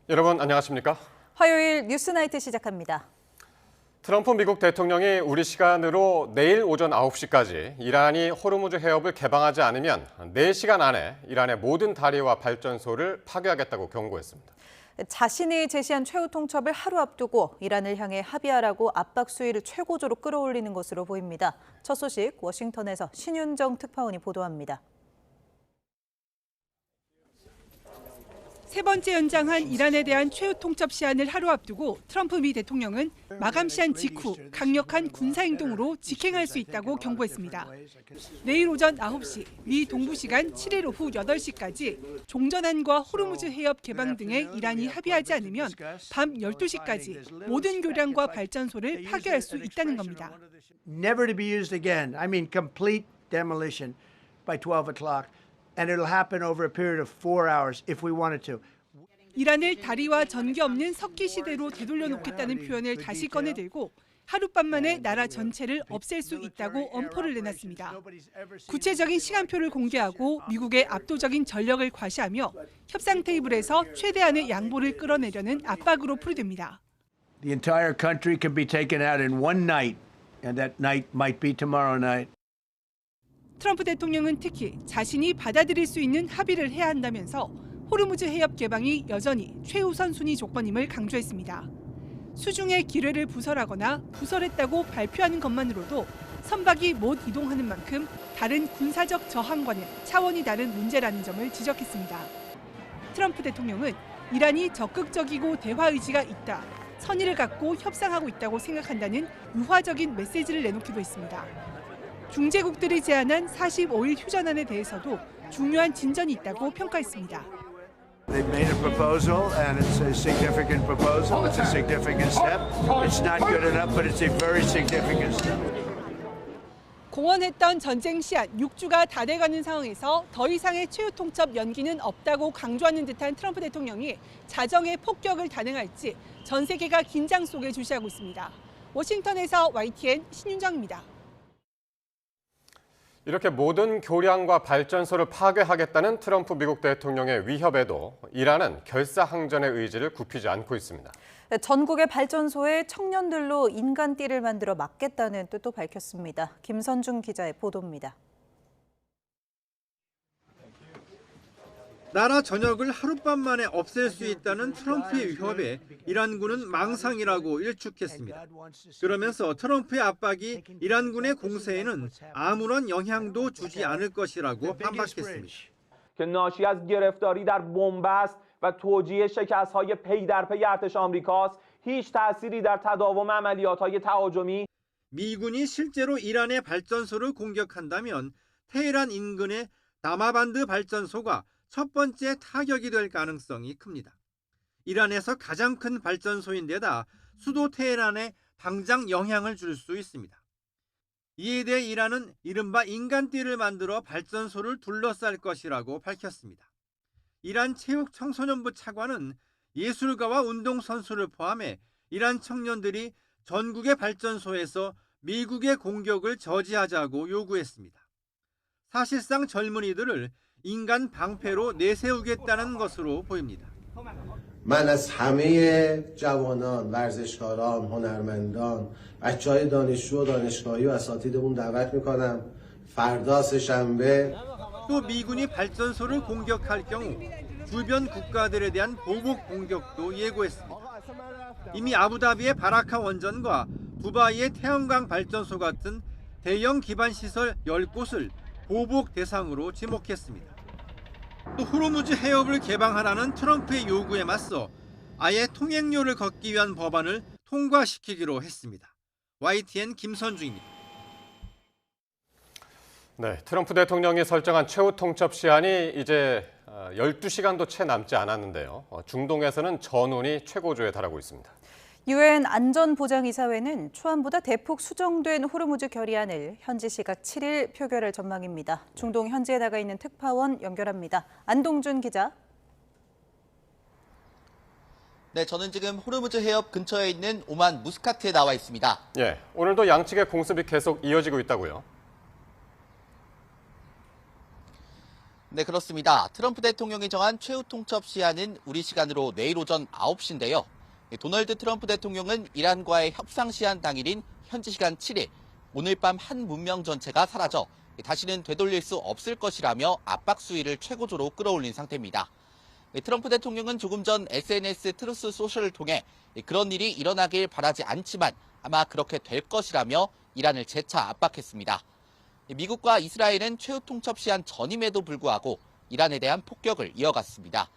여러분 안녕하십니까? 화요일 뉴스나이트 시작합니다. 트럼프 미국 대통령이 우리 시간으로 내일 오전 9시까지 이란이 호르무즈 해협을 개방하지 않으면 4시간 안에 이란의 모든 다리와 발전소를 파괴하겠다고 경고했습니다. 자신이 제시한 최후 통첩을 하루 앞두고 이란을 향해 합의하라고 압박 수위를 최고조로 끌어올리는 것으로 보입니다. 첫 소식 워싱턴에서 신윤정 특파원이 보도합니다. 세 번째 연장한 이란에 대한 최후 통첩 시한을 하루 앞두고 트럼프 미 대통령은 마감 시한 직후 강력한 군사행동으로 직행할 수 있다고 경고했습니다. 내일 오전 9시, 미 동부 시간 7일 오후 8시까지 종전안과 호르무즈 해협 개방 등에 이란이 합의하지 않으면 밤 12시까지 모든 교량과 발전소를 파괴할 수 있다는 겁니다. Never to be used again. I mean complete demolition by 12 o'clock. And it'll happen over a period of 4 hours if we wanted to. 이란을 다리와 전기 없는 석기 시대로 되돌려 놓겠다는 표현을 다시 꺼내들고 하룻밤 만에 나라 전체를 없앨 수 있다고 엄포를 내놨습니다. 구체적인 시간표를 공개하고 미국의 압도적인 전력을 과시하며 협상 테이블에서 최대한의 양보를 끌어내려는 압박으로 풀이됩니다. The entire country can be taken out in one night, and that night might be tomorrow night. 트럼프 대통령은 특히 자신이 받아들일 수 있는 합의를 해야 한다면서 호르무즈 해협 개방이 여전히 최우선 순위 조건임을 강조했습니다. 수중의 기뢰를 부설하거나 부설했다고 발표하는 것만으로도 선박이 못 이동하는 만큼 다른 군사적 저항과는 차원이 다른 문제라는 점을 지적했습니다. 트럼프 대통령은 이란이 적극적이고 대화 의지가 있다, 선의를 갖고 협상하고 있다고 생각한다는 유화적인 메시지를 내놓기도 했습니다. 중재국들이 제안한 45일 휴전안에 대해서도 중요한 진전이 있다고 평가했습니다. They've made a proposal, and it's a significant proposal. It's a significant step. It's not good enough, but it's a very significant step. 공언했던 전쟁 시한 6주가 다 돼가는 상황에서 더 이상의 최후 통첩 연기는 없다고 강조하는 듯한 트럼프 대통령이 자정의 폭격을 단행할지 전 세계가 긴장 속에 주시하고 있습니다. 워싱턴에서 YTN 신윤정입니다. 이렇게 모든 교량과 발전소를 파괴하겠다는 트럼프 미국 대통령의 위협에도 이란은 결사항전의 의지를 굽히지 않고 있습니다. 전국의 발전소에 청년들로 인간띠를 만들어 막겠다는 뜻도 밝혔습니다. 김선중 기자의 보도입니다. 나라 전역을 하룻밤 만에 없앨 수 있다는 트럼프의 위협에 이란군은 망상이라고 일축했습니다. 그러면서 트럼프의 압박이 이란군의 공세에는 아무런 영향도 주지 않을 것이라고 반박했습니다. که ناشی از گرفتاری در بنبست و توجیه شکست‌های پی در پی ارتش آمریکاست هیچ تأثیری در تداوم عملیات‌های تهاجمی 미군이 실제로 이란의 발전소를 공격한다면 테헤란 인근의 다마반드 발전소가 첫 번째 타격이 될 가능성이 큽니다. 이란에서 가장 큰 발전소인데다 수도 테헤란에 당장 영향을 줄 수 있습니다. 이에 대해 이란은 이른바 인간띠를 만들어 발전소를 둘러쌀 것이라고 밝혔습니다. 이란 체육청소년부 차관은 예술가와 운동선수를 포함해 이란 청년들이 전국의 발전소에서 미국의 공격을 저지하자고 요구했습니다. 사실상 젊은이들을 인간 방패로 내세우겠다는 것으로 보입니다. من از همه جوانان، ورزشکاران، هنرمندان، بچه‌های دانشجو و دانشگاهی و اساتیدمون دعوت می‌کنم فردا سه‌شنبه 또 미군이 발전소를 공격할 경우 주변 국가들에 대한 보복 공격도 예고했습니다. 이미 아부다비의 바라카 원전과 두바이의 태양광 발전소 같은 대형 기반 시설 10곳을 보복 대상으로 지목했습니다. 또 호르무즈 해협을 개방하라는 트럼프의 요구에 맞서 아예 통행료를 걷기 위한 법안을 통과시키기로 했습니다. YTN 김선중입니다. 네, 트럼프 대통령이 설정한 최후 통첩 시한이 이제 12시간도 채 남지 않았는데요. 중동에서는 전운이 최고조에 달하고 있습니다. 유엔 안전보장이사회는 초안보다 대폭 수정된 호르무즈 결의안을 현지 시각 7일 표결할 전망입니다. 중동 현지에 나가 있는 특파원 연결합니다. 안동준 기자. 네, 저는 지금 호르무즈 해협 근처에 있는 오만 무스카트에 나와 있습니다. 예, 오늘도 양측의 공습이 계속 이어지고 있다고요? 네, 그렇습니다. 트럼프 대통령이 정한 최후 통첩 시한은 우리 시간으로 내일 오전 9시인데요. 도널드 트럼프 대통령은 이란과의 협상 시한 당일인 현지 시간 7일, 오늘 밤 한 문명 전체가 사라져 다시는 되돌릴 수 없을 것이라며 압박 수위를 최고조로 끌어올린 상태입니다. 트럼프 대통령은 조금 전 SNS 트루스 소셜을 통해 그런 일이 일어나길 바라지 않지만 아마 그렇게 될 것이라며 이란을 재차 압박했습니다. 미국과 이스라엘은 최후 통첩 시한 전임에도 불구하고 이란에 대한 폭격을 이어갔습니다.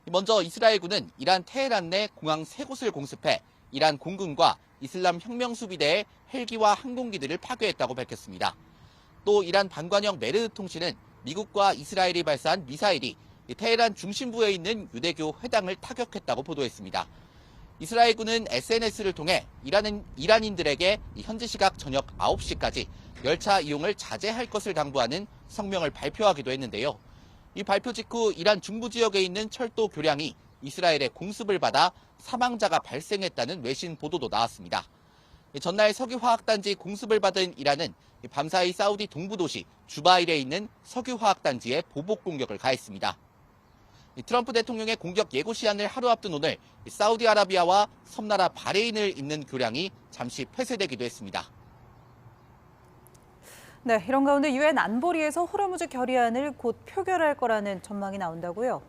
먼저 이스라엘군은 이란 테헤란 내 공항 3곳을 공습해 이란 공군과 이슬람 혁명수비대의 헬기와 항공기들을 파괴했다고 밝혔습니다. 또 이란 반관영 메르 통신은 미국과 이스라엘이 발사한 미사일이 테헤란 중심부에 있는 유대교 회당을 타격했다고 보도했습니다. 이스라엘군은 SNS를 통해 이란인들에게 현지 시각 저녁 9시까지 열차 이용을 자제할 것을 당부하는 성명을 발표하기도 했는데요. 이 발표 직후 이란 중부 지역에 있는 철도 교량이 이스라엘의 공습을 받아 사망자가 발생했다는 외신 보도도 나왔습니다. 전날 석유화학단지 공습을 받은 이란은 밤사이 사우디 동부 도시 주바일에 있는 석유화학단지에 보복 공격을 가했습니다. 트럼프 대통령의 공격 예고 시한을 하루 앞둔 오늘 사우디아라비아와 섬나라 바레인을 잇는 교량이 잠시 폐쇄되기도 했습니다. 네, 이런 가운데 유엔 안보리에서 호르무즈 결의안을 곧 표결할 거라는 전망이 나온다고요?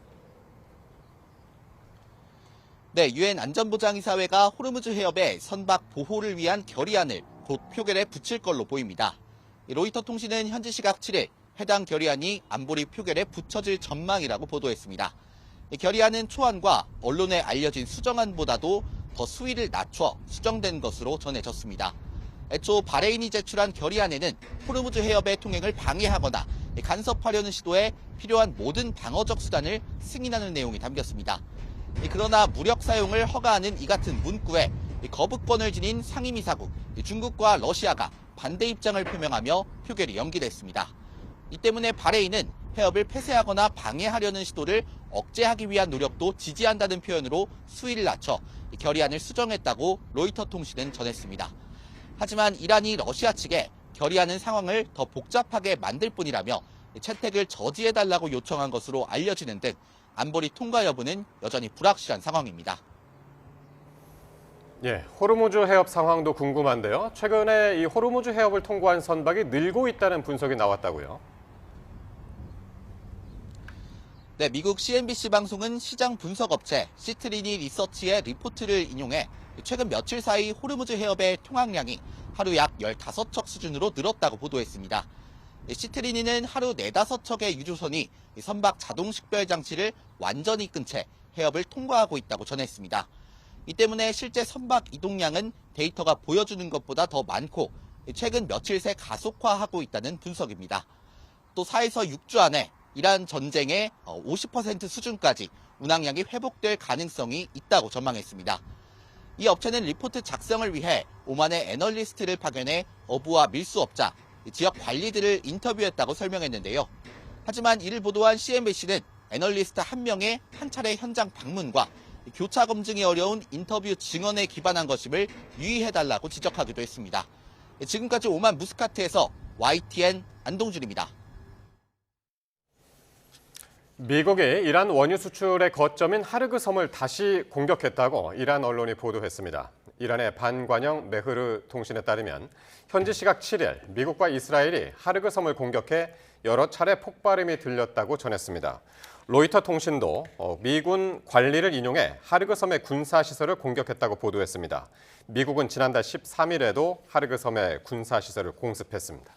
네, 유엔 안전보장이사회가 호르무즈 해협의 선박 보호를 위한 결의안을 곧 표결에 붙일 걸로 보입니다. 로이터 통신은 현지 시각 7일 해당 결의안이 안보리 표결에 붙여질 전망이라고 보도했습니다. 결의안은 초안과 언론에 알려진 수정안보다도 더 수위를 낮춰 수정된 것으로 전해졌습니다. 애초 바레인이 제출한 결의안에는 호르무즈 해협의 통행을 방해하거나 간섭하려는 시도에 필요한 모든 방어적 수단을 승인하는 내용이 담겼습니다. 그러나 무력 사용을 허가하는 이 같은 문구에 거부권을 지닌 상임이사국 중국과 러시아가 반대 입장을 표명하며 표결이 연기됐습니다. 이 때문에 바레인은 해협을 폐쇄하거나 방해하려는 시도를 억제하기 위한 노력도 지지한다는 표현으로 수위를 낮춰 결의안을 수정했다고 로이터 통신은 전했습니다. 하지만 이란이 러시아 측에 결의하는 상황을 더 복잡하게 만들 뿐이라며 채택을 저지해달라고 요청한 것으로 알려지는 등 안보리 통과 여부는 여전히 불확실한 상황입니다. 예, 호르무즈 해협 상황도 궁금한데요. 최근에 이 호르무즈 해협을 통과한 선박이 늘고 있다는 분석이 나왔다고요. 네, 미국 CNBC 방송은 시장 분석업체 시트리니 리서치의 리포트를 인용해 최근 며칠 사이 호르무즈 해협의 통항량이 하루 약 15척 수준으로 늘었다고 보도했습니다. 시트리니는 하루 4-5척의 유조선이 선박 자동 식별 장치를 완전히 끈 채 해협을 통과하고 있다고 전했습니다. 이 때문에 실제 선박 이동량은 데이터가 보여주는 것보다 더 많고 최근 며칠 새 가속화하고 있다는 분석입니다. 또 4에서 6주 안에 이란 전쟁의 50% 수준까지 운항량이 회복될 가능성이 있다고 전망했습니다. 이 업체는 리포트 작성을 위해 오만의 애널리스트를 파견해 어부와 밀수업자, 지역 관리들을 인터뷰했다고 설명했는데요. 하지만 이를 보도한 CNBC는 애널리스트 한 명의 한 차례 현장 방문과 교차 검증이 어려운 인터뷰 증언에 기반한 것임을 유의해달라고 지적하기도 했습니다. 지금까지 오만 무스카트에서 YTN 안동준입니다. 미국이 이란 원유 수출의 거점인 하르그 섬을 다시 공격했다고 이란 언론이 보도했습니다. 이란의 반관영 메흐르 통신에 따르면 현지 시각 7일 미국과 이스라엘이 하르그 섬을 공격해 여러 차례 폭발음이 들렸다고 전했습니다. 로이터 통신도 미군 관리를 인용해 하르그 섬의 군사시설을 공격했다고 보도했습니다. 미국은 지난달 13일에도 하르그 섬의 군사시설을 공습했습니다.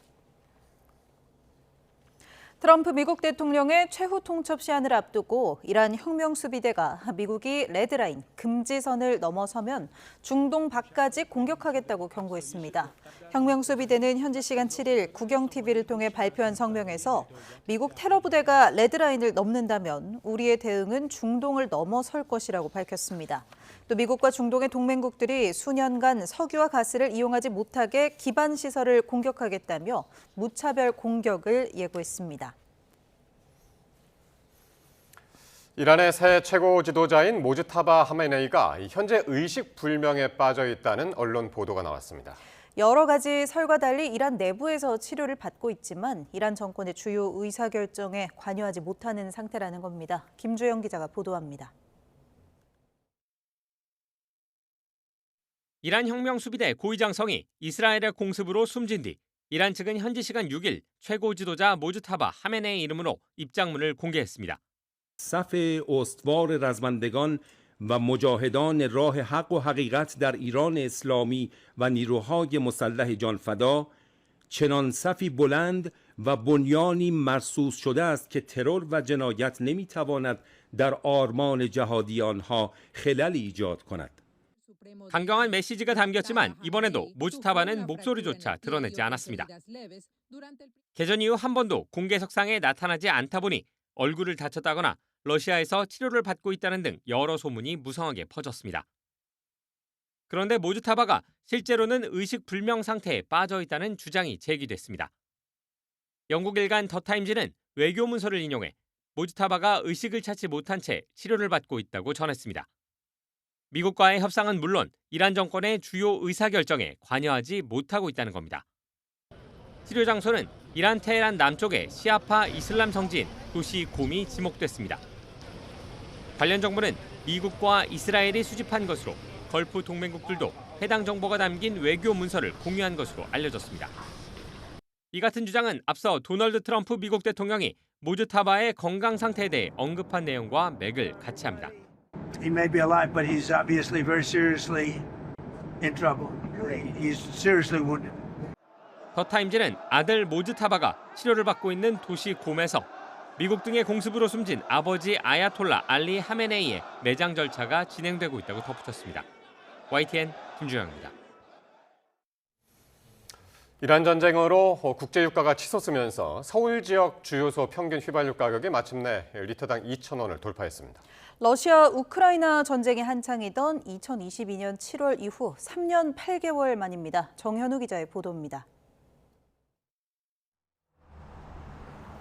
트럼프 미국 대통령의 최후 통첩 시한을 앞두고 이란 혁명수비대가 미국이 레드라인, 금지선을 넘어서면 중동 밖까지 공격하겠다고 경고했습니다. 혁명수비대는 현지 시간 7일 국영TV를 통해 발표한 성명에서 미국 테러부대가 레드라인을 넘는다면 우리의 대응은 중동을 넘어설 것이라고 밝혔습니다. 또 미국과 중동의 동맹국들이 수년간 석유와 가스를 이용하지 못하게 기반 시설을 공격하겠다며 무차별 공격을 예고했습니다. 이란의 새 최고 지도자인 모즈타바 하메네이가 현재 의식 불명에 빠져 있다는 언론 보도가 나왔습니다. 여러 가지 설과 달리 이란 내부에서 치료를 받고 있지만 이란 정권의 주요 의사결정에 관여하지 못하는 상태라는 겁니다. 김주영 기자가 보도합니다. 이란 혁명수비대 고위장성이 이스라엘의 공습으로 숨진 뒤 이란 측은 현지 시간 6일 최고 지도자 모주타바 하메네이 이름으로 입장문을 공개했습니다. صف استوار رزمندگان و مجاهدان راه حق و حقیقت در ایران اسلامی و نیروهای مسلح جانفدا چنان صفی بلند و بنیانی مرصوص شده است که ترور و جنایت نمیتواند در آرمان جهادی آنها خلل ایجاد کند. 강경한 메시지가 담겼지만 이번에도 모주타바는 목소리조차 드러내지 않았습니다. 개전 이후 한 번도 공개석상에 나타나지 않다 보니 얼굴을 다쳤다거나 러시아에서 치료를 받고 있다는 등 여러 소문이 무성하게 퍼졌습니다. 그런데 모주타바가 실제로는 의식불명 상태에 빠져 있다는 주장이 제기됐습니다. 영국 일간 더타임즈는 외교 문서를 인용해 모주타바가 의식을 찾지 못한 채 치료를 받고 있다고 전했습니다. 미국과의 협상은 물론 이란 정권의 주요 의사결정에 관여하지 못하고 있다는 겁니다. 치료 장소는 이란 테헤란 남쪽의 시아파 이슬람 성지인 도시 곰이 지목됐습니다. 관련 정보는 미국과 이스라엘이 수집한 것으로 걸프 동맹국들도 해당 정보가 담긴 외교 문서를 공유한 것으로 알려졌습니다. 이 같은 주장은 앞서 도널드 트럼프 미국 대통령이 모주타바의 건강 상태에 대해 언급한 내용과 맥을 같이 합니다. He may be alive, but he's obviously very seriously in trouble. He's seriously wounded. 더타임즈는 아들 모주타바가 치료를 받고 있는 도시 곰에서 미국 등의 공습으로 숨진 아버지 아야톨라 알리 하메네이의 매장 절차가 진행되고 있다고 덧붙였습니다. YTN 김주영입니다. 이란 전쟁으로 국제 유가가 치솟으면서 서울 지역 주요소 평균 휘발유 가격이 마침내 리터당 2,000원을 돌파했습니다. 러시아 우크라이나 전쟁이 한창이던 2022년 7월 이후 3년 8개월 만입니다. 정현우 기자의 보도입니다.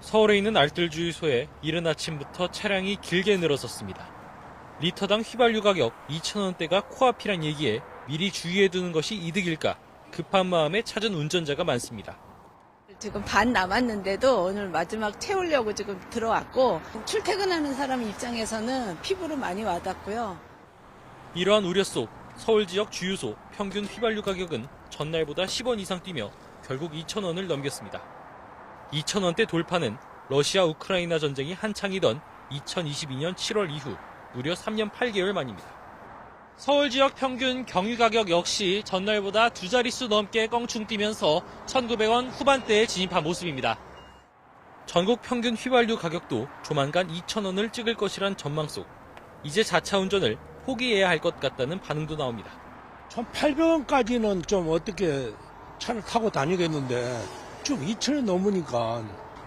서울에 있는 알뜰 주유소에 이른 아침부터 차량이 길게 늘어섰습니다. 리터당 휘발유 가격 2,000원대가 코앞이란 얘기에 미리 주의해두는 것이 이득일까 급한 마음에 찾은 운전자가 많습니다. 지금 반 남았는데도 오늘 마지막 태우려고 지금 들어왔고 출퇴근하는 사람 입장에서는 피부로 많이 와닿고요. 이러한 우려 속 서울 지역 주유소 평균 휘발유 가격은 전날보다 10원 이상 뛰며 결국 2,000원을 넘겼습니다. 2,000원대 돌파는 러시아 우크라이나 전쟁이 한창이던 2022년 7월 이후 무려 3년 8개월 만입니다. 서울 지역 평균 경유 가격 역시 전날보다 두 자릿수 넘게 껑충 뛰면서 1,900원 후반대에 진입한 모습입니다. 전국 평균 휘발유 가격도 조만간 2,000원을 찍을 것이란 전망 속 이제 자차 운전을 포기해야 할 것 같다는 반응도 나옵니다. 1,800원까지는 좀 어떻게 차를 타고 다니겠는데 좀 2,000원 넘으니까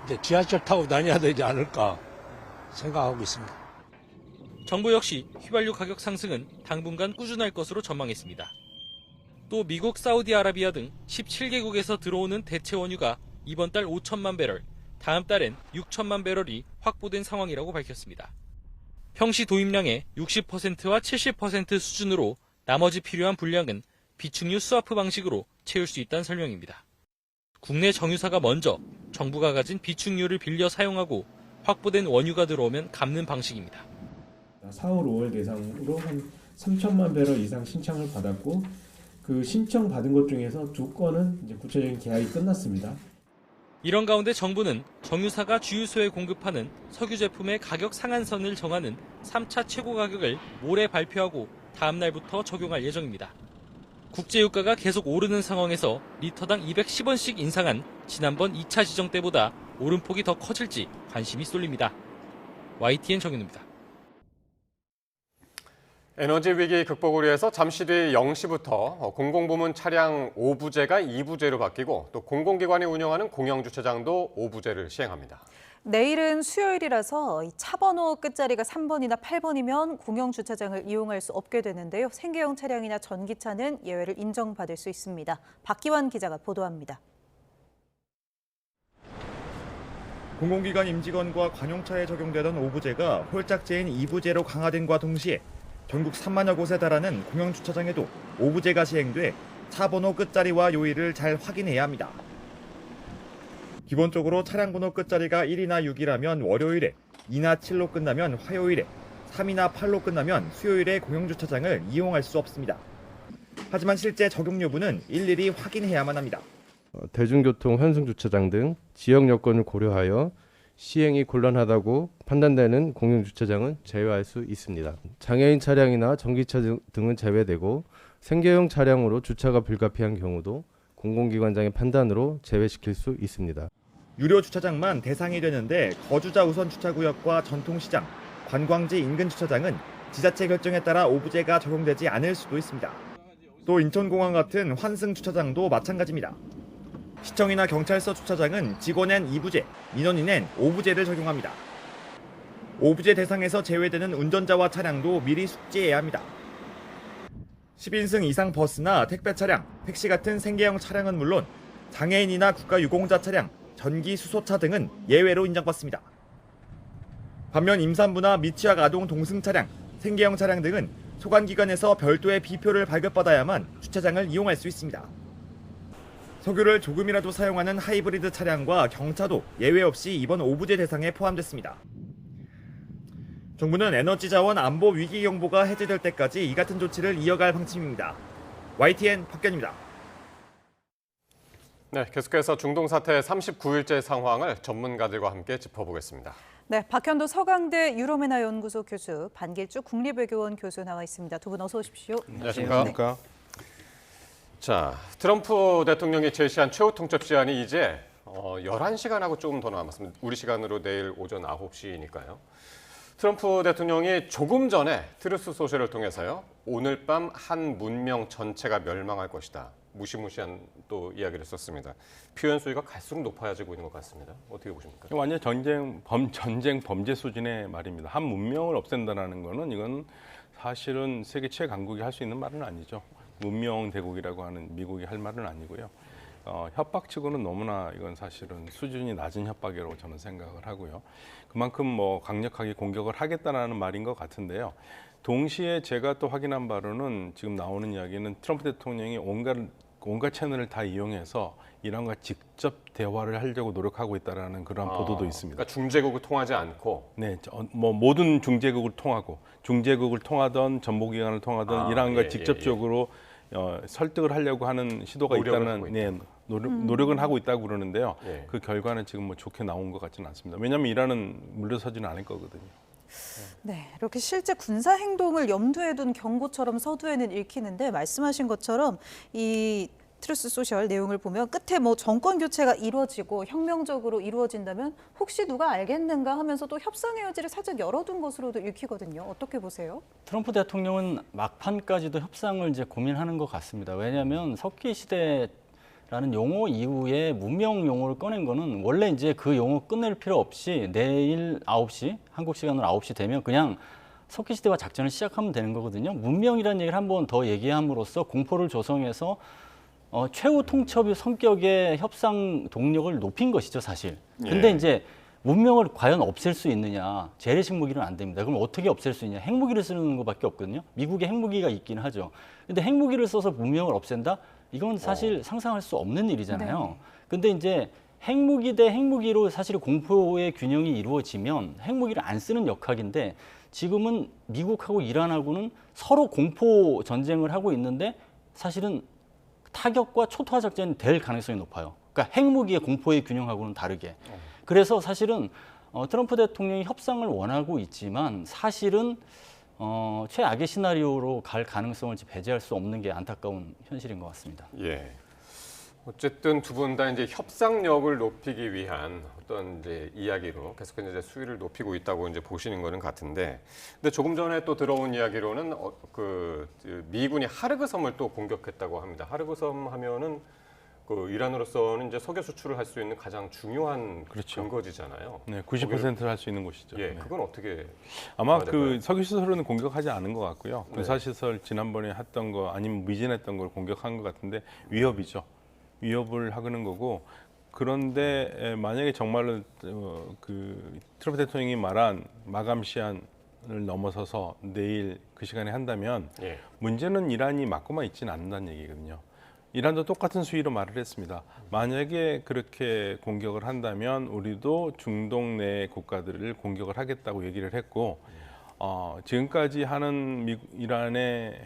이제 지하철 타고 다녀야 되지 않을까 생각하고 있습니다. 정부 역시 휘발유 가격 상승은 당분간 꾸준할 것으로 전망했습니다. 또 미국, 사우디아라비아 등 17개국에서 들어오는 대체 원유가 이번 달 5천만 배럴, 다음 달엔 6천만 배럴이 확보된 상황이라고 밝혔습니다. 평시 도입량의 60%와 70% 수준으로 나머지 필요한 분량은 비축유 스와프 방식으로 채울 수 있다는 설명입니다. 국내 정유사가 먼저 정부가 가진 비축유를 빌려 사용하고 확보된 원유가 들어오면 갚는 방식입니다. 4월, 5월 대상으로 한 3천만 배럴 이상 신청을 받았고 그 신청 받은 것 중에서 2건은 이제 구체적인 계약이 끝났습니다. 이런 가운데 정부는 정유사가 주유소에 공급하는 석유 제품의 가격 상한선을 정하는 3차 최고 가격을 모레 발표하고 다음 날부터 적용할 예정입니다. 국제유가가 계속 오르는 상황에서 리터당 210원씩 인상한 지난번 2차 지정 때보다 오름폭이 더 커질지 관심이 쏠립니다. YTN 정윤우입니다. 에너지 위기 극복을 위해서 잠시 뒤 0시부터 공공부문 차량 5부제가 2부제로 바뀌고 또 공공기관이 운영하는 공영주차장도 5부제를 시행합니다. 내일은 수요일이라서 차 번호 끝자리가 3번이나 8번이면 공영주차장을 이용할 수 없게 되는데요. 생계형 차량이나 전기차는 예외를 인정받을 수 있습니다. 박기환 기자가 보도합니다. 공공기관 임직원과 관용차에 적용되던 5부제가 홀짝제인 2부제로 강화된과 동시에 전국 3만여 곳에 달하는 공영주차장에도 5부제가 시행돼 차 번호 끝자리와 요일을 잘 확인해야 합니다. 기본적으로 차량 번호 끝자리가 1이나 6이라면 월요일에, 2나 7로 끝나면 화요일에, 3이나 8로 끝나면 수요일에 공영주차장을 이용할 수 없습니다. 하지만 실제 적용 여부는 일일이 확인해야만 합니다. 대중교통 환승주차장 등 지역 여건을 고려하여 시행이 곤란하다고 판단되는 공영주차장은 제외할 수 있습니다. 장애인 차량이나 전기차 등은 제외되고 생계형 차량으로 주차가 불가피한 경우도 공공기관장의 판단으로 제외시킬 수 있습니다. 유료 주차장만 대상이 되는데 거주자 우선 주차구역과 전통시장, 관광지 인근 주차장은 지자체 결정에 따라 오부제가 적용되지 않을 수도 있습니다. 또 인천공항 같은 환승 주차장도 마찬가지입니다. 시청이나 경찰서 주차장은 직원엔 2부제, 민원인엔 5부제를 적용합니다. 5부제 대상에서 제외되는 운전자와 차량도 미리 숙지해야 합니다. 10인승 이상 버스나 택배 차량, 택시 같은 생계형 차량은 물론 장애인이나 국가유공자 차량, 전기 수소차 등은 예외로 인정받습니다. 반면 임산부나 미취학 아동 동승 차량, 생계형 차량 등은 소관기관에서 별도의 비표를 발급받아야만 주차장을 이용할 수 있습니다. 석유를 조금이라도 사용하는 하이브리드 차량과 경차도 예외 없이 이번 5부제 대상에 포함됐습니다. 정부는 에너지 자원 안보 위기 경보가 해제될 때까지 이 같은 조치를 이어갈 방침입니다. YTN 박견입니다. 네, 계속해서 중동 사태 39일째 상황을 전문가들과 함께 짚어보겠습니다. 네, 박현도 서강대 유럽연화 연구소 교수, 반길주 국립외교원 교수 나와 있습니다. 두 분 어서 오십시오. 안녕하십니까. 자, 트럼프 대통령이 제시한 최후 통첩 시한이 이제 11시간하고 조금 더 남았습니다. 우리 시간으로 내일 오전 9시니까요. 트럼프 대통령이 조금 전에 트루스 소셜을 통해서요. 오늘 밤 한 문명 전체가 멸망할 것이다. 무시무시한 또 이야기를 썼습니다. 표현 수위가 갈수록 높아지고 있는 것 같습니다. 어떻게 보십니까? 완전 전쟁 범죄 수준의 말입니다. 한 문명을 없앤다는 거는 이건 사실은 세계 최강국이 할 수 있는 말은 아니죠. 문명 대국이라고 하는 미국이 할 말은 아니고요. 협박치고는 너무나 이건 사실은 수준이 낮은 협박이라고 저는 생각을 하고요. 그만큼 뭐 강력하게 공격을 하겠다라는 말인 것 같은데요. 동시에 제가 또 확인한 바로는 지금 나오는 이야기는 트럼프 대통령이 온갖 채널을 다 이용해서 이란과 직접 대화를 하려고 노력하고 있다라는 그런 보도도 있습니다. 그러니까 중재국을 통하지 않고, 네, 뭐 모든 중재국을 통하고 중재국을 통하던 정보기관을 통하던 이란과 직접적으로 설득을 하려고 하는 시도가 있다는 노력은 하고 있다고 그러는데요. 그 결과는 지금 뭐 좋게 나온 것 같지는 않습니다. 왜냐하면 이란은 물러서지는 않을 거거든요. 네, 이렇게 실제 군사 행동을 염두에 둔 경고처럼 서두에는 읽히는데 말씀하신 것처럼 이 트루스 소셜 내용을 보면 끝에 뭐 정권 교체가 이루어지고 혁명적으로 이루어진다면 혹시 누가 알겠는가 하면서 또 협상의 여지를 살짝 열어둔 것으로도 읽히거든요. 어떻게 보세요? 트럼프 대통령은 막판까지도 협상을 이제 고민하는 것 같습니다. 왜냐하면 석기 시대라는 용어 이후에 문명 용어를 꺼낸 거는 원래 이제 그 용어 끝낼 필요 없이 내일 9시, 한국 시간으로 9시 되면 그냥 석기 시대와 작전을 시작하면 되는 거거든요. 문명이라는 얘기를 한 번 더 얘기함으로써 공포를 조성해서 최후 통첩의 성격의 협상 동력을 높인 것이죠, 사실. 근데 이제 문명을 과연 없앨 수 있느냐? 재래식 무기는 안 됩니다. 그럼 어떻게 없앨 수 있냐? 핵무기를 쓰는 것밖에 없거든요. 미국에 핵무기가 있긴 하죠. 근데 핵무기를 써서 문명을 없앤다? 이건 사실 상상할 수 없는 일이잖아요. 근데 이제 핵무기 대 핵무기로 사실 공포의 균형이 이루어지면 핵무기를 안 쓰는 역학인데 지금은 미국하고 이란하고는 서로 공포 전쟁을 하고 있는데 사실은 타격과 초토화 작전이 될 가능성이 높아요. 그러니까 핵무기의 공포의 균형하고는 다르게. 그래서 사실은 트럼프 대통령이 협상을 원하고 있지만 사실은 최악의 시나리오로 갈 가능성을 배제할 수 없는 게 안타까운 현실인 것 같습니다. 예. 어쨌든 두 분 다 이제 협상력을 높이기 위한 어떤 이제 이야기로 계속해서 이제 수위를 높이고 있다고 이제 보시는 거는 같은데, 근데 조금 전에 또 들어온 이야기로는 미군이 하르그 섬을 또 공격했다고 합니다. 하르그 섬 하면은 그 이란으로서는 이제 석유 수출을 할 수 있는 가장 중요한 근거지잖아요. 네, 90%를 할 수 있는 곳이죠. 예, 그건 어떻게 아마 그 석유 시설은 공격하지 않은 것 같고요. 군사 시설 지난번에 했던 거 아니면 미진했던 걸 공격한 것 같은데 위협이죠. 위협을 하는 거고, 그런데 만약에 정말로 그 트럼프 대통령이 말한 마감 시한을 넘어서서 내일 그 시간에 한다면 문제는 이란이 막고만 있지는 않는다는 얘기거든요. 이란도 똑같은 수위로 말을 했습니다. 만약에 그렇게 공격을 한다면 우리도 중동 내 국가들을 공격을 하겠다고 얘기를 했고, 지금까지 하는 이란의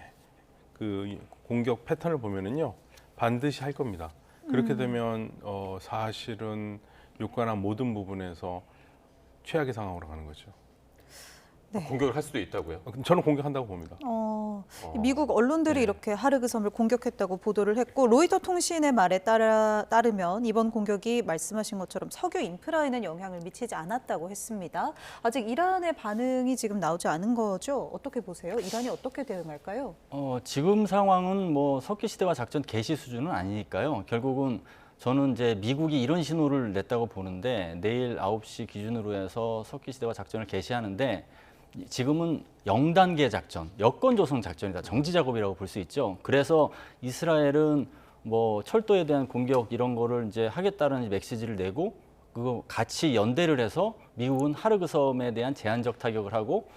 그 공격 패턴을 보면은요, 반드시 할 겁니다. 그렇게 되면 사실은 육가나 모든 부분에서 최악의 상황으로 가는 거죠. 네. 공격을 할 수도 있다고요? 저는 공격한다고 봅니다. 미국 언론들이 이렇게 하르그 섬을 공격했다고 보도를 했고 로이터 통신의 말에 따르면 이번 공격이 말씀하신 것처럼 석유 인프라에는 영향을 미치지 않았다고 했습니다. 아직 이란의 반응이 지금 나오지 않은 거죠? 어떻게 보세요? 이란이 어떻게 대응할까요? 지금 상황은 뭐 석기 시대화 작전 개시 수준은 아니니까요. 결국은 저는 이제 미국이 이런 신호를 냈다고 보는데 내일 9시 기준으로 해서 석기 시대화 작전을 개시하는데 지금은 0단계 작전, 여건 조성 작전이다. 정지 작업이라고 볼 수 있죠. 그래서 이스라엘은 뭐 철도에 대한 공격 이런 거를 이제 하겠다는 메시지를 내고 그거 같이 연대를 해서 미국은 하르그 섬에 대한 제한적 타격을 하고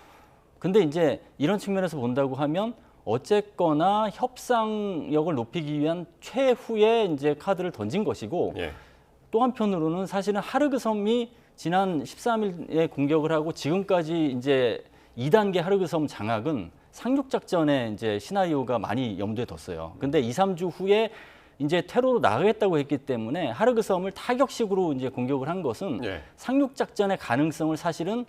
근데 이제 이런 측면에서 본다고 하면 어쨌거나 협상력을 높이기 위한 최후의 이제 카드를 던진 것이고 또 한편으로는 사실은 하르그 섬이 지난 13일에 공격을 하고 지금까지 이제 2단계 하르그 섬 장악은 상륙작전의 이제 시나리오가 많이 염두에 뒀어요. 근데 2, 3주 후에 이제 테러로 나가겠다고 했기 때문에 하르그 섬을 타격식으로 이제 공격을 한 것은 상륙작전의 가능성을 사실은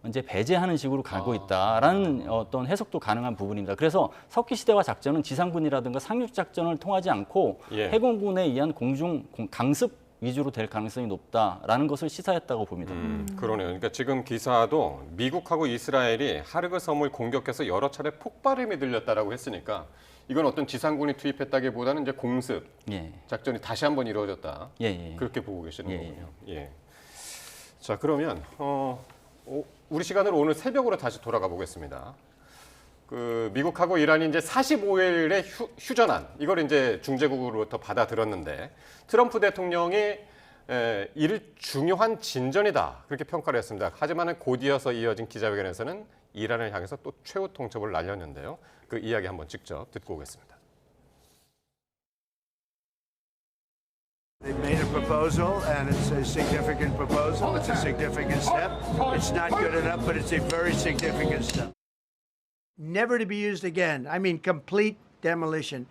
이제 배제하는 식으로 가고 있다라는 어떤 해석도 가능한 부분입니다. 그래서 석기 시대화 작전은 지상군이라든가 상륙작전을 통하지 않고 해공군에 의한 공중 강습 위주로 될 가능성이 높다라는 것을 시사했다고 봅니다. 그러네요. 그러니까 지금 기사도 미국하고 이스라엘이 하르그 섬을 공격해서 여러 차례 폭발음이 들렸다라고 했으니까 이건 어떤 지상군이 투입했다기보다는 이제 공습 작전이 다시 한번 이루어졌다. 그렇게 보고 계시는 거군요. 자, 그러면 우리 시간으로 오늘 새벽으로 다시 돌아가 보겠습니다. 그 미국하고 이란이 이제 45일의 휴전안 이걸 이제 중재국으로부터 받아들였는데 트럼프 대통령이 이를 중요한 진전이다 그렇게 평가를 했습니다. 하지만 곧 이어서 이어진 기자회견에서는 이란을 향해서 또 최후 통첩을 날렸는데요. 그 이야기 한번 직접 듣고 오겠습니다. They made a proposal, and it's a significant proposal. It's a significant step. It's not good enough, but it's a very significant step. Never to be used again. I mean, complete demolition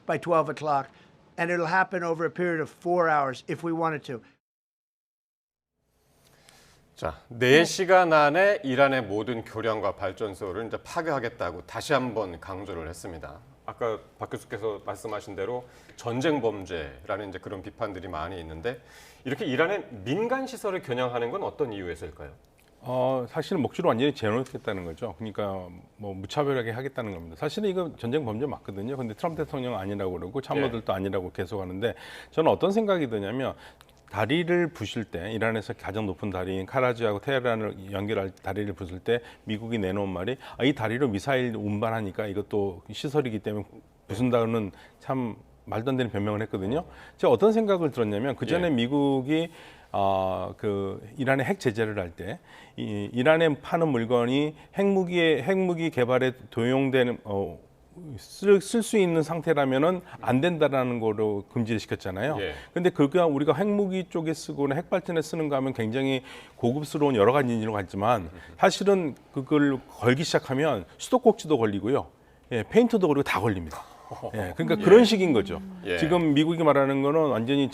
by 12 o'clock. And it'll happen over a period of 4 hours if we wanted to. 자, 4시간 안에 이란의 모든 교량과 발전소를 이제 파괴하겠다고 다시 한번 강조를 했습니다. 아까 박 교수께서 말씀하신 대로 전쟁 범죄라는 이제 그런 비판들이 많이 있는데 이렇게 이란의 민간 시설을 겨냥하는 건 어떤 이유에서일까요? 사실은 목줄을 완전히 재놓겠다는 거죠. 그러니까 뭐 무차별하게 하겠다는 겁니다. 사실은 이거 전쟁 범죄 맞거든요. 근데 트럼프 대통령은 아니라고 그러고 참모들도 아니라고 계속하는데 저는 어떤 생각이 드냐면 다리를 부실 때 이란에서 가장 높은 다리인 카라지하고 테헤란을 연결할 다리를 부술 때 미국이 내놓은 말이 이 다리로 미사일 운반하니까 이것도 시설이기 때문에 부순다는 참 말도 안 되는 변명을 했거든요. 제가 어떤 생각을 들었냐면 그 전에 미국이 그 이란의 핵 제재를 할 때 이란에 파는 물건이 핵무기 개발에 도용되는 쓸 수 있는 상태라면은 안 된다라는 거로 금지를 시켰잖아요. 근데 그게 우리가 핵무기 쪽에 쓰거나 핵 발전에 쓰는 거 하면 굉장히 고급스러운 여러 가지 인지로 갔지만 사실은 그걸 걸기 시작하면 수도꼭지도 걸리고요. 페인트도 걸리고 다 걸립니다. 그러니까 그런 식인 거죠. 지금 미국이 말하는 거는 완전히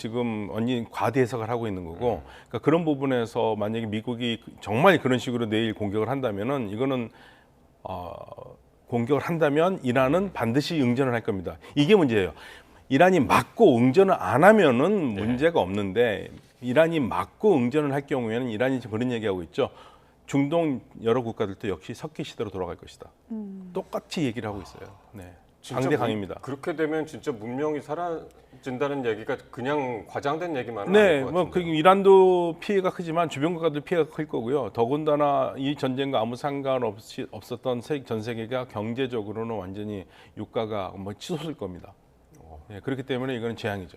과대 해석을 하고 있는 거고, 그러니까 그런 부분에서 만약에 미국이 정말 그런 식으로 내일 공격을 한다면은 이거는 공격을 한다면 이란은 반드시 응전을 할 겁니다. 이게 문제예요. 이란이 맞고 응전을 안 하면은 문제가 없는데 이란이 맞고 응전을 할 경우에는 이란이 지금 그런 얘기하고 있죠. 중동 여러 국가들도 역시 석기 시대로 돌아갈 것이다. 똑같이 얘기를 하고 있어요. 강대강입니다. 그렇게 되면 진짜 문명이 사라진다는 얘기가 그냥 과장된 얘기만은 네, 아닐 것 뭐 같은데요. 이란도 피해가 크지만 주변 국가도 피해가 클 거고요. 더군다나 이 전쟁과 아무 상관없이 없었던 전 세계가 경제적으로는 완전히 유가가 뭐 치솟을 겁니다. 예, 그렇기 때문에 이거는 재앙이죠.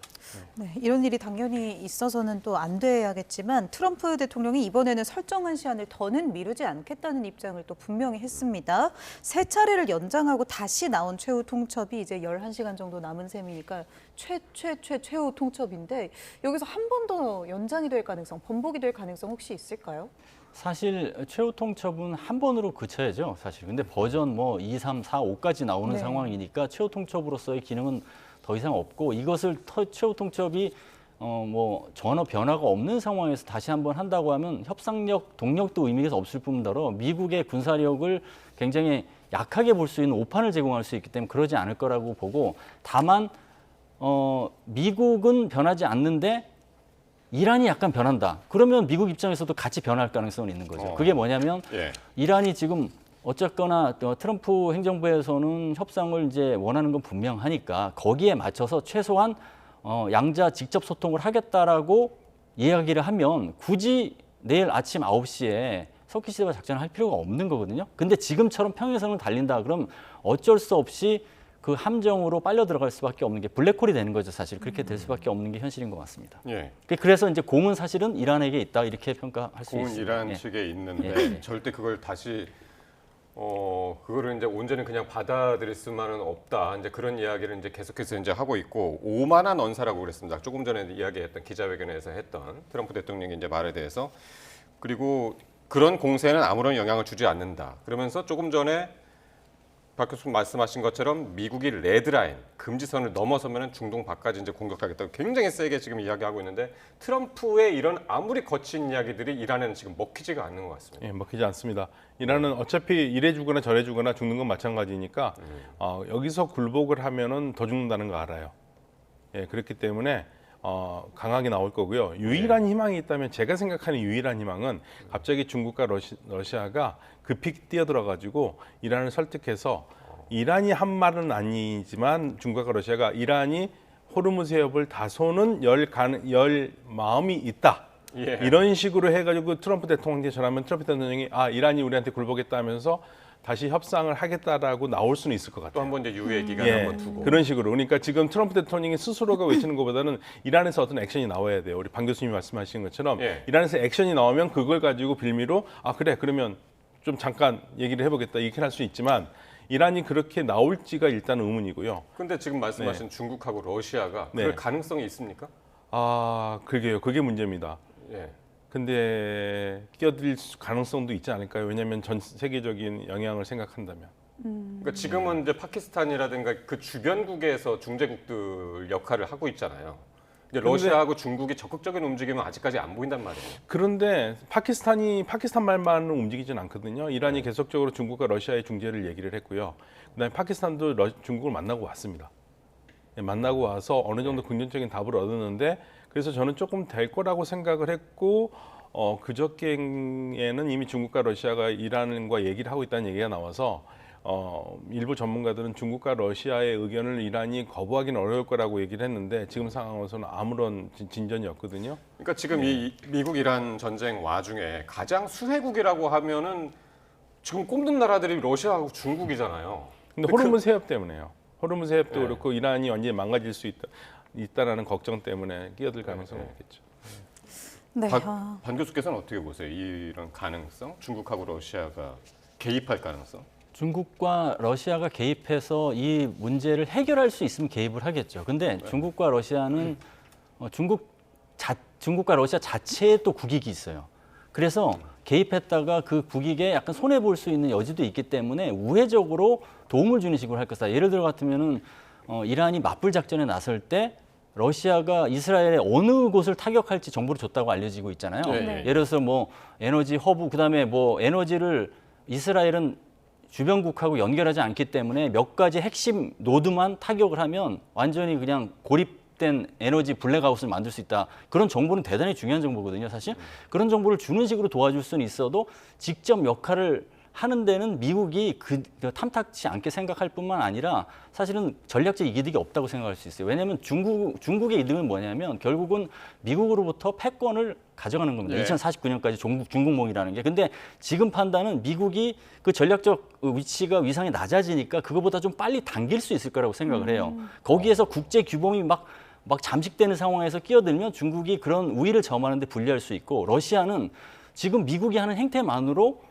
네, 이런 일이 당연히 있어서는 또 안 돼야겠지만 트럼프 대통령이 이번에는 설정한 시한을 더는 미루지 않겠다는 입장을 또 분명히 했습니다. 세 차례를 연장하고 다시 나온 최후 통첩이 이제 11시간 정도 남은 셈이니까 최후 통첩인데 여기서 한 번 더 연장이 될 가능성, 번복이 될 가능성 혹시 있을까요? 사실 최후 통첩은 한 번으로 그쳐야죠, 사실. 근데 버전 뭐 2, 3, 4, 5까지 나오는 네. 상황이니까 최후 통첩으로서의 기능은 더 이상 없고 이것을 최후 통첩이 뭐 전혀 변화가 없는 상황에서 다시 한번 한다고 하면 협상력, 동력도 의미가 없을 뿐더러 미국의 군사력을 굉장히 약하게 볼 수 있는 오판을 제공할 수 있기 때문에 그러지 않을 거라고 보고 다만 미국은 변하지 않는데 이란이 약간 변한다. 그러면 미국 입장에서도 같이 변할 가능성은 있는 거죠. 그게 뭐냐면 이란이 지금 어쨌거나 트럼프 행정부에서는 협상을 이제 원하는 건 분명하니까 거기에 맞춰서 최소한 양자 직접 소통을 하겠다라고 이야기를 하면 굳이 내일 아침 9시에 석기시대와 작전을 할 필요가 없는 거거든요. 근데 지금처럼 평행선을 달린다 그럼 어쩔 수 없이 그 함정으로 빨려 들어갈 수밖에 없는 게 블랙홀이 되는 거죠, 사실. 그렇게 될 수밖에 없는 게 현실인 것 같습니다. 예. 그래서 이제 공은 사실은 이란에게 있다 이렇게 평가할 수 공은 있습니다. 이란 예. 측에 있는데 절대 그걸 다시 그거를 이제 온전히 그냥 받아들일 수만은 없다. 이제 그런 이야기를 이제 계속해서 이제 하고 있고 오만한 언사라고 그랬습니다. 조금 전에 이야기했던 기자회견에서 했던 트럼프 대통령의 이제 말에 대해서 그리고 그런 공세는 아무런 영향을 주지 않는다. 그러면서 조금 전에 박 교수님 말씀하신 것처럼 미국이 레드라인, 금지선을 넘어서면 중동 밖까지 이제 공격하겠다고 굉장히 세게 지금 이야기하고 있는데 트럼프의 이런 아무리 거친 이야기들이 이란에는 지금 먹히지가 않는 것 같습니다. 예, 먹히지 않습니다. 이란은 어차피 이래 주거나 저래 주거나 죽는 건 마찬가지니까 여기서 굴복을 하면은 더 죽는다는 거 알아요. 예, 그렇기 때문에 강하게 나올 거고요. 유일한 희망이 있다면 제가 생각하는 유일한 희망은 갑자기 중국과 러시아가 급히 뛰어들어가지고 이란을 설득해서 이란이 한 말은 아니지만 중국과 러시아가 이란이 호르무즈 해협을 다소는 열 마음이 있다. 예. 이런 식으로 해가지고 트럼프 대통령한테 전하면 트럼프 대통령이 이란이 우리한테 굴복했다 하면서 다시 협상을 하겠다라고 나올 수는 있을 것 같아요. 또 한 번 이제 유예 기간 예, 한번 두고 그런 식으로. 그러니까 지금 트럼프 대통령이 스스로가 외치는 것보다는 이란에서 어떤 액션이 나와야 돼요. 우리 방 교수님이 말씀하신 것처럼 이란에서 액션이 나오면 그걸 가지고 빌미로 그래 그러면 좀 잠깐 얘기를 해보겠다 이렇게 할 수 있지만 이란이 그렇게 나올지가 일단 의문이고요. 근데 지금 말씀하신 중국하고 러시아가 그럴 가능성이 있습니까? 그게요. 그게 문제입니다. 예. 근데 끼어들 가능성도 있지 않을까요? 왜냐하면 전 세계적인 영향을 생각한다면. 그러니까 지금은 이제 파키스탄이라든가 그 주변국에서 중재국들 역할을 하고 있잖아요. 이제 러시아하고 중국이 적극적인 움직임은 아직까지 안 보인단 말이에요. 그런데 파키스탄 말만은 움직이진 않거든요. 이란이 계속적으로 중국과 러시아의 중재를 얘기를 했고요. 그다음에 파키스탄도 중국을 만나고 왔습니다. 만나고 와서 어느 정도 긍정적인 답을 얻었는데 그래서 저는 조금 될 거라고 생각을 했고 그저께에는 이미 중국과 러시아가 이란과 얘기를 하고 있다는 얘기가 나와서 일부 전문가들은 중국과 러시아의 의견을 이란이 거부하기는 어려울 거라고 얘기를 했는데 지금 상황에서는 아무런 진전이 없거든요. 그러니까 지금 이 미국-이란 전쟁 와중에 가장 수혜국이라고 하면은 지금 꼽는 나라들이 러시아하고 중국이잖아요. 근데 호르무즈 해협 때문에요. 호르무즈 해협도 그렇고 이란이 완전히 망가질 수 있다라는 걱정 때문에 끼어들 가능성이 있겠죠. 네. 반 교수께서는 어떻게 보세요? 이런 가능성? 중국하고 러시아가 개입할 가능성? 중국과 러시아가 개입해서 이 문제를 해결할 수 있으면 개입을 하겠죠. 근데 중국과 러시아는 중국과 러시아 자체에 또 국익이 있어요. 그래서 개입했다가 그 국익에 약간 손해 볼 수 있는 여지도 있기 때문에 우회적으로 도움을 주는 식으로 할 것이다. 예를 들어 같으면은 이란이 맞불 작전에 나설 때 러시아가 이스라엘의 어느 곳을 타격할지 정보를 줬다고 알려지고 있잖아요. 네. 예를 들어서 뭐 에너지 허브 그다음에 뭐 에너지를 이스라엘은 주변국하고 연결하지 않기 때문에 몇 가지 핵심 노드만 타격을 하면 완전히 그냥 고립된 에너지 블랙아웃을 만들 수 있다. 그런 정보는 대단히 중요한 정보거든요, 사실. 그런 정보를 주는 식으로 도와줄 수는 있어도 직접 역할을 하는 데는 미국이 탐탁치 않게 생각할 뿐만 아니라 사실은 전략적 이득이 없다고 생각할 수 있어요. 왜냐하면 중국의 이득은 뭐냐면 결국은 미국으로부터 패권을 가져가는 겁니다. 네. 2049년까지 중국몽이라는 게. 근데 지금 판단은 미국이 그 전략적 위상이 낮아지니까 그거보다 좀 빨리 당길 수 있을 거라고 생각을 해요. 거기에서 국제 규범이 막 잠식되는 상황에서 끼어들면 중국이 그런 우위를 점하는 데 불리할 수 있고, 러시아는 지금 미국이 하는 행태만으로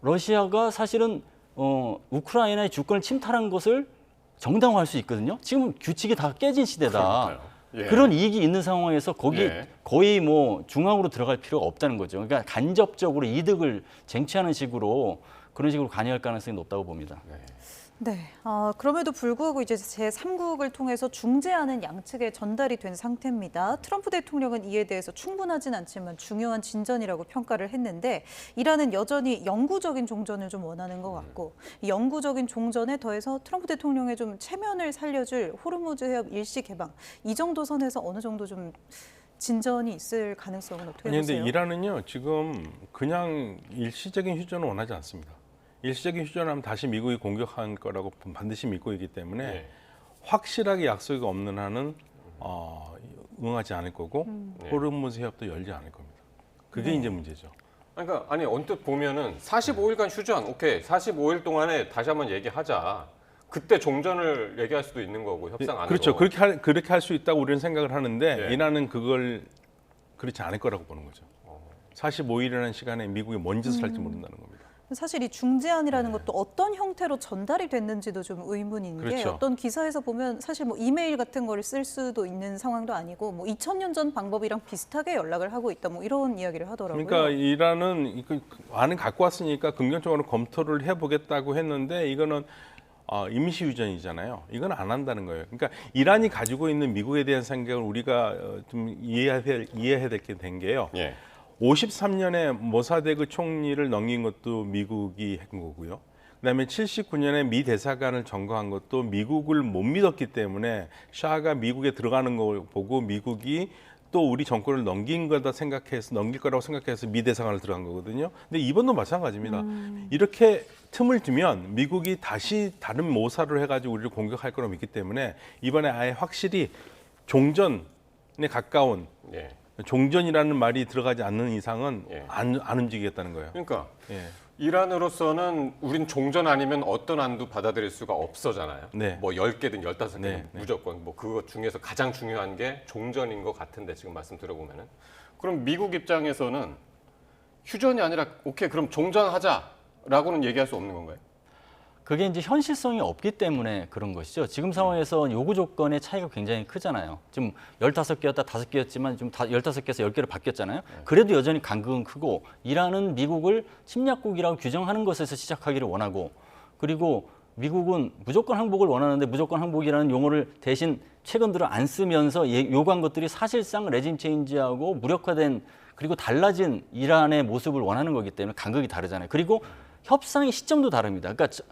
러시아가 사실은 우크라이나의 주권을 침탈한 것을 정당화할 수 있거든요. 지금 규칙이 다 깨진 시대다. 예. 그런 이익이 있는 상황에서 거기 예. 거의 뭐 중앙으로 들어갈 필요가 없다는 거죠. 그러니까 간접적으로 이득을 쟁취하는 식으로 그런 식으로 관여할 가능성이 높다고 봅니다. 네, 그럼에도 불구하고 이제 제3국을 통해서 중재하는 양측에 전달이 된 상태입니다. 트럼프 대통령은 이에 대해서 충분하진 않지만 중요한 진전이라고 평가를 했는데, 이란은 여전히 영구적인 종전을 좀 원하는 것 같고, 이 영구적인 종전에 더해서 트럼프 대통령의 좀 체면을 살려줄 호르무즈 해협 일시 개방, 이 정도 선에서 어느 정도 좀 진전이 있을 가능성은 어떻게 아니, 보세요? 근데 이란은요, 지금 그냥 일시적인 휴전을 원하지 않습니다. 일시적인 휴전하면 다시 미국이 공격할 거라고 반드시 믿고 있기 때문에 확실하게 약속이 없는 한은 응하지 않을 거고 호르무즈 해협도 열지 않을 겁니다. 그게 이제 문제죠. 그러니까 아니 언뜻 보면은 45일간 휴전, 오케이 45일 동안에 다시 한번 얘기하자. 그때 종전을 얘기할 수도 있는 거고 협상 안으로. 그렇죠. 그렇게 할 수 있다고 우리는 생각을 하는데 이란은 그걸 그렇지 않을 거라고 보는 거죠. 45일이라는 시간에 미국이 뭔 짓을 할지 모른다는 겁니다. 사실 이 중재안이라는 것도 어떤 형태로 전달이 됐는지도 좀 의문인 게, 그렇죠. 어떤 기사에서 보면 사실 뭐 이메일 같은 거를 쓸 수도 있는 상황도 아니고 뭐 2000년 전 방법이랑 비슷하게 연락을 하고 있다, 뭐 이런 이야기를 하더라고요. 그러니까 이란은 안을 갖고 왔으니까 긍정적으로 검토를 해보겠다고 했는데 이거는 임시 휴전이잖아요. 이건 안 한다는 거예요. 그러니까 이란이 가지고 있는 미국에 대한 생각을 우리가 좀 이해해야 될 게 된 게요. 53년에 모사데그 총리를 넘긴 것도 미국이 한 거고요. 그다음에 79년에 미 대사관을 점거한 것도 미국을 못 믿었기 때문에 샤가 미국에 들어가는 걸 보고 미국이 또 우리 정권을 넘길 거라고 생각해서 미 대사관을 들어간 거거든요. 근데 이번도 마찬가지입니다. 이렇게 틈을 두면 미국이 다시 다른 모사를 해가지고 우리를 공격할 거라고 믿기 때문에 이번에 아예 확실히 종전에 가까운 종전이라는 말이 들어가지 않는 이상은 안 움직이겠다는 거예요. 그러니까 이란으로서는 우린 종전 아니면 어떤 안도 받아들일 수가 없어잖아요. 뭐 10개든 15개든 무조건 뭐 그것 중에서 가장 중요한 게 종전인 것 같은데 지금 말씀 들어보면은, 그럼 미국 입장에서는 휴전이 아니라 오케이 그럼 종전하자라고는 얘기할 수 없는 건가요? 그게 이제 현실성이 없기 때문에 그런 것이죠. 지금 상황에서 요구 조건의 차이가 굉장히 크잖아요. 지금 15개였다 5개였지만 좀 15개에서 10개로 바뀌었잖아요. 그래도 여전히 간극은 크고, 이란은 미국을 침략국이라고 규정하는 것에서 시작하기를 원하고, 그리고 미국은 무조건 항복을 원하는데 무조건 항복이라는 용어를 대신 최근 들어 안 쓰면서 요구한 것들이 사실상 레짐 체인지하고 무력화된 그리고 달라진 이란의 모습을 원하는 거기 때문에 간극이 다르잖아요. 그리고 협상의 시점도 다릅니다. 그러니까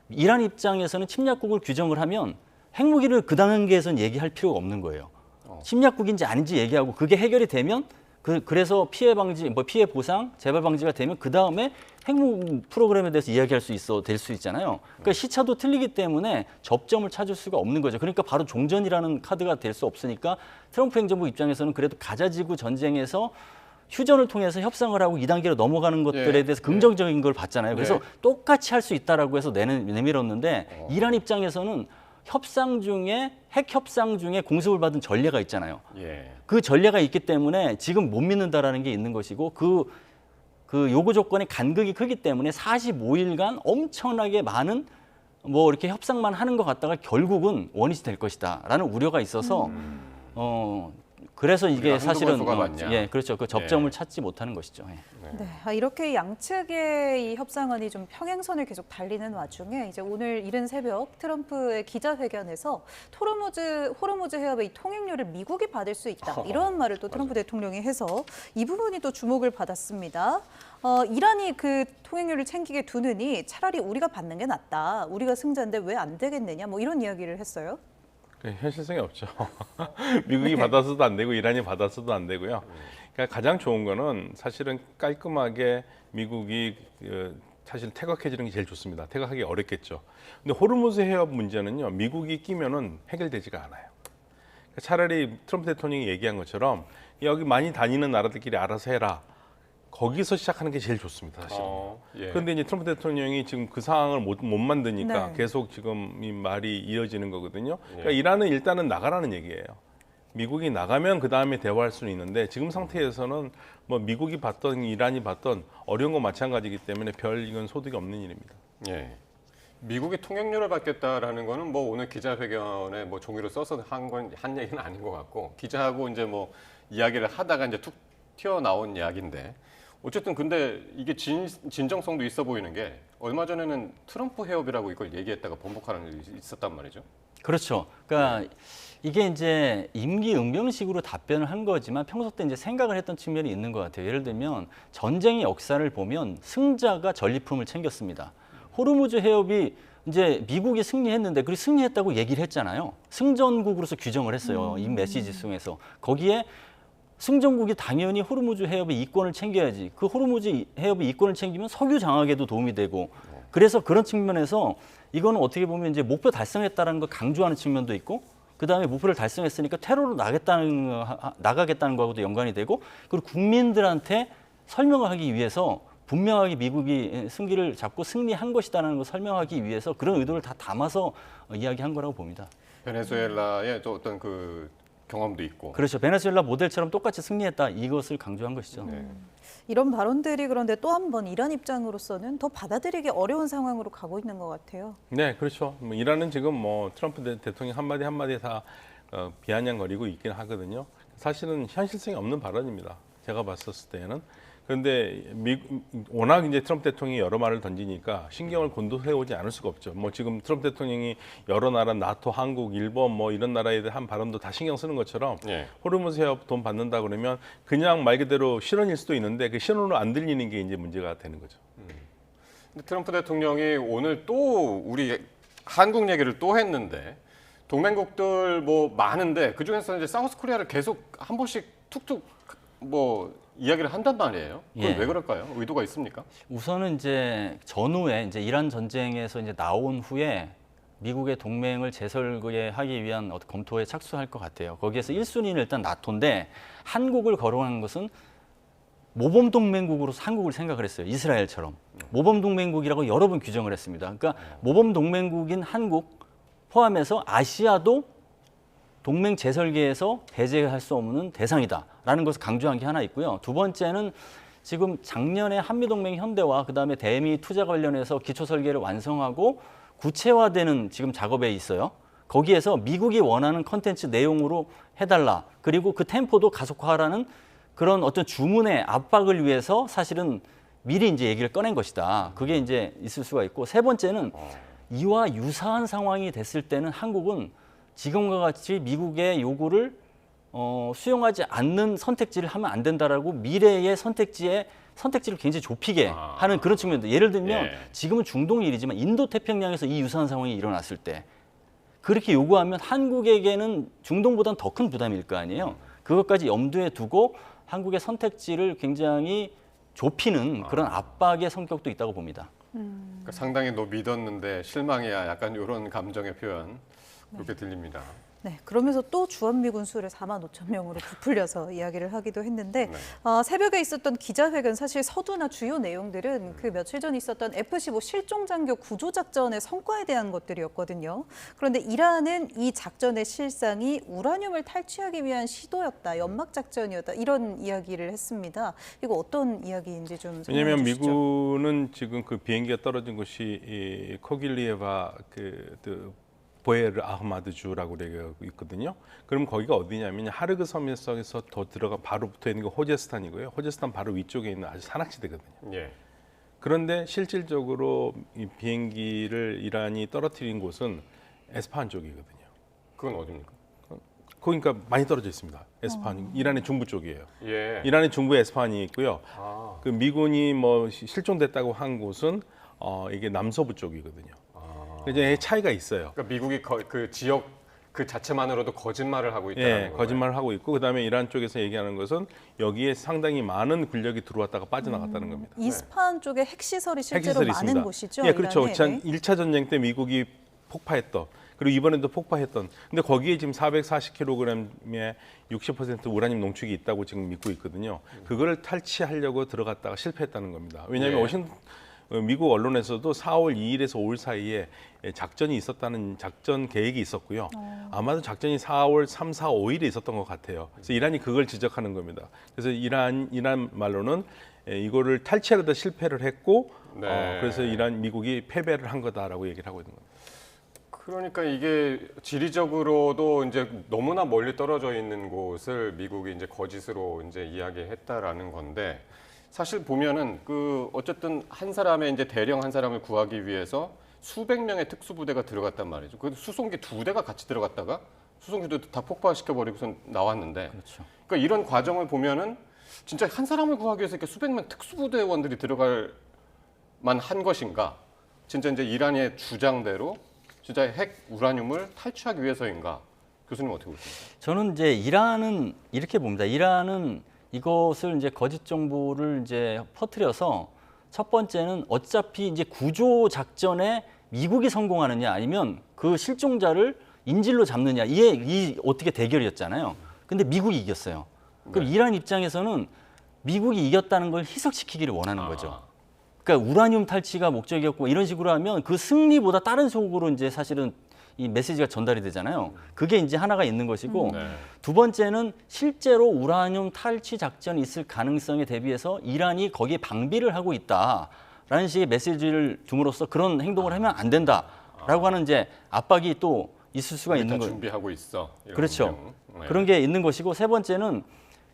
이란 입장에서는 침략국을 규정을 하면 핵무기를 그 단계에서는 얘기할 필요가 없는 거예요. 침략국인지 아닌지 얘기하고 그게 해결이 되면 그래서 피해 방지, 피해 보상, 재발 방지가 되면 그 다음에 핵무 프로그램에 대해서 이야기할 될 수 있잖아요. 그러니까 시차도 틀리기 때문에 접점을 찾을 수가 없는 거죠. 그러니까 바로 종전이라는 카드가 될 수 없으니까 트럼프 행정부 입장에서는 그래도 가자지구 전쟁에서 휴전을 통해서 협상을 하고 2단계로 넘어가는 것들에 대해서 긍정적인 걸 봤잖아요. 그래서 똑같이 할 수 있다라고 해서 내밀었는데 이란 입장에서는 핵 협상 중에 공습을 받은 전례가 있잖아요. 그 전례가 있기 때문에 지금 못 믿는다라는 게 있는 것이고, 그 요구 조건의 간극이 크기 때문에 45일간 엄청나게 많은 이렇게 협상만 하는 것 같다가 결국은 원잇이 될 것이다라는 우려가 있어서 그래서 이게 사실은 그렇죠. 그 접점을 찾지 못하는 것이죠. 네, 이렇게 양측의 이 협상안이 좀 평행선을 계속 달리는 와중에 이제 오늘 이른 새벽 트럼프의 기자회견에서 호르무즈 해협의 이 통행료를 미국이 받을 수 있다, 이런 말을 또 트럼프 대통령이 해서 이 부분이 또 주목을 받았습니다. 이란이 그 통행료를 챙기게 두느니 차라리 우리가 받는 게 낫다, 우리가 승자인데 왜 안 되겠느냐, 뭐 이런 이야기를 했어요. 현실성이 없죠. 미국이 받아서도 안 되고 이란이 받아서도 안 되고요. 그러니까 가장 좋은 거는 사실은 깔끔하게 미국이 사실 퇴각해지는 게 제일 좋습니다. 퇴각하기 어렵겠죠. 근데 호르무즈 해협 문제는요, 미국이 끼면은 해결되지가 않아요. 차라리 트럼프 대통령이 얘기한 것처럼 여기 많이 다니는 나라들끼리 알아서 해라. 거기서 시작하는 게 제일 좋습니다, 사실은. 예. 그런데 이제 트럼프 대통령이 지금 그 상황을 못 만드니까 네. 계속 지금 이 말이 이어지는 거거든요. 그러니까 이란은 일단은 나가라는 얘기예요. 미국이 나가면 그 다음에 대화할 수는 있는데 지금 상태에서는 뭐 미국이 받던 이란이 받던 어려운 거 마찬가지이기 때문에 별 이건 소득이 없는 일입니다. 예. 미국이 통행료를 받겠다라는 거는 뭐 오늘 기자회견에 뭐 종이로 써서 한 얘기는 아닌 것 같고 기자하고 이제 뭐 이야기를 하다가 이제 툭 튀어나온 이야기인데 어쨌든 근데 이게 진정성도 있어 보이는 게 얼마 전에는 트럼프 해협이라고 이걸 얘기했다가 번복하는 일이 있었단 말이죠. 그렇죠. 그러니까 이게 이제 임기응변식으로 답변을 한 거지만 평소 때 이제 생각을 했던 측면이 있는 것 같아요. 예를 들면 전쟁의 역사를 보면 승자가 전리품을 챙겼습니다. 호르무즈 해협이 이제 미국이 승리했는데 그리고 승리했다고 얘기를 했잖아요. 승전국으로서 규정을 했어요. 이 메시지송에서. 거기에 승전국이 당연히 호르무즈 해협의 이권을 챙겨야지. 그 호르무즈 해협의 이권을 챙기면 석유 장악에도 도움이 되고. 그래서 그런 측면에서 이거는 어떻게 보면 이제 목표 달성했다는 걸 강조하는 측면도 있고, 그 다음에 목표를 달성했으니까 테러로 나가겠다는 거하고도 연관이 되고, 그리고 국민들한테 설명을 하기 위해서 분명하게 미국이 승기를 잡고 승리한 것이다라는 걸 설명하기 위해서 그런 의도를 다 담아서 이야기한 거라고 봅니다. 베네수엘라의 또 어떤 그 경험도 있고. 그렇죠. 베네수엘라 모델처럼 똑같이 승리했다 이것을 강조한 것이죠. 이런 발언들이 그런데 또 한 번 이란 입장으로서는 더 받아들이기 어려운 상황으로 가고 있는 것 같아요. 네, 그렇죠. 뭐 이란은 지금 뭐 트럼프 대통령 한마디 한마디 다 비아냥거리고 있긴 하거든요. 사실은 현실성이 없는 발언입니다. 제가 봤었을 때는. 그런데 워낙 이제 트럼프 대통령이 여러 말을 던지니까 신경을 곤두세우지 않을 수가 없죠. 뭐 지금 트럼프 대통령이 여러 나라, 나토, 한국, 일본 뭐 이런 나라에 대한 발언도 다 신경 쓰는 것처럼 호르무즈 해협 돈 받는다 그러면 그냥 말 그대로 실언일 수도 있는데 그 실언으로 안 들리는 게 이제 문제가 되는 거죠. 근데 트럼프 대통령이 오늘 또 우리 한국 얘기를 또 했는데 동맹국들 뭐 많은데 그 중에서 이제 사우스 코리아를 계속 한 번씩 툭툭 뭐 이야기를 한단 말이에요. 그건 왜 그럴까요? 의도가 있습니까? 우선은 이제 전후에 이제 이란 전쟁에서 이제 나온 후에 미국의 동맹을 재설계하기 위한 어떤 검토에 착수할 것 같아요. 거기에서 1순위는 일단 나토인데 한국을 거론한 것은 모범 동맹국으로서 한국을 생각을 했어요. 이스라엘처럼 모범 동맹국이라고 여러 번 규정을 했습니다. 그러니까 모범 동맹국인 한국 포함해서 아시아도 동맹 재설계에서 배제할 수 없는 대상이다라는 것을 강조한 게 하나 있고요. 두 번째는 지금 작년에 한미동맹 현대화, 그다음에 대미 투자 관련해서 기초 설계를 완성하고 구체화되는 지금 작업에 있어요. 거기에서 미국이 원하는 컨텐츠 내용으로 해달라. 그리고 그 템포도 가속화하라는 그런 어떤 주문의 압박을 위해서 사실은 미리 이제 얘기를 꺼낸 것이다. 그게 이제 있을 수가 있고, 세 번째는 이와 유사한 상황이 됐을 때는 한국은 지금과 같이 미국의 요구를 수용하지 않는 선택지를 하면 안 된다라고 미래의 선택지를 굉장히 좁히게 하는 그런 측면도. 예를 들면 지금은 중동 일이지만 인도 태평양에서 이 유사한 상황이 일어났을 때 그렇게 요구하면 한국에게는 중동보다는 더 큰 부담일 거 아니에요. 그것까지 염두에 두고 한국의 선택지를 굉장히 좁히는 그런 압박의 성격도 있다고 봅니다. 그러니까 상당히 너 믿었는데 실망이야. 약간 이런 감정의 표현. 그렇게 들립니다. 네, 그러면서 또 주한미군 수를 45,000명으로 부풀려서 이야기를 하기도 했는데 새벽에 있었던 기자회견 사실 서두나 주요 내용들은 그 며칠 전 있었던 F-15 실종장교 구조작전의 성과에 대한 것들이었거든요. 그런데 이란은 이 작전의 실상이 우라늄을 탈취하기 위한 시도였다, 연막작전이었다 이런 이야기를 했습니다. 이거 어떤 이야기인지 좀 설명해 왜냐하면 주시죠. 미군은 지금 그 비행기가 떨어진 곳이 이 코길리에바 보에르 아흐마드주라고 되어 있거든요. 그럼 거기가 어디냐면 하르그 섬에서 더 들어가 바로 붙어 있는 게 호제스탄이고요. 호제스탄 바로 위쪽에 있는 아주 산악지대거든요. 그런데 실질적으로 이 비행기를 이란이 떨어뜨린 곳은 에스파한 쪽이거든요. 그건 어디입니까? 그러니까 많이 떨어져 있습니다. 에스파한, 이란의 중부 쪽이에요. 이란의 중부에 에스파한이 있고요. 그 미군이 뭐 실종됐다고 한 곳은 이게 남서부 쪽이거든요. 이제 차이가 있어요. 그러니까 미국이 그 지역 그 자체만으로도 거짓말을 하고 있다는 거예요. 거짓말을 하고 있고 그다음에 이란 쪽에서 얘기하는 것은 여기에 상당히 많은 군력이 들어왔다가 빠져나갔다는 겁니다. 이스파한 쪽에 핵시설이 실제로 핵시설이 많은 있습니다. 곳이죠. 예, 그렇죠. 이란에. 1차 전쟁 때 미국이 폭파했던 그리고 이번에도 폭파했던. 근데 거기에 지금 440kg의 60% 우라늄 농축이 있다고 지금 믿고 있거든요. 그거를 탈취하려고 들어갔다가 실패했다는 겁니다. 왜냐하면 미국 언론에서도 4월 2일에서 5일 사이에 작전이 있었다는 작전 계획이 있었고요. 아마도 작전이 4월 3, 4, 5일에 있었던 것 같아요. 그래서 이란이 그걸 지적하는 겁니다. 그래서 이란 말로는 이거를 탈취하려다 실패를 했고 그래서 미국이 패배를 한 거다라고 얘기를 하고 있는 겁니다. 그러니까 이게 지리적으로도 이제 너무나 멀리 떨어져 있는 곳을 미국이 이제 거짓으로 이제 이야기했다라는 건데 사실 보면은 어쨌든 한 사람의 이제 대령 한 사람을 구하기 위해서 수백 명의 특수부대가 들어갔단 말이죠. 그 수송기 2대가 같이 들어갔다가 수송기도 다 폭파시켜 버리고선 나왔는데. 그렇죠. 그러니까 이런 과정을 보면은 진짜 한 사람을 구하기 위해서 이렇게 수백 명 특수부대원들이 들어갈 만한 것인가? 진짜 이제 이란의 주장대로 진짜 핵 우라늄을 탈취하기 위해서인가? 교수님 어떻게 보십니까? 저는 이제 이란은 이렇게 봅니다. 이란은 이것을 이제 거짓 정보를 이제 퍼뜨려서 첫 번째는 어차피 이제 구조 작전에 미국이 성공하느냐 아니면 그 실종자를 인질로 잡느냐 이 어떻게 대결이었잖아요. 근데 미국이 이겼어요. 그럼 이란 입장에서는 미국이 이겼다는 걸 희석시키기를 원하는 거죠. 그러니까 우라늄 탈취가 목적이었고 이런 식으로 하면 그 승리보다 다른 속으로 이제 사실은 이 메시지가 전달이 되잖아요. 그게 이제 하나가 있는 것이고 두 번째는 실제로 우라늄 탈취 작전이 있을 가능성에 대비해서 이란이 거기에 방비를 하고 있다라는 식의 메시지를 줌으로써 그런 행동을 하면 안 된다라고 하는 이제 압박이 또 있을 수가 있는 거예요. 준비하고 있어. 그렇죠. 그런 게 있는 것이고 세 번째는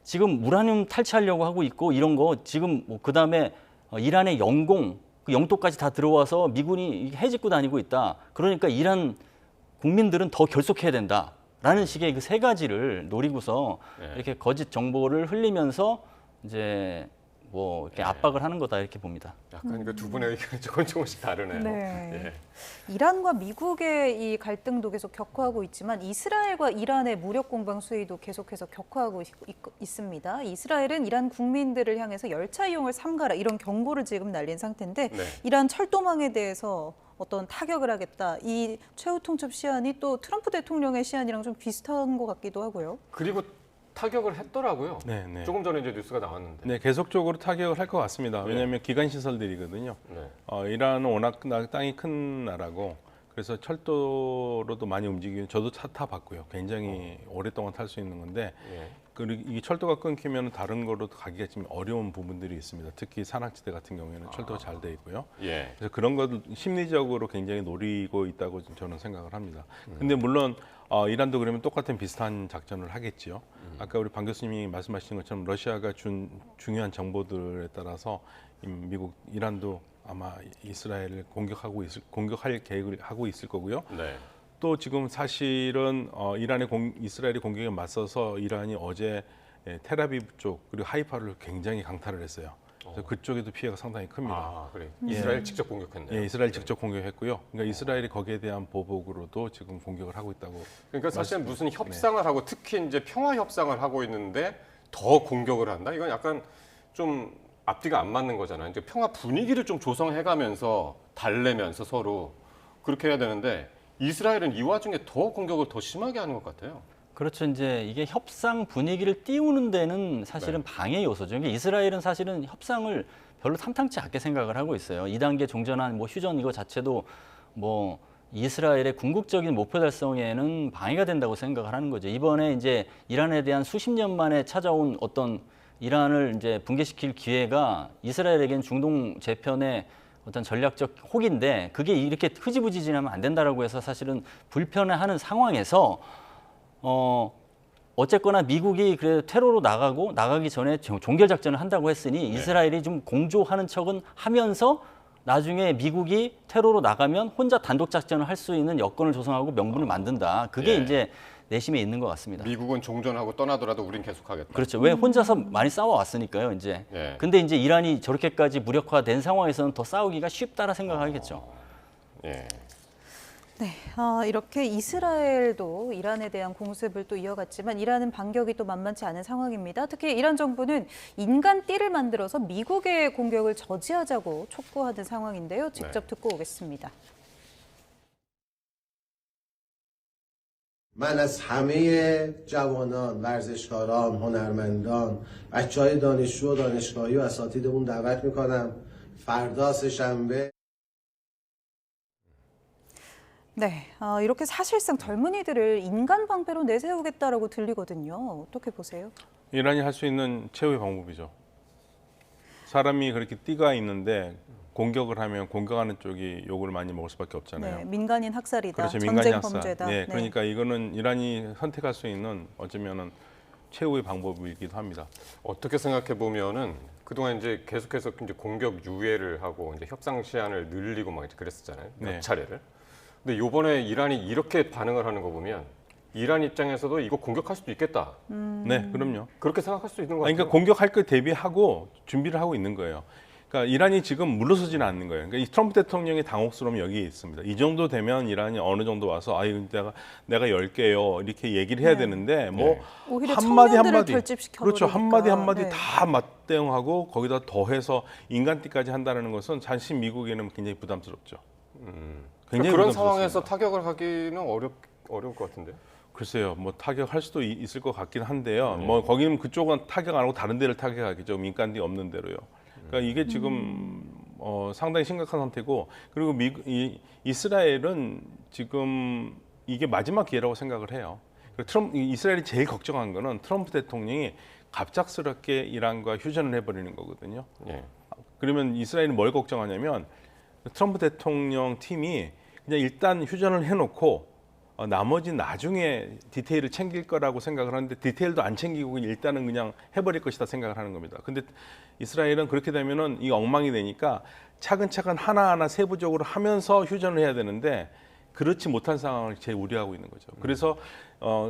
지금 우라늄 탈취하려고 하고 있고 이런 거 지금 그다음에 이란의 영공, 그 영토까지 다 들어와서 미군이 해집고 다니고 있다. 그러니까 이란 국민들은 더 결속해야 된다라는 식의 그 세 가지를 노리고서 이렇게 거짓 정보를 흘리면서 이제 뭐 이렇게 압박을 하는 거다 이렇게 봅니다. 약간 그 두 분의 의견이 조금씩 다르네요. 네. 이란과 미국의 이 갈등도 계속 격화하고 있지만 이스라엘과 이란의 무력 공방 수위도 계속해서 격화하고 있습니다. 이스라엘은 이란 국민들을 향해서 열차 이용을 삼가라 이런 경고를 지금 날린 상태인데 이란 철도망에 대해서 어떤 타격을 하겠다. 이 최후 통첩 시한이 또 트럼프 대통령의 시한이랑 좀 비슷한 것 같기도 하고요. 그리고 타격을 했더라고요. 네. 조금 전에 이제 뉴스가 나왔는데. 네, 계속적으로 타격을 할 것 같습니다. 왜냐하면 기간 시설들이거든요. 이란은 워낙 땅이 큰 나라고 그래서 철도로도 많이 움직이고 저도 차 타봤고요. 굉장히 오랫동안 탈 수 있는 건데 그리고 이 철도가 끊기면 다른 거로 가기가 좀 어려운 부분들이 있습니다. 특히 산악지대 같은 경우에는 철도가 잘 돼 있고요. 그래서 그런 것을 심리적으로 굉장히 노리고 있다고 저는 생각을 합니다. 근데 물론 이란도 그러면 똑같은 비슷한 작전을 하겠지요. 아까 우리 방 교수님이 말씀하신 것처럼 러시아가 준 중요한 정보들에 따라서 미국, 이란도 아마 이스라엘을 공격할 계획을 하고 있을 거고요. 또 지금 사실은 이스라엘의 공격에 맞서서 이란이 어제 텔아비브 쪽 그리고 하이파를 굉장히 강탈을 했어요. 그래서 그쪽에도 피해가 상당히 큽니다. 그래. 이스라엘 직접 공격했네요. 예, 이스라엘 직접 공격했고요. 그러니까 이스라엘이 거기에 대한 보복으로도 지금 공격을 하고 있다고. 그러니까 사실 무슨 협상을 하고 특히 이제 평화 협상을 하고 있는데 더 공격을 한다. 이건 약간 좀 앞뒤가 안 맞는 거잖아요. 이제 평화 분위기를 좀 조성해가면서 달래면서 서로 그렇게 해야 되는데 이스라엘은 이 와중에 더 공격을 더 심하게 하는 것 같아요. 그렇죠. 이제 이게 협상 분위기를 띄우는 데는 사실은 방해 요소죠. 그러니까 이스라엘은 사실은 협상을 별로 탐탁치 않게 생각을 하고 있어요. 2단계 종전한 휴전 이거 자체도 뭐 이스라엘의 궁극적인 목표 달성에는 방해가 된다고 생각을 하는 거죠. 이번에 이제 이란에 대한 수십 년 만에 찾아온 어떤 이란을 이제 붕괴시킬 기회가 이스라엘에겐 중동 재편의 어떤 전략적 혹인데 그게 이렇게 흐지부지 지나면 안 된다라고 해서 사실은 불편해하는 상황에서 어쨌거나 미국이 그래도 테러로 나가기 전에 종결 작전을 한다고 했으니 이스라엘이 좀 공조하는 척은 하면서 나중에 미국이 테러로 나가면 혼자 단독 작전을 할 수 있는 여건을 조성하고 명분을 만든다. 그게 이제 내심에 있는 것 같습니다. 미국은 종전하고 떠나더라도 우린 계속하겠다. 그렇죠. 왜 혼자서 많이 싸워왔으니까요. 이제. 근데 이제 이란이 저렇게까지 무력화된 상황에서는 더 싸우기가 쉽다라 생각하겠죠. 네, 이렇게 이스라엘도 이란에 대한 공습을 또 이어갔지만 이란은 반격이 또 만만치 않은 상황입니다. 특히 이란 정부는 인간띠를 만들어서 미국의 공격을 저지하자고 촉구하는 상황인데요. 직접 듣고 오겠습니다. من از همه جوانان، ورزشکاران، هنرمندان، بچه‌های دانشجو و دانشگاهی و اساتیدمون دعوت میکنم فردا سه‌شنبه 네, 이렇게 사실상 젊은이들을 인간 방패로 내세우겠다라고 들리거든요. 어떻게 보세요? 이란이 할 수 있는 최후의 방법이죠. 사람이 그렇게 띠가 있는데 공격을 하면 공격하는 쪽이 욕을 많이 먹을 수밖에 없잖아요. 네, 민간인 학살이다, 그렇죠, 전쟁 민간인 학살. 범죄다. 네, 그러니까 이거는 이란이 선택할 수 있는 어쩌면은 최후의 방법이기도 합니다. 어떻게 생각해 보면은 그동안 이제 계속해서 이제 공격 유예를 하고 이제 협상 시한을 늘리고 막 이제 그랬었잖아요. 몇 네. 차례를. 근데 이번에 이란이 이렇게 반응을 하는 거 보면 이란 입장에서도 이거 공격할 수도 있겠다. 네, 그럼요. 그렇게 생각할 수 있는 거 같아요. 그러니까 공격할 거 대비하고 준비를 하고 있는 거예요. 그러니까 이란이 지금 물러서지는 않는 거예요. 그러니까 이 트럼프 대통령의 당혹스러움이 여기에 있습니다. 이 정도 되면 이란이 어느 정도 와서 내가 열게요 이렇게 얘기를 해야 되는데 뭐 오히려 한마디 청년들을 한마디 결집시켜 그렇죠, 한마디 한마디 네. 다 맞대응하고 거기다 더해서 인간띠까지 한다는 것은 사실 미국에는 굉장히 부담스럽죠. 굉장히 그런 부담스럽습니다. 상황에서 타격을 하기는 어려울 것 같은데. 글쎄요, 뭐 타격할 수도 있을 것 같긴 한데요. 뭐 거기는 그쪽은 타격 안 하고 다른 데를 타격하겠죠. 민간이 없는 데로요. 그러니까 이게 지금 상당히 심각한 상태고, 그리고 이스라엘은 지금 이게 마지막 기회라고 생각을 해요. 이스라엘이 제일 걱정한 거는 트럼프 대통령이 갑작스럽게 이란과 휴전을 해버리는 거거든요. 예. 그러면 이스라엘은 뭘 걱정하냐면 트럼프 대통령 팀이 그냥 일단 휴전을 해놓고 나머지 나중에 디테일을 챙길 거라고 생각을 하는데 디테일도 안 챙기고 일단은 그냥 해버릴 것이다 생각을 하는 겁니다. 근데 이스라엘은 그렇게 되면은 이 엉망이 되니까 차근차근 하나하나 세부적으로 하면서 휴전을 해야 되는데 그렇지 못한 상황을 제일 우려하고 있는 거죠. 그래서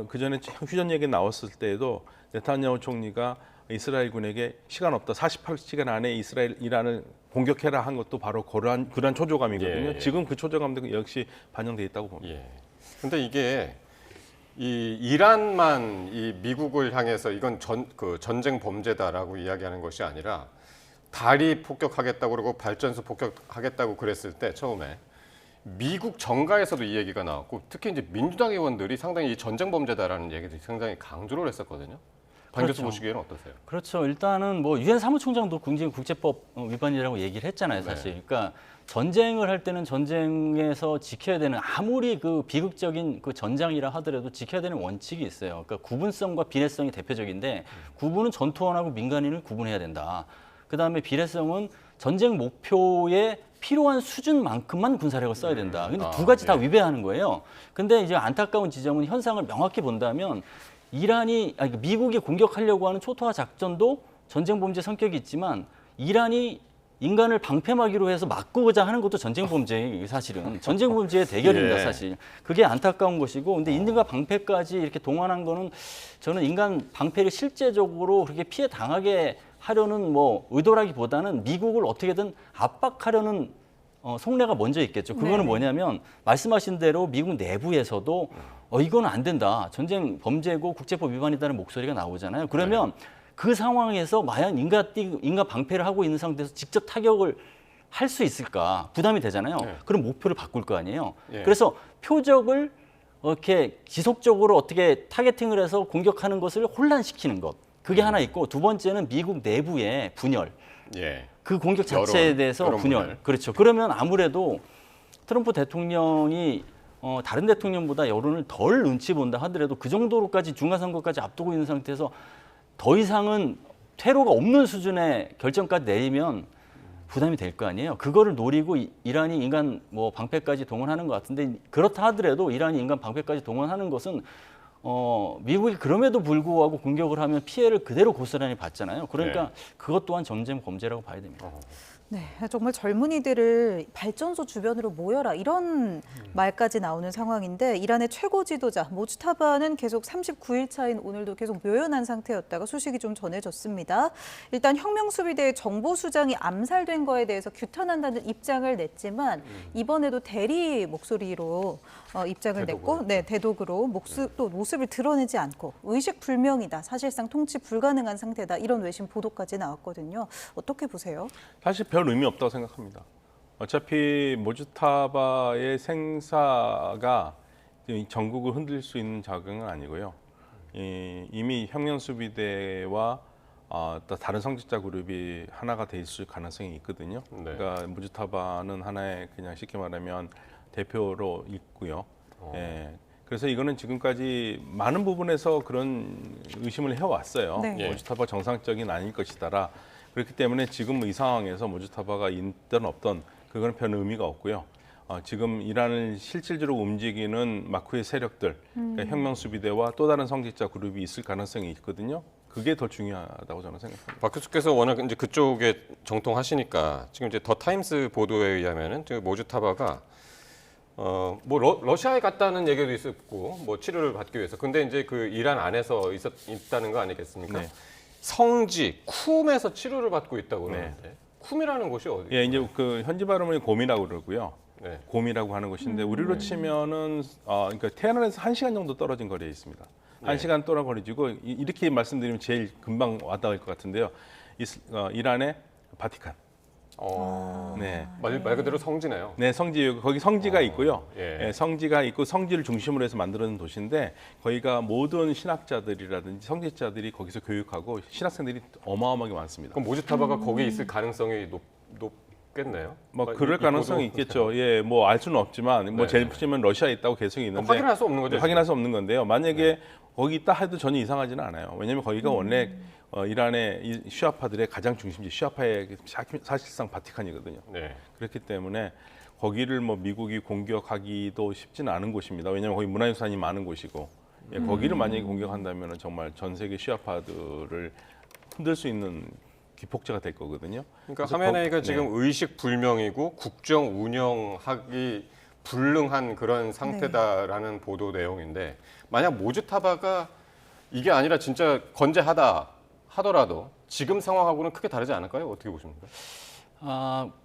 그 전에 휴전 얘기 나왔을 때에도 네타냐후 총리가 이스라엘군에게 시간 없다, 48시간 안에 이란을 공격해라 한 것도 바로 그러한 초조감이거든요. 예. 지금 그 초조감도 역시 반영돼 있다고 봅니다. 예. 근데 이게 이 이란만 이 미국을 향해서 이건 전쟁 범죄다라고 이야기하는 것이 아니라 다리 폭격하겠다고 그러고 발전소 폭격하겠다고 그랬을 때 처음에 미국 정가에서도 이 얘기가 나왔고 특히 이제 민주당 의원들이 상당히 이 전쟁 범죄다라는 얘기를 상당히 강조를 했었거든요. 반 교수 보시기에는 어떠세요? 그렇죠. 일단은 뭐 유엔 사무총장도 국제법 위반이라고 얘기를 했잖아요, 사실. 네. 그러니까 전쟁을 할 때는 전쟁에서 지켜야 되는 아무리 그 비극적인 그 전장이라 하더라도 지켜야 되는 원칙이 있어요. 그러니까 구분성과 비례성이 대표적인데 구분은 전투원하고 민간인을 구분해야 된다. 그다음에 비례성은 전쟁 목표에 필요한 수준만큼만 군사력을 써야 된다. 근데 두 가지 다 위배하는 거예요. 근데 이제 안타까운 지점은 현상을 명확히 본다면 미국이 공격하려고 하는 초토화 작전도 전쟁 범죄 성격이 있지만 이란이 인간을 방패막이로 해서 막고자 하는 것도 전쟁 범죄예요, 사실은. 전쟁 범죄의 대결입니다, 예. 사실. 그게 안타까운 것이고, 근데 인간 방패까지 이렇게 동원한 거는 저는 인간 방패를 실제적으로 그렇게 피해 당하게 하려는 뭐 의도라기보다는 미국을 어떻게든 압박하려는 속내가 먼저 있겠죠. 그거는 뭐냐면 말씀하신 대로 미국 내부에서도 이거는 안 된다. 전쟁 범죄고 국제법 위반이다는 목소리가 나오잖아요. 그러면 그 상황에서 과연 인간 방패를 하고 있는 상태에서 직접 타격을 할 수 있을까? 부담이 되잖아요. 그럼 목표를 바꿀 거 아니에요. 그래서 표적을 이렇게 지속적으로 어떻게 타겟팅을 해서 공격하는 것을 혼란시키는 것. 그게 하나 있고 두 번째는 미국 내부의 분열. 그 공격 자체에 대해서 분열. 그렇죠. 그러면 아무래도 트럼프 대통령이 다른 대통령보다 여론을 덜 눈치 본다 하더라도 그 정도로까지 중간선거까지 앞두고 있는 상태에서 더 이상은 퇴로가 없는 수준의 결정까지 내리면 부담이 될 거 아니에요. 그거를 노리고 이란이 인간 방패까지 동원하는 것 같은데 그렇다 하더라도 이란이 인간 방패까지 동원하는 것은 미국이 그럼에도 불구하고 공격을 하면 피해를 그대로 고스란히 받잖아요. 그러니까 그것 또한 전쟁 범죄라고 봐야 됩니다. 네, 정말 젊은이들을 발전소 주변으로 모여라 이런 말까지 나오는 상황인데 이란의 최고 지도자 모주타바는 계속 39일 차인 오늘도 계속 묘연한 상태였다가 소식이 좀 전해졌습니다. 일단 혁명수비대의 정보수장이 암살된 거에 대해서 규탄한다는 입장을 냈지만 이번에도 대리 목소리로 입장을 냈고 대독으로 또 모습을 드러내지 않고 의식불명이다. 사실상 통치 불가능한 상태다. 이런 외신 보도까지 나왔거든요. 어떻게 보세요? 사실 별 의미 없다고 생각합니다. 어차피 모주타바의 생사가 전국을 흔들 수 있는 자극은 아니고요. 이미 혁명수비대와 또 다른 성직자 그룹이 하나가 돼 있을 가능성이 있거든요. 네. 그러니까 모주타바는 하나의 그냥 쉽게 말하면 대표로 있고요. 예. 그래서 이거는 지금까지 많은 부분에서 그런 의심을 해왔어요. 네. 모주타바 정상적인 아닐 것이다라. 그렇기 때문에 지금 이 상황에서 모주타바가 있든 없든 그건 별 의미가 없고요. 지금 이란을 실질적으로 움직이는 마쿠의 세력들, 그러니까 혁명수비대와 또 다른 성직자 그룹이 있을 가능성이 있거든요. 그게 더 중요하다고 저는 생각합니다. 박 교수께서 워낙 이제 그쪽에 정통하시니까 지금 이제 더 타임스 보도에 의하면은 모주타바가 뭐 러시아에 갔다는 얘기도 있었고 뭐 치료를 받기 위해서. 근데 이제 그 이란 안에서 있다는 거 아니겠습니까? 네. 성지 쿰에서 치료를 받고 있다고 그러는데 쿰이라는 곳이 어디예요? 예, 이제 그 현지 발음은 곰이라고 그러고요. 네. 곰이라고 하는 곳인데 우리로 치면은 그러니까 테헤란에서 1시간 정도 떨어진 거리에 있습니다. 1시간 떨어버리고 이렇게 말씀드리면 제일 금방 와닿을 것 같은데요. 이란의 바티칸. 네. 말 그대로 성지네요. 네, 성지 거기 성지가 있고요. 예. 예, 성지가 있고 성지를 중심으로 해서 만들어진 도시인데 거기가 모든 신학자들이라든지 성직자들이 거기서 교육하고 신학생들이 어마어마하게 많습니다. 그럼 모주타바가 거기 있을 가능성이 높겠네요. 뭐 그럴 가능성이 있겠죠. 예, 뭐 알 수는 없지만 뭐 제일 푸시면 러시아에 있다고 계속 있는데 확인할 수 없는 거죠. 확인할 수 없는 건데요. 만약에 거기 있다 해도 전혀 이상하지는 않아요. 왜냐하면 거기가 원래 이란의 이 시아파들의 가장 중심지 시아파의 사실상 바티칸이거든요. 네. 그렇기 때문에 거기를 뭐 미국이 공격하기도 쉽지는 않은 곳입니다. 왜냐하면 거기 문화유산이 많은 곳이고 예, 거기를 만약에 공격한다면 정말 전 세계 시아파들을 흔들 수 있는 기폭제가 될 거거든요. 그러니까 하메네이가 지금 의식 불명이고 국정 운영하기 불능한 그런 상태다라는 보도 내용인데 만약 모주타바가 이게 아니라 진짜 건재하다 하더라도 지금 상황하고는 크게 다르지 않을까요? 어떻게 보십니까?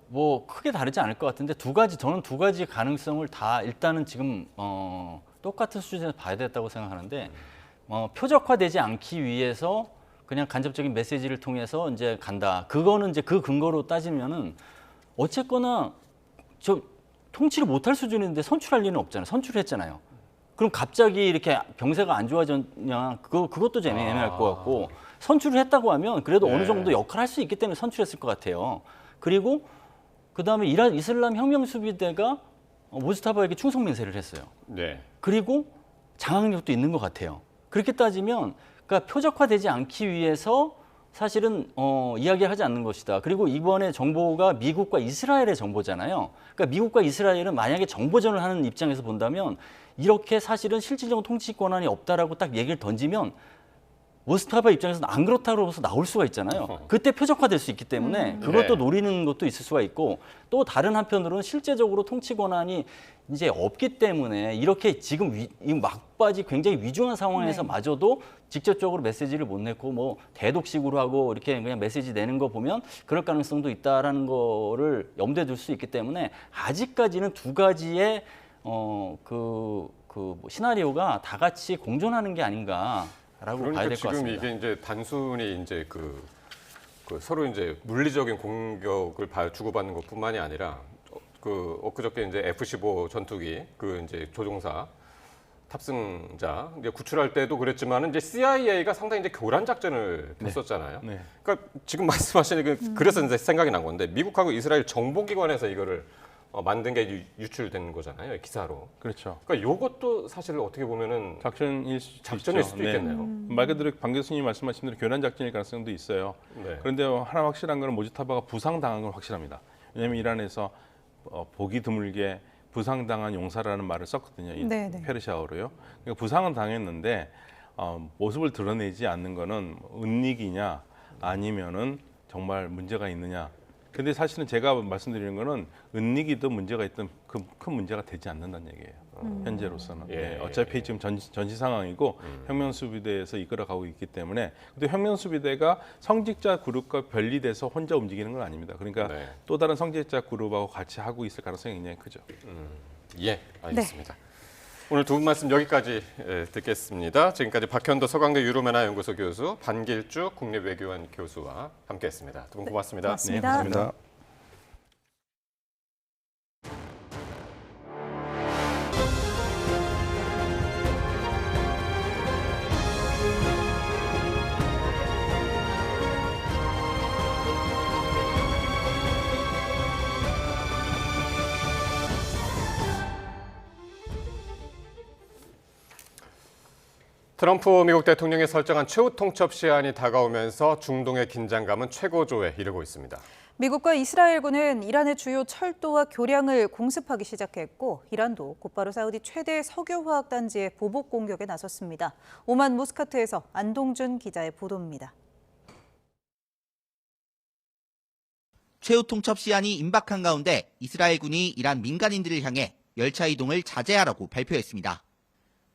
뭐 크게 다르지 않을 것 같은데 저는 두 가지 가능성을 다 일단은 지금 똑같은 수준에서 봐야 됐다고 생각하는데 표적화되지 않기 위해서 그냥 간접적인 메시지를 통해서 이제 간다. 그거는 이제 그 근거로 따지면은 어쨌거나 저 통치를 못할 수준인데 선출할 리는 없잖아요. 선출했잖아요. 그럼 갑자기 이렇게 병세가 안 좋아졌냐? 그것도 좀 애매할 것 같고 선출을 했다고 하면 그래도 어느 정도 역할을 할 수 있기 때문에 선출했을 것 같아요. 그리고 그다음에 이슬람 혁명수비대가 모주타바에게 충성 맹세를 했어요. 네. 그리고 장악력도 있는 것 같아요. 그렇게 따지면 그러니까 표적화되지 않기 위해서 사실은 이야기를 하지 않는 것이다. 그리고 이번에 정보가 미국과 이스라엘의 정보잖아요. 그러니까 미국과 이스라엘은 만약에 정보전을 하는 입장에서 본다면 이렇게 사실은 실질적인 통치 권한이 없다라고 딱 얘기를 던지면 모스타바 입장에서는 안 그렇다고 해서 나올 수가 있잖아요. 그때 표적화될 수 있기 때문에 그것도 노리는 것도 있을 수가 있고 또 다른 한편으로는 실제적으로 통치 권한이 이제 없기 때문에 이렇게 지금 이 막바지 굉장히 위중한 상황에서 마저도 직접적으로 메시지를 못 냈고 뭐 대독식으로 하고 이렇게 그냥 메시지 내는 거 보면 그럴 가능성도 있다라는 거를 염두에 둘 수 있기 때문에 아직까지는 두 가지의 뭐 시나리오가 다 같이 공존하는 게 아닌가. 라고 봐야 될 것 같습니다. 지금 이게 이제 단순히 이제 그 서로 이제 물리적인 공격을 주고받는 것뿐만이 아니라 엊그저께 이제 F-15 전투기 이제 조종사 탑승자 이제 구출할 때도 그랬지만은 이제 CIA가 상당히 이제 교란 작전을 했었잖아요. 네. 그러니까 지금 말씀하시는 그래서 이제 생각이 난 건데 미국하고 이스라엘 정보기관에서 이거를 만든 게 유출된 거잖아요, 기사로. 그렇죠. 그러니까 이것도 사실 어떻게 보면은 작전일 수도 있겠네요. 말 그대로 방 교수님이 말씀하신 대로 교란 작전일 가능성도 있어요. 네. 그런데 하나 확실한 건 모주타바가 부상당한 건 확실합니다. 왜냐하면 이란에서 보기 드물게 부상당한 용사라는 말을 썼거든요. 페르시아어로요. 그러니까 부상은 당했는데 모습을 드러내지 않는 거는 은닉이냐 아니면은 정말 문제가 있느냐. 근데 사실은 제가 말씀드리는 거는 은닉이도 문제가 있던 큰 문제가 되지 않는다는 얘기예요. 현재로서는. 네, 어차피 지금 전시 상황이고 혁명수비대에서 이끌어가고 있기 때문에 근데 혁명수비대가 성직자 그룹과 별리돼서 혼자 움직이는 건 아닙니다. 그러니까 또 다른 성직자 그룹하고 같이 하고 있을 가능성이 굉장히 크죠. 예, 알겠습니다. 오늘 두 분 말씀 여기까지 듣겠습니다. 지금까지 박현도 서강대 유로메나 연구소 교수, 반길주 국립외교원 교수와 함께했습니다. 두 분 고맙습니다. 고맙습니다. 네, 고맙습니다. 트럼프 미국 대통령이 설정한 최후 통첩 시한이 다가오면서 중동의 긴장감은 최고조에 이르고 있습니다. 미국과 이스라엘군은 이란의 주요 철도와 교량을 공습하기 시작했고 이란도 곧바로 사우디 최대 석유화학 단지의 보복 공격에 나섰습니다. 오만 무스카트에서 안동준 기자의 보도입니다. 최후 통첩 시한이 임박한 가운데 이스라엘군이 이란 민간인들을 향해 열차 이동을 자제하라고 발표했습니다.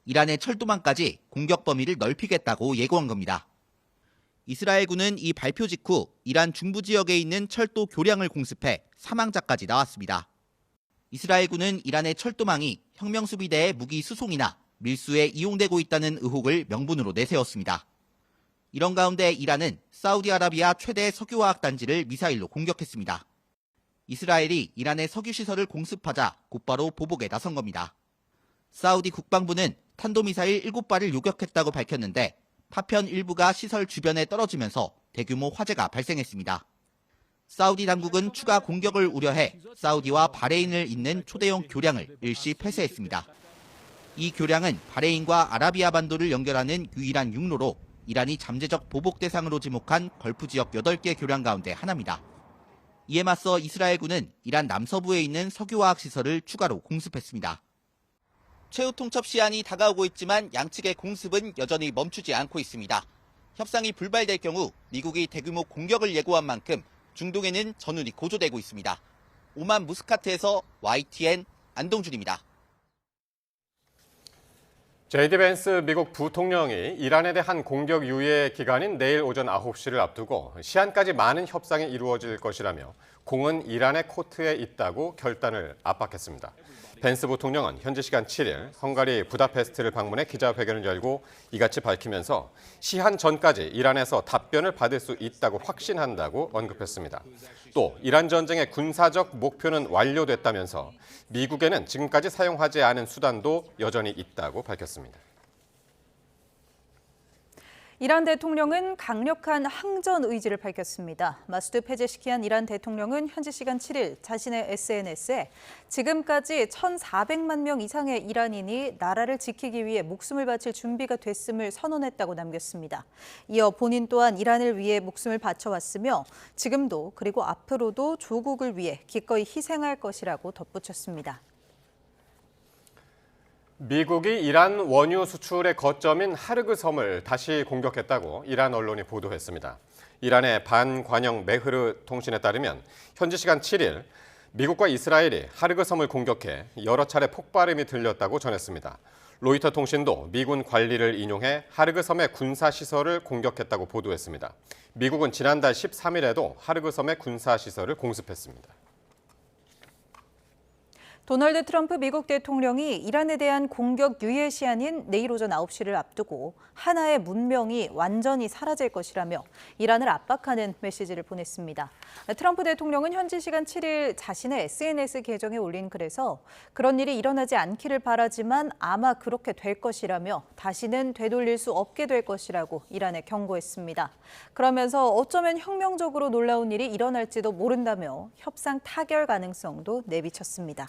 이란의 철도망까지 공격 범위를 넓히겠다고 예고한 겁니다. 이스라엘군은 이 발표 직후 이란 중부 지역에 있는 철도 교량을 공습해 사망자까지 나왔습니다. 이스라엘군은 이란의 철도망이 혁명수비대의 무기 수송이나 밀수에 이용되고 있다는 의혹을 명분으로 내세웠습니다. 이런 가운데 이란은 사우디아라비아 최대 석유화학 단지를 미사일로 공격했습니다. 이스라엘이 이란의 석유시설을 공습하자 곧바로 보복에 나선 겁니다. 사우디 국방부는 탄도미사일 7발을 요격했다고 밝혔는데 파편 일부가 시설 주변에 떨어지면서 대규모 화재가 발생했습니다. 사우디 당국은 추가 공격을 우려해 사우디와 바레인을 잇는 초대형 교량을 일시 폐쇄했습니다. 이 교량은 바레인과 아라비아 반도를 연결하는 유일한 육로로 이란이 잠재적 보복 대상으로 지목한 걸프 지역 8개 교량 가운데 하나입니다. 이에 맞서 이스라엘군은 이란 남서부에 있는 석유화학 시설을 추가로 공습했습니다. 최후 통첩 시한이 다가오고 있지만 양측의 공습은 여전히 멈추지 않고 있습니다. 협상이 불발될 경우 미국이 대규모 공격을 예고한 만큼 중동에는 전운이 고조되고 있습니다. 오만 무스카트에서 YTN 안동준입니다. 제이디 벤스 미국 부통령이 이란에 대한 공격 유예 기간인 내일 오전 9시를 앞두고 시한까지 많은 협상이 이루어질 것이라며 공은 이란의 코트에 있다고 결단을 압박했습니다. 벤스 부통령은 현지 시간 7일 헝가리 부다페스트를 방문해 기자회견을 열고 이같이 밝히면서 시한 전까지 이란에서 답변을 받을 수 있다고 확신한다고 언급했습니다. 또 이란 전쟁의 군사적 목표는 완료됐다면서 미국에는 지금까지 사용하지 않은 수단도 여전히 있다고 밝혔습니다. 이란 대통령은 강력한 항전 의지를 밝혔습니다. 마수드 페제시키안 이란 대통령은 현지 시간 7일 자신의 SNS에 지금까지 1,400만 명 이상의 이란인이 나라를 지키기 위해 목숨을 바칠 준비가 됐음을 선언했다고 남겼습니다. 이어 본인 또한 이란을 위해 목숨을 바쳐왔으며 지금도 그리고 앞으로도 조국을 위해 기꺼이 희생할 것이라고 덧붙였습니다. 미국이 이란 원유 수출의 거점인 하르그 섬을 다시 공격했다고 이란 언론이 보도했습니다. 이란의 반관영 메흐르 통신에 따르면 현지 시간 7일 미국과 이스라엘이 하르그 섬을 공격해 여러 차례 폭발음이 들렸다고 전했습니다. 로이터 통신도 미군 관리를 인용해 하르그 섬의 군사시설을 공격했다고 보도했습니다. 미국은 지난달 13일에도 하르그 섬의 군사시설을 공습했습니다. 도널드 트럼프 미국 대통령이 이란에 대한 공격 유예 시한인 내일 오전 9시를 앞두고 하나의 문명이 완전히 사라질 것이라며 이란을 압박하는 메시지를 보냈습니다. 트럼프 대통령은 현지 시간 7일 자신의 SNS 계정에 올린 글에서 그런 일이 일어나지 않기를 바라지만 아마 그렇게 될 것이라며 다시는 되돌릴 수 없게 될 것이라고 이란에 경고했습니다. 그러면서 어쩌면 혁명적으로 놀라운 일이 일어날지도 모른다며 협상 타결 가능성도 내비쳤습니다.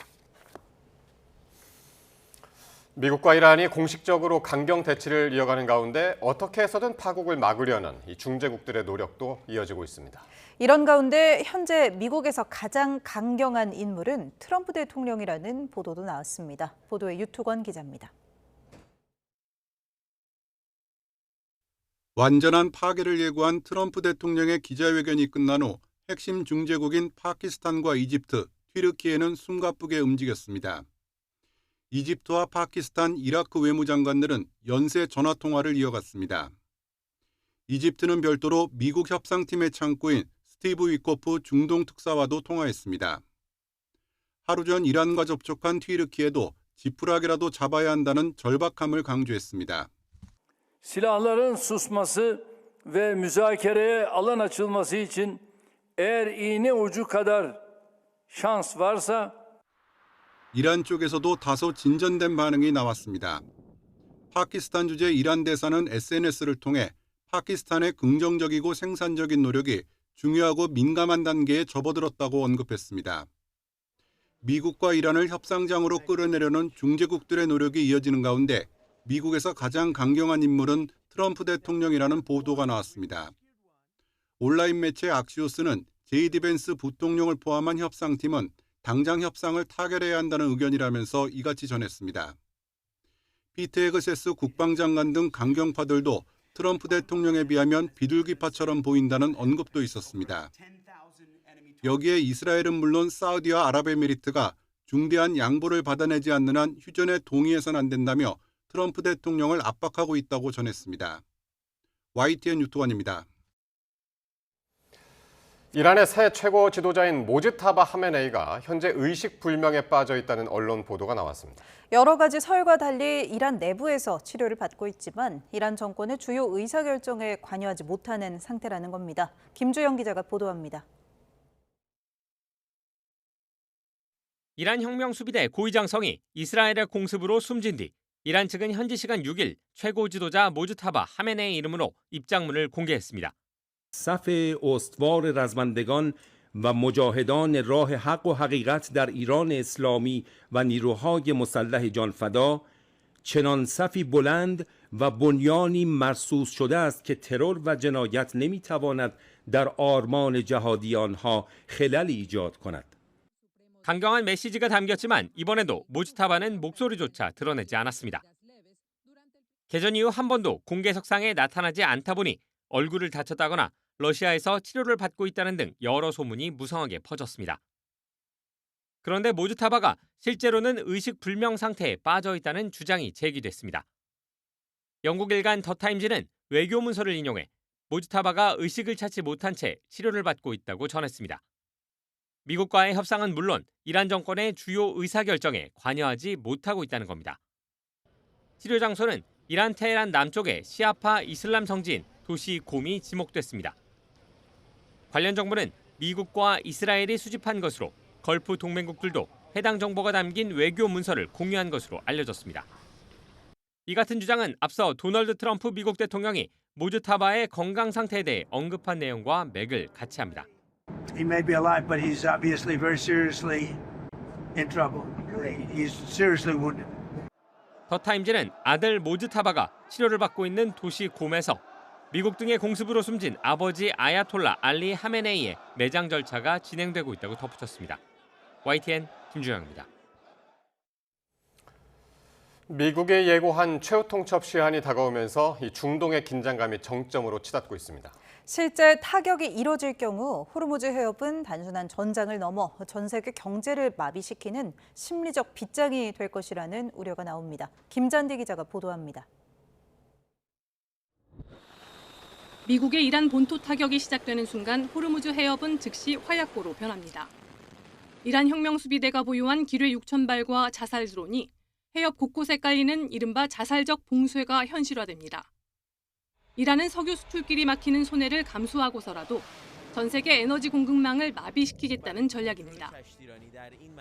미국과 이란이 공식적으로 강경 대치를 이어가는 가운데 어떻게 해서든 파국을 막으려는 이 중재국들의 노력도 이어지고 있습니다. 이런 가운데 현재 미국에서 가장 강경한 인물은 트럼프 대통령이라는 보도도 나왔습니다. 보도에 유투건 기자입니다. 완전한 파괴를 예고한 트럼프 대통령의 기자회견이 끝난 후 핵심 중재국인 파키스탄과 이집트, 튀르키예는 숨가쁘게 움직였습니다. 이집트와 파키스탄, 이라크 외무장관들은 연쇄 전화통화를 이어갔습니다. 이집트는 별도로 미국 협상팀의 창구인 스티브 위코프 중동 특사와도 통화했습니다. 하루 전 이란과 접촉한 튀르키예도 지푸라기라도 잡아야 한다는 절박함을 강조했습니다. Silahların susması ve müzakereye alan açılması için eğer iğne ucu kadar şans varsa 이란 쪽에서도 다소 진전된 반응이 나왔습니다. 파키스탄 주재 이란 대사는 SNS를 통해 파키스탄의 긍정적이고 생산적인 노력이 중요하고 민감한 단계에 접어들었다고 언급했습니다. 미국과 이란을 협상장으로 끌어내려는 중재국들의 노력이 이어지는 가운데 미국에서 가장 강경한 인물은 트럼프 대통령이라는 보도가 나왔습니다. 온라인 매체 악시오스는 제이디 벤스 부통령을 포함한 협상팀은 당장 협상을 타결해야 한다는 의견이라면서 이같이 전했습니다. 피트 헤그세스 국방장관 등 강경파들도 트럼프 대통령에 비하면 비둘기파처럼 보인다는 언급도 있었습니다. 여기에 이스라엘은 물론 사우디와 아랍에미리트가 중대한 양보를 받아내지 않는 한 휴전에 동의해서는 안 된다며 트럼프 대통령을 압박하고 있다고 전했습니다. YTN 유튜원입니다. 이란의 새 최고 지도자인 모즈타바 하메네이가 현재 의식불명에 빠져 있다는 언론 보도가 나왔습니다. 여러 가지 설과 달리 이란 내부에서 치료를 받고 있지만 이란 정권의 주요 의사결정에 관여하지 못하는 상태라는 겁니다. 김주영 기자가 보도합니다. 이란 혁명수비대 고위장성이 이스라엘의 공습으로 숨진 뒤 이란 측은 현지 시간 6일 최고 지도자 모즈타바 하메네이 이름으로 입장문을 공개했습니다. صف استوار رزمندگان و مجاهدان راه حق و حقیقت در ایران اسلامی و نیروهای مسلح جانفدا چنان صفی بلند و بنیانی مرصوص شده است که ترور و جنایت نمیتواند در آرمان جهادی آنها خلل ایجاد کند. 강경한 메시지가 담겼지만 이번에도 모즈타바는 목소리조차 드러내지 않았습니다. 개전 이후 한 번도 공개석상에 나타나지 않다 보니 얼굴을 다쳤다거나 러시아에서 치료를 받고 있다는 등 여러 소문이 무성하게 퍼졌습니다. 그런데 모즈타바가 실제로는 의식불명 상태에 빠져 있다는 주장이 제기됐습니다. 영국 일간 더타임즈는 외교 문서를 인용해 모즈타바가 의식을 찾지 못한 채 치료를 받고 있다고 전했습니다. 미국과의 협상은 물론 이란 정권의 주요 의사결정에 관여하지 못하고 있다는 겁니다. 치료 장소는 이란 테헤란 남쪽의 시아파 이슬람 성지인 도시 곰이 지목됐습니다. 관련 정보는 미국과 이스라엘이 수집한 것으로 걸프 동맹국들도 해당 정보가 담긴 외교 문서를 공유한 것으로 알려졌습니다. 이 같은 주장은 앞서 도널드 트럼프 미국 대통령이 모즈타바의 건강 상태에 대해 언급한 내용과 맥을 같이 합니다. He may be alive, but he's obviously very seriously in trouble. He's seriously wounded. 더타임즈는 아들 모즈타바가 치료를 받고 있는 도시 곰에서 미국 등의 공습으로 숨진 아버지 아야톨라 알리 하메네이의 매장 절차가 진행되고 있다고 덧붙였습니다. YTN 김주영입니다. 미국이 예고한 최후 통첩 시한이 다가오면서 이 중동의 긴장감이 정점으로 치닫고 있습니다. 실제 타격이 이뤄질 경우 호르무즈 해협은 단순한 전장을 넘어 전 세계 경제를 마비시키는 심리적 빗장이 될 것이라는 우려가 나옵니다. 김잔디 기자가 보도합니다. 미국의 이란 본토 타격이 시작되는 순간 호르무즈 해협은 즉시 화약고로 변합니다. 이란 혁명수비대가 보유한 기뢰 6,000발과 자살 드론이 해협 곳곳에 깔리는 이른바 자살적 봉쇄가 현실화됩니다. 이란은 석유 수출길이 막히는 손해를 감수하고서라도 전 세계 에너지 공급망을 마비시키겠다는 전략입니다.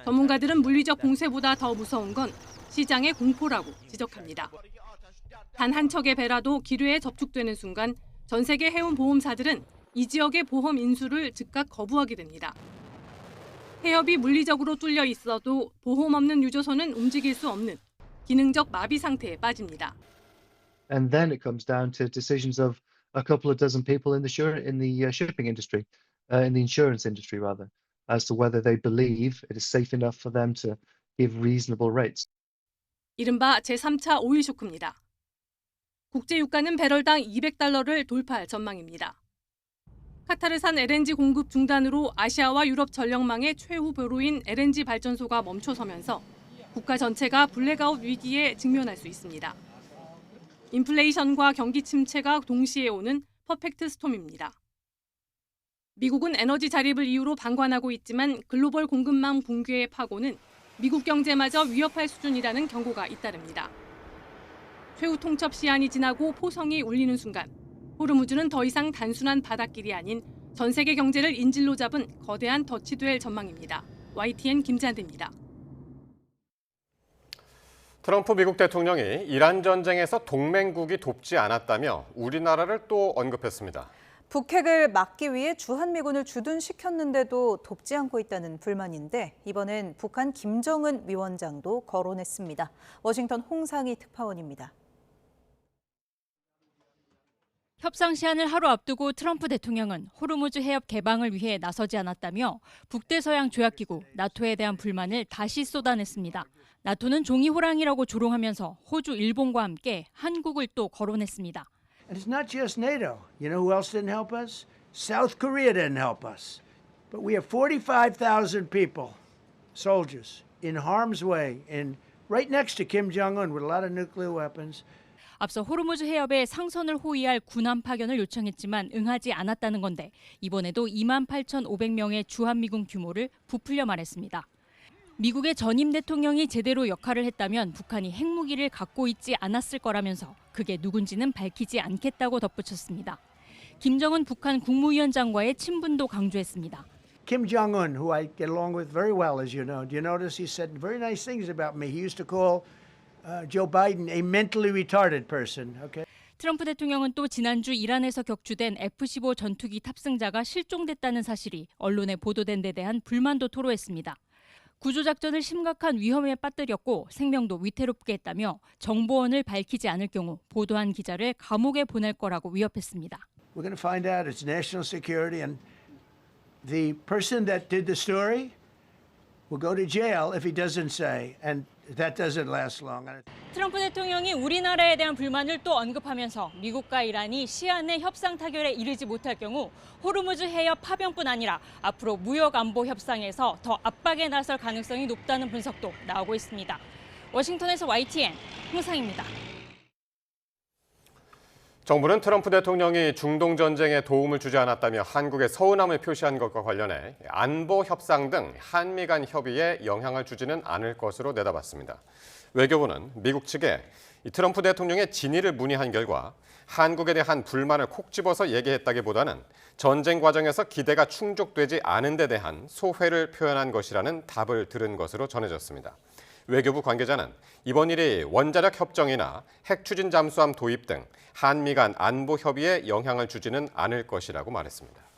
전문가들은 물리적 봉쇄보다 더 무서운 건 시장의 공포라고 지적합니다. 단 한 척의 배라도 기뢰에 접촉되는 순간 전 세계 해운 보험사들은 이 지역의 보험 인수를 즉각 거부하게 됩니다. 해협이 물리적으로 뚫려 있어도 보험 없는 유조선은 움직일 수 없는 기능적 마비 상태에 빠집니다. And then it comes down to decisions of a couple of dozen people in the shipping industry, in the insurance industry rather, as to whether they believe it is safe enough for them to give reasonable rates. 이른바 제3차 오일 쇼크입니다. 국제 유가는 배럴당 $200를 돌파할 전망입니다. 카타르산 LNG 공급 중단으로 아시아와 유럽 전력망의 최후 보루인 LNG 발전소가 멈춰서면서 국가 전체가 블랙아웃 위기에 직면할 수 있습니다. 인플레이션과 경기 침체가 동시에 오는 퍼펙트 스톰입니다. 미국은 에너지 자립을 이유로 방관하고 있지만 글로벌 공급망 붕괴의 파고는 미국 경제마저 위협할 수준이라는 경고가 잇따릅니다. 최후 통첩 시한이 지나고 포성이 울리는 순간 호르무즈는 더 이상 단순한 바닷길이 아닌 전 세계 경제를 인질로 잡은 거대한 덫이 될 전망입니다. YTN 김지한입니다. 트럼프 미국 대통령이 이란 전쟁에서 동맹국이 돕지 않았다며 우리나라를 또 언급했습니다. 북핵을 막기 위해 주한미군을 주둔시켰는데도 돕지 않고 있다는 불만인데 이번엔 북한 김정은 위원장도 거론했습니다. 워싱턴 홍상희 특파원입니다. 협상 시한을 하루 앞두고 트럼프 대통령은 호르무즈 해협 개방을 위해 나서지 않았다며 북대서양 조약기구 나토에 대한 불만을 다시 쏟아냈습니다. 나토는 종이 호랑이라고 조롱하면서 호주, 일본과 함께 한국을 또 거론했습니다. And it's not just NATO. You know who else didn't help us? South Korea didn't help us. But we have 45,000 people, soldiers, in harm's way, and right next to Kim Jong-un with a lot of nuclear weapons. 앞서 호르무즈 해협에 상선을 호위할 군함 파견을 요청했지만 응하지 않았다는 건데 이번에도 28,500명의 주한미군 규모를 부풀려 말했습니다. 미국의 전임 대통령이 제대로 역할을 했다면 북한이 핵무기를 갖고 있지 않았을 거라면서 그게 누군지는 밝히지 않겠다고 덧붙였습니다. 김정은 북한 국무위원장과의 친분도 강조했습니다. Kim Jong-un, who I get along with very well, as you know. Do you notice he said very nice things about me? He used to call Joe Biden a mentally retarded person. Okay. 트럼프 대통령은 또 지난주 이란에서 격추된 F-15 전투기 탑승자가 실종됐다는 사실이 언론에 보도된 데 대한 불만도 토로했습니다. 구조작전을 심각한 위험에 빠뜨렸고 생명도 위태롭게 했다며 정보원을 밝히지 않을 경우 보도한 기자를 감옥에 보낼 거라고 위협했습니다. We're going to find out it's national security and the person that did the story will go to jail if he doesn't say, and that doesn't last long. 트럼프 대통령이 우리나라에 대한 불만을 또 언급하면서 미국과 이란이 시한의 협상 타결에 이르지 못할 경우 호르무즈 해협 파병뿐 아니라 앞으로 무역 안보 협상에서 더 압박에 나설 가능성이 높다는 분석도 나오고 있습니다. 워싱턴에서 YTN 홍상입니다. 정부는 트럼프 대통령이 중동 전쟁에 도움을 주지 않았다며 한국에 서운함을 표시한 것과 관련해 안보 협상 등 한미 간 협의에 영향을 주지는 않을 것으로 내다봤습니다. 외교부는 미국 측에 트럼프 대통령의 진위를 문의한 결과 한국에 대한 불만을 콕 집어서 얘기했다기보다는 전쟁 과정에서 기대가 충족되지 않은 데 대한 소회를 표현한 것이라는 답을 들은 것으로 전해졌습니다. 외교부 관계자는 이번 일이 원자력 협정이나 핵 추진 잠수함 도입 등 한미 간 안보 협의에 영향을 주지는 않을 것이라고 말했습니다.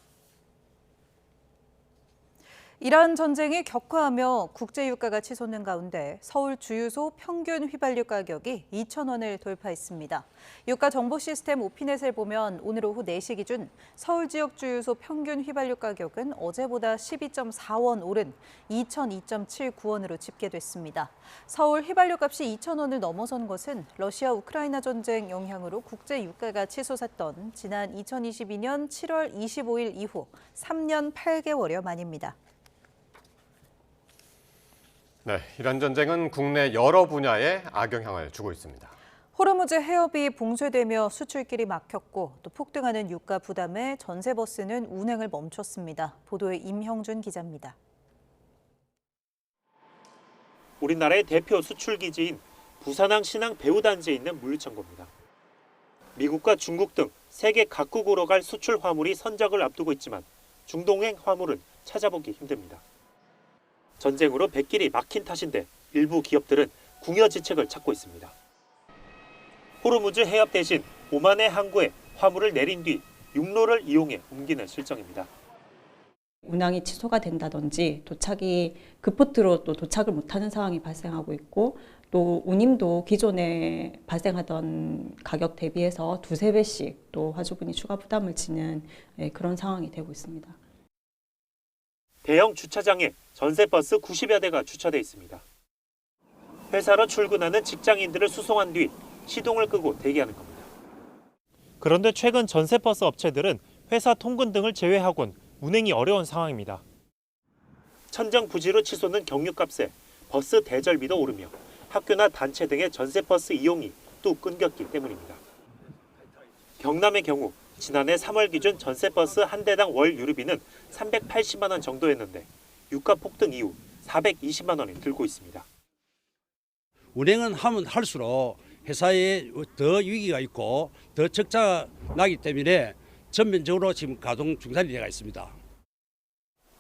이란 전쟁이 격화하며 국제유가가 치솟는 가운데 서울 주유소 평균 휘발유 가격이 2,000원을 돌파했습니다. 유가 정보 시스템 오피넷을 보면 오늘 오후 4시 기준 서울 지역 주유소 평균 휘발유 가격은 어제보다 12.4원 오른 2,002.79원으로 집계됐습니다. 서울 휘발유 값이 2,000원을 넘어선 것은 러시아 우크라이나 전쟁 영향으로 국제유가가 치솟았던 지난 2022년 7월 25일 이후 3년 8개월여 만입니다. 네, 이란 전쟁은 국내 여러 분야에 악영향을 주고 있습니다. 호르무즈 해협이 봉쇄되며 수출길이 막혔고 또 폭등하는 유가 부담에 전세버스는 운행을 멈췄습니다. 보도에 임형준 기자입니다. 우리나라의 대표 수출 기지인 부산항 신항 배후단지에 있는 물류창고입니다. 미국과 중국 등 세계 각국으로 갈 수출 화물이 선적을 앞두고 있지만 중동행 화물은 찾아보기 힘듭니다. 전쟁으로 백길이 막힌 탓인데 일부 기업들은 궁여지책을 찾고 있습니다. 호르무즈 해협 대신 오만의 항구에 화물을 내린 뒤 육로를 이용해 옮기는 실정입니다. 운항이 취소가 된다든지 도착이 급포트로 또 도착을 못하는 상황이 발생하고 있고 또 운임도 기존에 발생하던 가격 대비해서 2~3배씩 또 화주분이 추가 부담을 지는 그런 상황이 되고 있습니다. 대형 주차장에 전세버스 90여 대가 주차돼 있습니다. 회사로 출근하는 직장인들을 수송한 뒤 시동을 끄고 대기하는 겁니다. 그런데 최근 전세버스 업체들은 회사 통근 등을 제외하곤 운행이 어려운 상황입니다. 천정부지로 치솟는 경유값에 버스 대절비도 오르며 학교나 단체 등의 전세버스 이용이 또 끊겼기 때문입니다. 경남의 경우 지난해 3월 기준 전세버스 한 대당 월 유류비는 380만 원 정도였는데 유가 폭등 이후 420만 원이 들고 있습니다. 운행은 하면 할수록 회사에 더 위기가 있고 더 적자가 나기 때문에 전면적으로 지금 가동 중단이 되어 있습니다.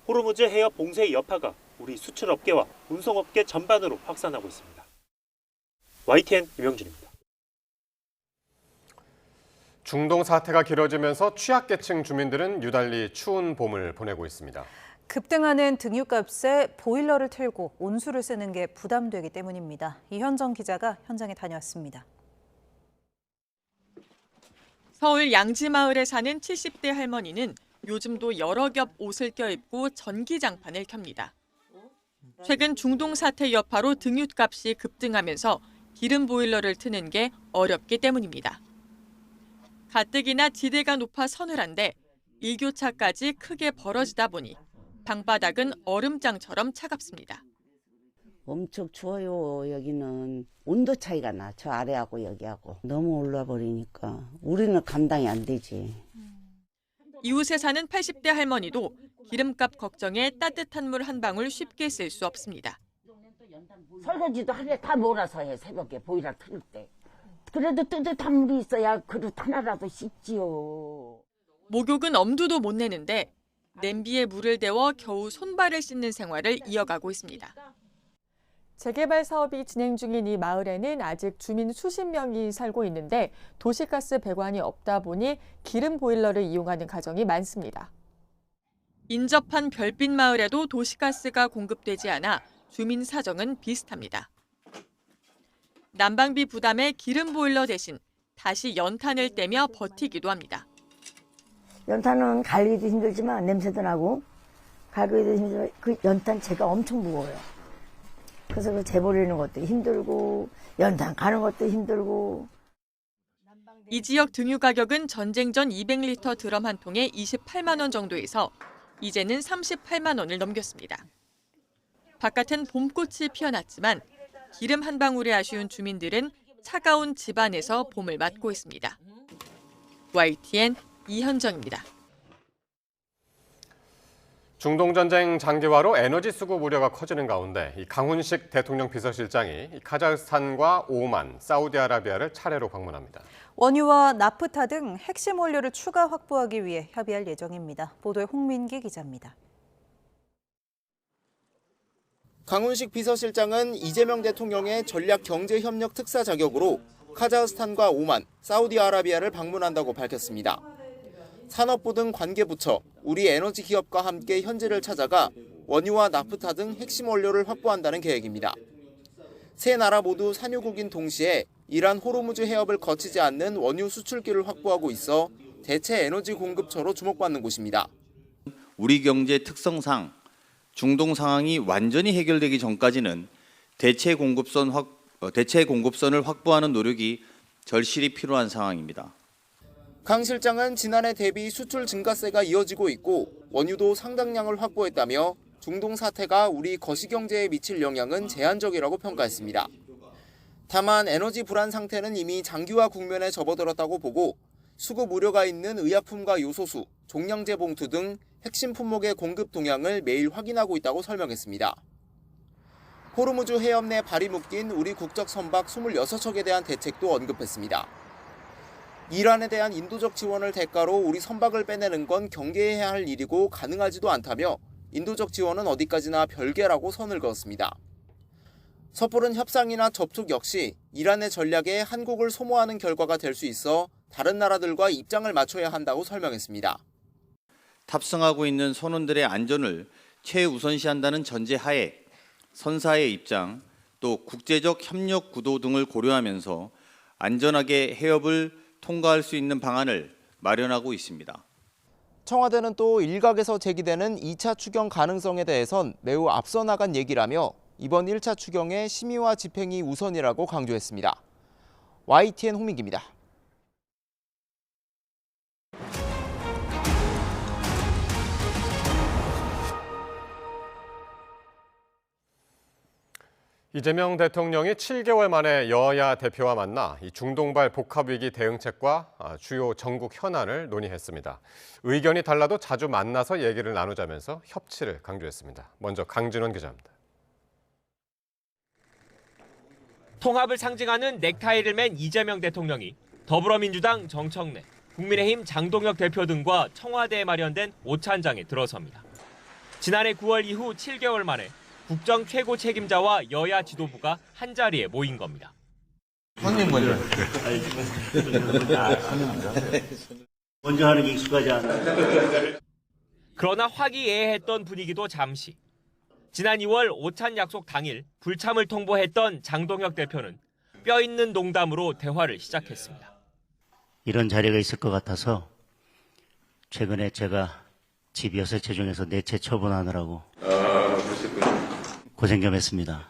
호르무즈 해협 봉쇄의 여파가 우리 수출업계와 운송업계 전반으로 확산하고 있습니다. YTN 유명준입니다. 중동 사태가 길어지면서 취약계층 주민들은 유달리 추운 봄을 보내고 있습니다. 급등하는 등유값에 보일러를 틀고 온수를 쓰는 게 부담되기 때문입니다. 이현정 기자가 현장에 다녀왔습니다. 서울 양지마을에 사는 70대 할머니는 요즘도 여러 겹 옷을 껴입고 전기장판을 켭니다. 최근 중동 사태 여파로 등유값이 급등하면서 기름 보일러를 트는 게 어렵기 때문입니다. 가뜩이나 지대가 높아 서늘한데 일교차까지 크게 벌어지다 보니 방바닥은 얼음장처럼 차갑습니다. 엄청 추워요. 여기는 온도 차이가 나. 저 아래하고 여기하고. 너무 올라 버리니까 우리는 감당이 안 되지. 이웃에 사는 80대 할머니도 기름값 걱정에 따뜻한 물 한 방울 쉽게 쓸 수 없습니다. 설거지도 하루에 다 몰아서 해. 새벽에 보일러 틀 때. 그래도 뜨뜻한 물이 있어야 그릇 하나라도 씻지요. 목욕은 엄두도 못 내는데 냄비에 물을 데워 겨우 손발을 씻는 생활을 이어가고 있습니다. 재개발 사업이 진행 중인 이 마을에는 아직 주민 수십 명이 살고 있는데 도시가스 배관이 없다 보니 기름 보일러를 이용하는 가정이 많습니다. 인접한 별빛 마을에도 도시가스가 공급되지 않아 주민 사정은 비슷합니다. 난방비 부담에 기름 보일러 대신 다시 연탄을 떼며 버티기도 합니다. 연탄은 갈기도 힘들지만 냄새도 나고 갈기도 힘들지만 그 연탄 재가 엄청 무거워요. 그래서 그 재버리는 것도 힘들고 연탄 가는 것도 힘들고. 이 지역 등유 가격은 전쟁 전 200리터 드럼 한 통에 28만 원 정도에서 이제는 38만 원을 넘겼습니다. 바깥은 봄꽃이 피어났지만 기름 한 방울에 아쉬운 주민들은 차가운 집 안에서 봄을 맞고 있습니다. YTN 이현정입니다. 중동 전쟁 장기화로 에너지 수급 우려가 커지는 가운데 강훈식 대통령 비서실장이 카자흐스탄과 오만, 사우디아라비아를 차례로 방문합니다. 원유와 나프타 등 핵심 원료를 추가 확보하기 위해 협의할 예정입니다. 보도에 홍민기 기자입니다. 강훈식 비서실장은 이재명 대통령의 전략경제협력 특사 자격으로 카자흐스탄과 오만, 사우디아라비아를 방문한다고 밝혔습니다. 산업부 등 관계부처, 우리 에너지 기업과 함께 현지를 찾아가 원유와 나프타 등 핵심 원료를 확보한다는 계획입니다. 세 나라 모두 산유국인 동시에 이란 호르무즈 해협을 거치지 않는 원유 수출길을 확보하고 있어 대체 에너지 공급처로 주목받는 곳입니다. 우리 경제 특성상 중동 상황이 완전히 해결되기 전까지는 대체 공급선을 확보하는 노력이 절실히 필요한 상황입니다. 강 실장은 지난해 대비 수출 증가세가 이어지고 있고 원유도 상당량을 확보했다며 중동 사태가 우리 거시경제에 미칠 영향은 제한적이라고 평가했습니다. 다만 에너지 불안 상태는 이미 장기화 국면에 접어들었다고 보고 수급 우려가 있는 의약품과 요소수, 종량제 봉투 등 핵심 품목의 공급 동향을 매일 확인하고 있다고 설명했습니다. 호르무즈 해협 내 발이 묶인 우리 국적 선박 26척에 대한 대책도 언급했습니다. 이란에 대한 인도적 지원을 대가로 우리 선박을 빼내는 건 경계해야 할 일이고 가능하지도 않다며 인도적 지원은 어디까지나 별개라고 선을 그었습니다. 섣부른 협상이나 접촉 역시 이란의 전략에 한국을 소모하는 결과가 될 수 있어 다른 나라들과 입장을 맞춰야 한다고 설명했습니다. 탑승하고 있는 선원들의 안전을 최우선시한다는 전제하에 선사의 입장, 또 국제적 협력 구도 등을 고려하면서 안전하게 해협을 통과할 수 있는 방안을 마련하고 있습니다. 청와대는 또 일각에서 제기되는 2차 추경 가능성에 대해선 매우 앞서 나간 얘기라며 이번 1차 추경의 심의와 집행이 우선이라고 강조했습니다. YTN 홍민기입니다. 이재명 대통령이 7개월 만에 여야 대표와 만나 이 중동발 복합위기 대응책과 주요 전국 현안을 논의했습니다. 의견이 달라도 자주 만나서 얘기를 나누자면서 협치를 강조했습니다. 먼저 강진원 기자입니다. 통합을 상징하는 넥타이를 맨 이재명 대통령이 더불어민주당 정청래, 국민의힘 장동혁 대표 등과 청와대에 마련된 오찬장에 들어섭니다. 지난해 9월 이후 7개월 만에 국정 최고 책임자와 여야 지도부가 한자리에 모인 겁니다. 형님 먼저. 먼저 하는 게 익숙하지 않아요. 그러나 화기애애했던 분위기도 잠시. 지난 2월 오찬 약속 당일 불참을 통보했던 장동혁 대표는 뼈 있는 농담으로 대화를 시작했습니다. 이런 자리가 있을 것 같아서 최근에 제가 집 6채 중에서 4채 처분하느라고 고생 좀 했습니다.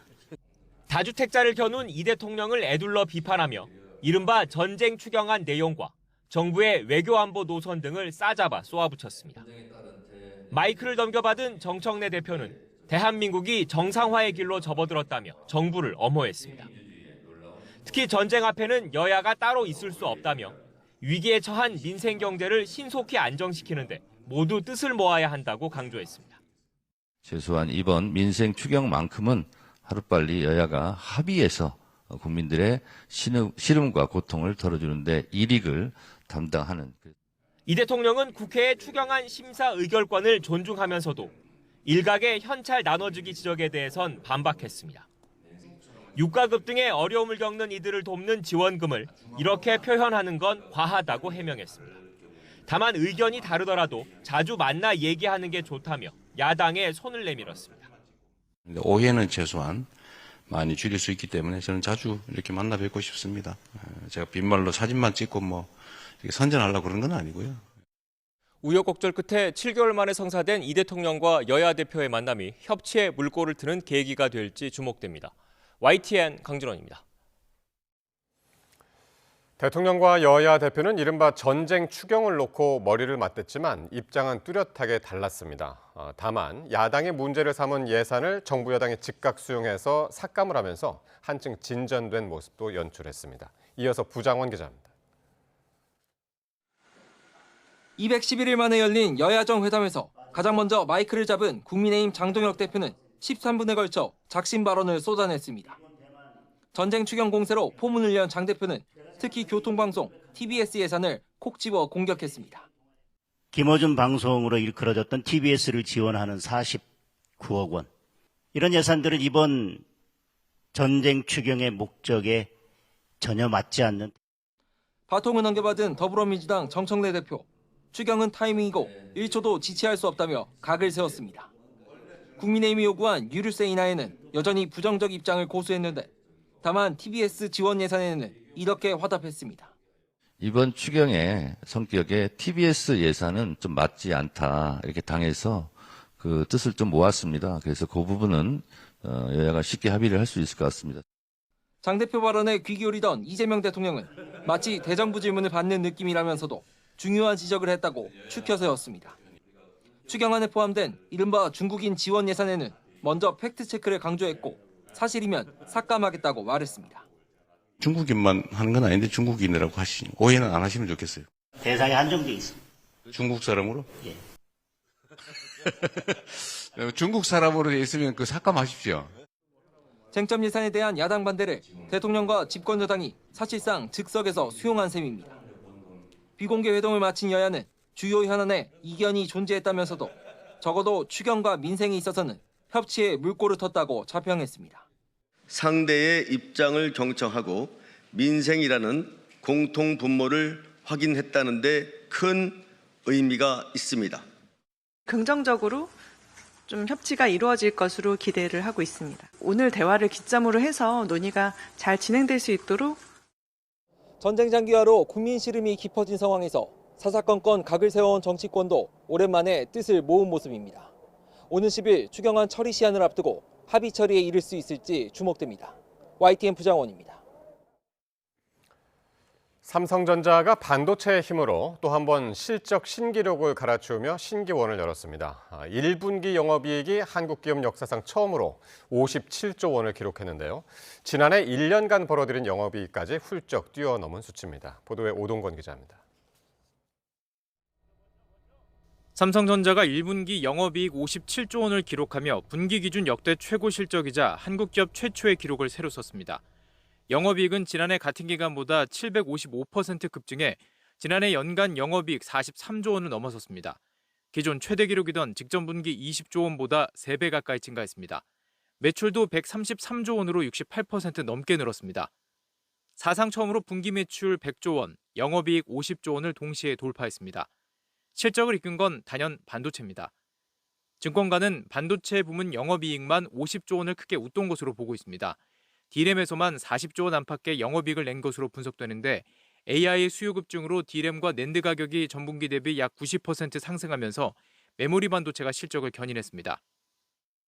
다주택자를 겨눈 이 대통령을 애둘러 비판하며 이른바 전쟁 추경안 내용과 정부의 외교안보 노선 등을 싸잡아 쏘아붙였습니다. 마이크를 넘겨받은 정청래 대표는 대한민국이 정상화의 길로 접어들었다며 정부를 엄호했습니다. 특히 전쟁 앞에는 여야가 따로 있을 수 없다며 위기에 처한 민생 경제를 신속히 안정시키는데 모두 뜻을 모아야 한다고 강조했습니다. 최소한 이번 민생 추경만큼은 하루빨리 여야가 합의해서 국민들의 시름과 고통을 덜어주는데 일익을 담당하는. 이 대통령은 국회의 추경안 심사 의결권을 존중하면서도 일각의 현찰 나눠주기 지적에 대해선 반박했습니다. 유가급 등의 어려움을 겪는 이들을 돕는 지원금을 이렇게 표현하는 건 과하다고 해명했습니다. 다만 의견이 다르더라도 자주 만나 얘기하는 게 좋다며 야당에 손을 내밀었습니다. 오해는 최소한 많이 줄일 수 있기 때문에 저는 자주 이렇게 만나 뵙고 싶습니다. 제가 빈말로 사진만 찍고 이렇게 선전하려고 그런 건 아니고요. 우여곡절 끝에 7개월 만에 성사된 이 대통령과 여야 대표의 만남이 협치의 물꼬를 트는 계기가 될지 주목됩니다. YTN 강진원입니다. 대통령과 여야 대표는 이른바 전쟁 추경을 놓고 머리를 맞댔지만 입장은 뚜렷하게 달랐습니다. 다만 야당이 문제를 삼은 예산을 정부 여당이 즉각 수용해서 삭감을 하면서 한층 진전된 모습도 연출했습니다. 이어서 부장원 기자입니다. 211일 만에 열린 여야정 회담에서 가장 먼저 마이크를 잡은 국민의힘 장동혁 대표는 13분에 걸쳐 작심 발언을 쏟아냈습니다. 전쟁 추경 공세로 포문을 연 장 대표는 특히 교통방송, TBS 예산을 콕 집어 공격했습니다. 김어준 방송으로 일컬어졌던 TBS를 지원하는 49억 원. 이런 예산들은 이번 전쟁 추경의 목적에 전혀 맞지 않는. 바통을 넘겨받은 더불어민주당 정청래 대표. 추경은 타이밍이고 1초도 지체할 수 없다며 각을 세웠습니다. 국민의힘이 요구한 유류세 인하에는 여전히 부정적 입장을 고수했는데 다만 TBS 지원 예산에는 이렇게 화답했습니다. 이번 추경의 성격에 TBS 예산은 좀 맞지 않다 이렇게 당해서 그 뜻을 좀 모았습니다. 그래서 그 부분은 여야가 쉽게 합의를 할 수 있을 것 같습니다. 장 대표 발언에 귀 기울이던 이재명 대통령은 마치 대정부 질문을 받는 느낌이라면서도 중요한 지적을 했다고 추켜 세웠습니다. 추경안에 포함된 이른바 중국인 지원 예산에는 먼저 팩트체크를 강조했고 사실이면 삭감하겠다고 말했습니다. 중국인만 하는 건 아닌데 중국인이라고 하시니 오해는 안 하시면 좋겠어요. 대상이 한정돼 있습니다. 중국 사람으로? 예. 중국 사람으로 돼 있으면 그 삭감하십시오. 쟁점 예산에 대한 야당 반대를 대통령과 집권 여당이 사실상 즉석에서 수용한 셈입니다. 비공개 회동을 마친 여야는 주요 현안에 이견이 존재했다면서도 적어도 추경과 민생에 있어서는 협치에 물꼬를 텄다고 자평했습니다. 상대의 입장을 경청하고 민생이라는 공통 분모를 확인했다는 데 큰 의미가 있습니다. 긍정적으로 좀 협치가 이루어질 것으로 기대를 하고 있습니다. 오늘 대화를 기점으로 해서 논의가 잘 진행될 수 있도록. 전쟁 장기화로 국민 시름이 깊어진 상황에서 사사건건 각을 세워온 정치권도 오랜만에 뜻을 모은 모습입니다. 오는 10일 추경안 처리 시한을 앞두고 합의 처리에 이를 수 있을지 주목됩니다. YTN 부장원입니다. 삼성전자가 반도체의 힘으로 또 한 번 실적 신기록을 갈아치우며 신기원을 열었습니다. 1분기 영업이익이 한국 기업 역사상 처음으로 57조 원을 기록했는데요. 지난해 1년간 벌어들인 영업이익까지 훌쩍 뛰어넘은 수치입니다. 보도에 오동건 기자입니다. 삼성전자가 1분기 영업이익 57조 원을 기록하며 분기 기준 역대 최고 실적이자 한국 기업 최초의 기록을 새로 썼습니다. 영업이익은 지난해 같은 기간보다 755% 급증해 지난해 연간 영업이익 43조 원을 넘어섰습니다. 기존 최대 기록이던 직전 분기 20조 원보다 3배 가까이 증가했습니다. 매출도 133조 원으로 68% 넘게 늘었습니다. 사상 처음으로 분기 매출 100조 원, 영업이익 50조 원을 동시에 돌파했습니다. 실적을 이끈 건 단연 반도체입니다. 증권가는 반도체 부문 영업이익만 50조 원을 크게 웃돈 것으로 보고 있습니다. D램에서만 40조 원 안팎의 영업이익을 낸 것으로 분석되는데 AI 수요 급증으로 D램과 낸드 가격이 전분기 대비 약 90% 상승하면서 메모리 반도체가 실적을 견인했습니다.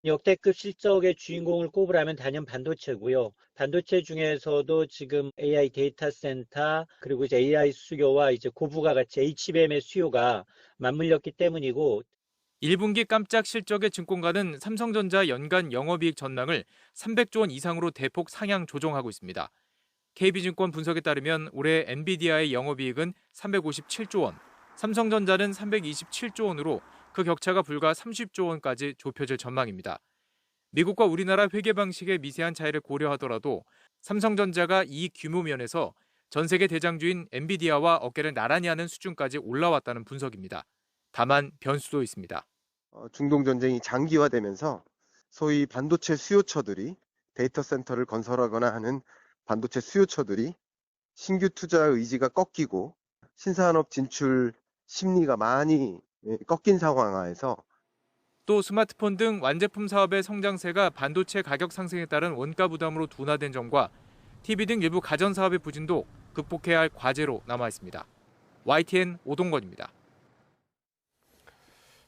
역대급 실적의 주인공을 꼽으라면 단연 반도체고요. 반도체 중에서도 지금 AI 데이터 센터 그리고 이제 AI 수요와 이제 고부가 같이 HBM의 수요가 맞물렸기 때문이고 1분기 깜짝 실적의 증권가는 삼성전자 연간 영업이익 전망을 300조 원 이상으로 대폭 상향 조정하고 있습니다. KB증권 분석에 따르면 올해 엔비디아의 영업이익은 357조 원, 삼성전자는 327조 원으로 그 격차가 불과 30조 원까지 좁혀질 전망입니다. 미국과 우리나라 회계 방식의 미세한 차이를 고려하더라도 삼성전자가 이 규모 면에서 전 세계 대장주인 엔비디아와 어깨를 나란히 하는 수준까지 올라왔다는 분석입니다. 다만 변수도 있습니다. 중동 전쟁이 장기화되면서 소위 반도체 수요처들이 데이터 센터를 건설하거나 하는 반도체 수요처들이 신규 투자 의지가 꺾이고 신산업 진출 심리가 많이 꺾인 상황하에서 또 스마트폰 등 완제품 사업의 성장세가 반도체 가격 상승에 따른 원가 부담으로 둔화된 점과 TV 등 일부 가전 사업의 부진도 극복해야 할 과제로 남아 있습니다. YTN 오동건입니다.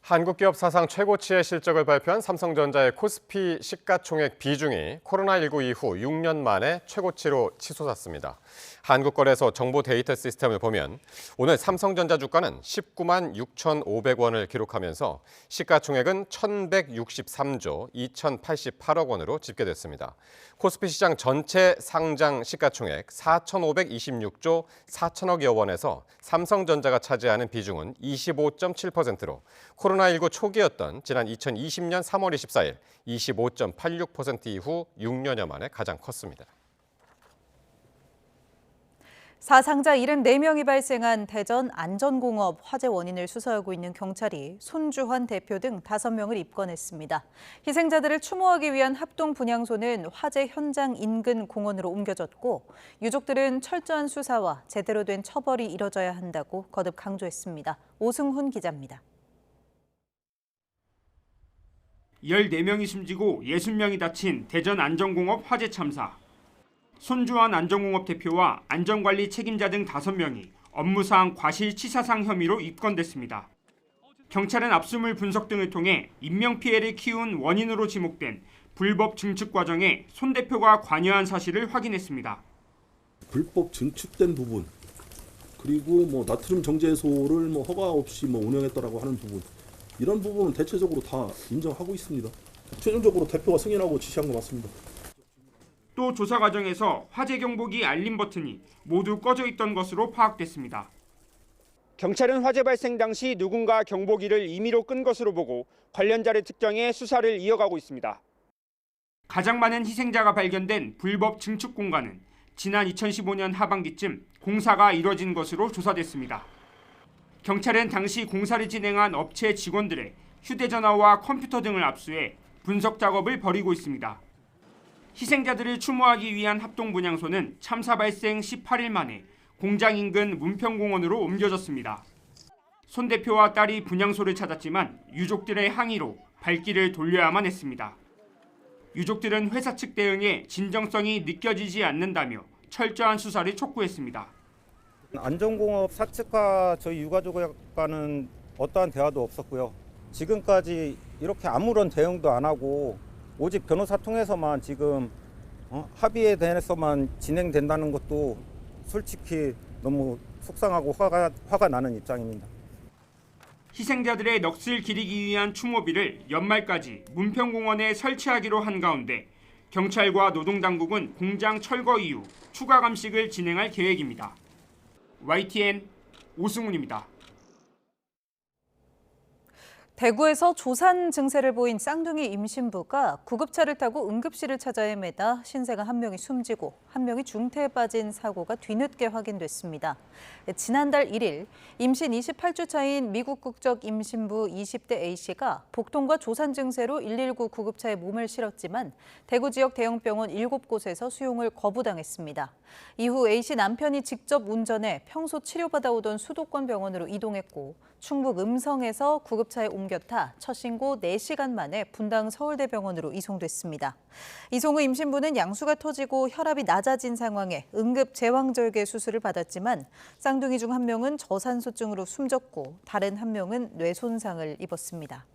한국 기업 사상 최고치의 실적을 발표한 삼성전자의 코스피 시가총액 비중이 코로나19 이후 6년 만에 최고치로 치솟았습니다. 한국거래소 정보 데이터 시스템을 보면 오늘 삼성전자 주가는 19만 6,500원을 기록하면서 시가총액은 1,163조 2,088억 원으로 집계됐습니다. 코스피 시장 전체 상장 시가총액 4,526조 4천억여 원에서 삼성전자가 차지하는 비중은 25.7%로 코로나19 초기였던 지난 2020년 3월 24일 25.86% 이후 6년여 만에 가장 컸습니다. 사상자 74명이 발생한 대전 안전공업 화재 원인을 수사하고 있는 경찰이 손주환 대표 등 5명을 입건했습니다. 희생자들을 추모하기 위한 합동 분향소는 화재 현장 인근 공원으로 옮겨졌고 유족들은 철저한 수사와 제대로 된 처벌이 이뤄져야 한다고 거듭 강조했습니다. 오승훈 기자입니다. 14명이 숨지고 60명이 다친 대전 안전공업 화재 참사. 손주환 안전공업 대표와 안전관리 책임자 등 5명이 업무상 과실치사상 혐의로 입건됐습니다. 경찰은 압수물 분석 등을 통해 인명피해를 키운 원인으로 지목된 불법 증축 과정에 손 대표가 관여한 사실을 확인했습니다. 불법 증축된 부분, 그리고 나트륨 정제소를 허가 없이 운영했다라고 하는 부분, 이런 부분은 대체적으로 다 인정하고 있습니다. 최종적으로 대표가 승인하고 지시한 것 맞습니다. 또 조사 과정에서 화재 경보기 알림 버튼이 모두 꺼져 있던 것으로 파악됐습니다. 경찰은 화재 발생 당시 누군가 경보기를 임의로 끈 것으로 보고 관련자를 특정해 수사를 이어가고 있습니다. 가장 많은 희생자가 발견된 불법 증축 공간은 지난 2015년 하반기쯤 공사가 이뤄진 것으로 조사됐습니다. 경찰은 당시 공사를 진행한 업체 직원들의 휴대전화와 컴퓨터 등을 압수해 분석 작업을 벌이고 있습니다. 희생자들을 추모하기 위한 합동분향소는 참사 발생 18일 만에 공장 인근 문평공원으로 옮겨졌습니다. 손 대표와 딸이 분향소를 찾았지만 유족들의 항의로 발길을 돌려야만 했습니다. 유족들은 회사 측 대응에 진정성이 느껴지지 않는다며 철저한 수사를 촉구했습니다. 안전공업 사측과 저희 유가족과는 어떠한 대화도 없었고요. 지금까지 이렇게 아무런 대응도 안 하고 오직 변호사 통해서만 지금 합의에 대해서만 진행된다는 것도 솔직히 너무 속상하고 화가 나는 입장입니다. 희생자들의 넋을 기리기 위한 추모비를 연말까지 문평공원에 설치하기로 한 가운데 경찰과 노동당국은 공장 철거 이후 추가 감식을 진행할 계획입니다. YTN 오승훈입니다. 대구에서 조산 증세를 보인 쌍둥이 임신부가 구급차를 타고 응급실을 찾아 헤매다 신생아 한 명이 숨지고 한 명이 중태에 빠진 사고가 뒤늦게 확인됐습니다. 지난달 1일 임신 28주 차인 미국 국적 임신부 20대 A씨가 복통과 조산 증세로 119 구급차에 몸을 실었지만 대구 지역 대형 병원 7곳에서 수용을 거부당했습니다. 이후 A씨 남편이 직접 운전해 평소 치료받아오던 수도권 병원으로 이동했고 충북 음성에서 구급차에 옮겨 타 첫 신고 4시간 만에 분당 서울대병원으로 이송됐습니다. 이송 후 임신부는 양수가 터지고 혈압이 낮아진 상황에 응급 제왕절개 수술을 받았지만 쌍둥이 중 한 명은 저산소증으로 숨졌고 다른 한 명은 뇌 손상을 입었습니다.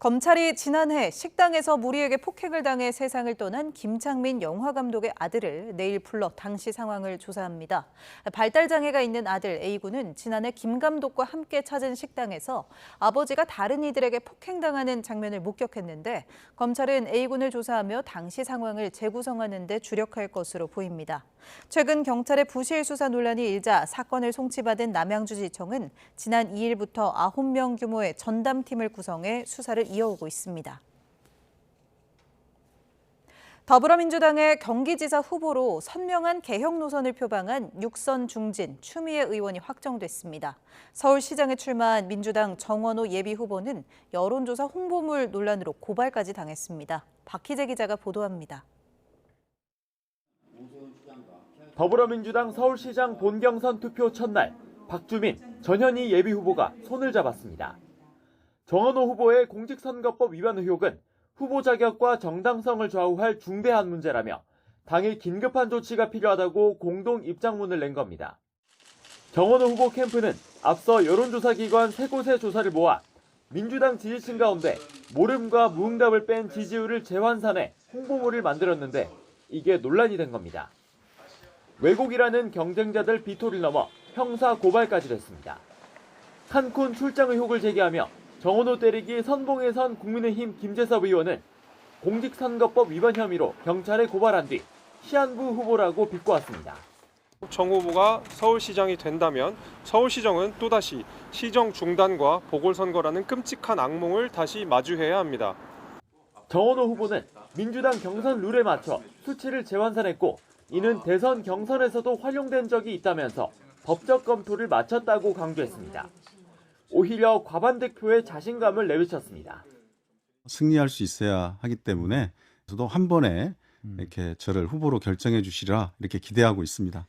검찰이 지난해 식당에서 무리에게 폭행을 당해 세상을 떠난 김창민 영화감독의 아들을 내일 불러 당시 상황을 조사합니다. 발달장애가 있는 아들 A군은 지난해 김 감독과 함께 찾은 식당에서 아버지가 다른 이들에게 폭행당하는 장면을 목격했는데 검찰은 A군을 조사하며 당시 상황을 재구성하는 데 주력할 것으로 보입니다. 최근 경찰의 부실 수사 논란이 일자 사건을 송치받은 남양주지청은 지난 2일부터 9명 규모의 전담팀을 구성해 수사를 이어오고 있습니다. 더불어민주당의 경기지사 후보로 선명한 개혁 노선을 표방한 육선 중진 추미애 의원이 확정됐습니다. 서울시장에 출마한 민주당 정원호 예비후보는 여론조사 홍보물 논란으로 고발까지 당했습니다. 박희재 기자가 보도합니다. 더불어민주당 서울시장 본경선 투표 첫날 박주민, 전현희 예비후보가 손을 잡았습니다. 정원호 후보의 공직선거법 위반 의혹은 후보 자격과 정당성을 좌우할 중대한 문제라며 당이 긴급한 조치가 필요하다고 공동 입장문을 낸 겁니다. 정원호 후보 캠프는 앞서 여론조사기관 3곳의 조사를 모아 민주당 지지층 가운데 모름과 무응답을 뺀 지지율을 재환산해 홍보물을 만들었는데 이게 논란이 된 겁니다. 왜곡이라는 경쟁자들 비토를 넘어 형사 고발까지 됐습니다. 칸쿤 출장 의혹을 제기하며 정원호 때리기 선봉에 선 국민의힘 김재섭 의원은 공직선거법 위반 혐의로 경찰에 고발한 뒤 시한부 후보라고 비꼬았습니다. 정 후보가 서울시장이 된다면 서울시정은 또다시 시정 중단과 보궐선거라는 끔찍한 악몽을 다시 마주해야 합니다. 정원호 후보는 민주당 경선 룰에 맞춰 수치를 재환산했고 이는 대선 경선에서도 활용된 적이 있다면서 법적 검토를 마쳤다고 강조했습니다. 오히려 과반 득표에 자신감을 내비쳤습니다. 승리할 수 있어야 하기 때문에 저도 한 번에 이렇게 저를 후보로 결정해 주시라 이렇게 기대하고 있습니다.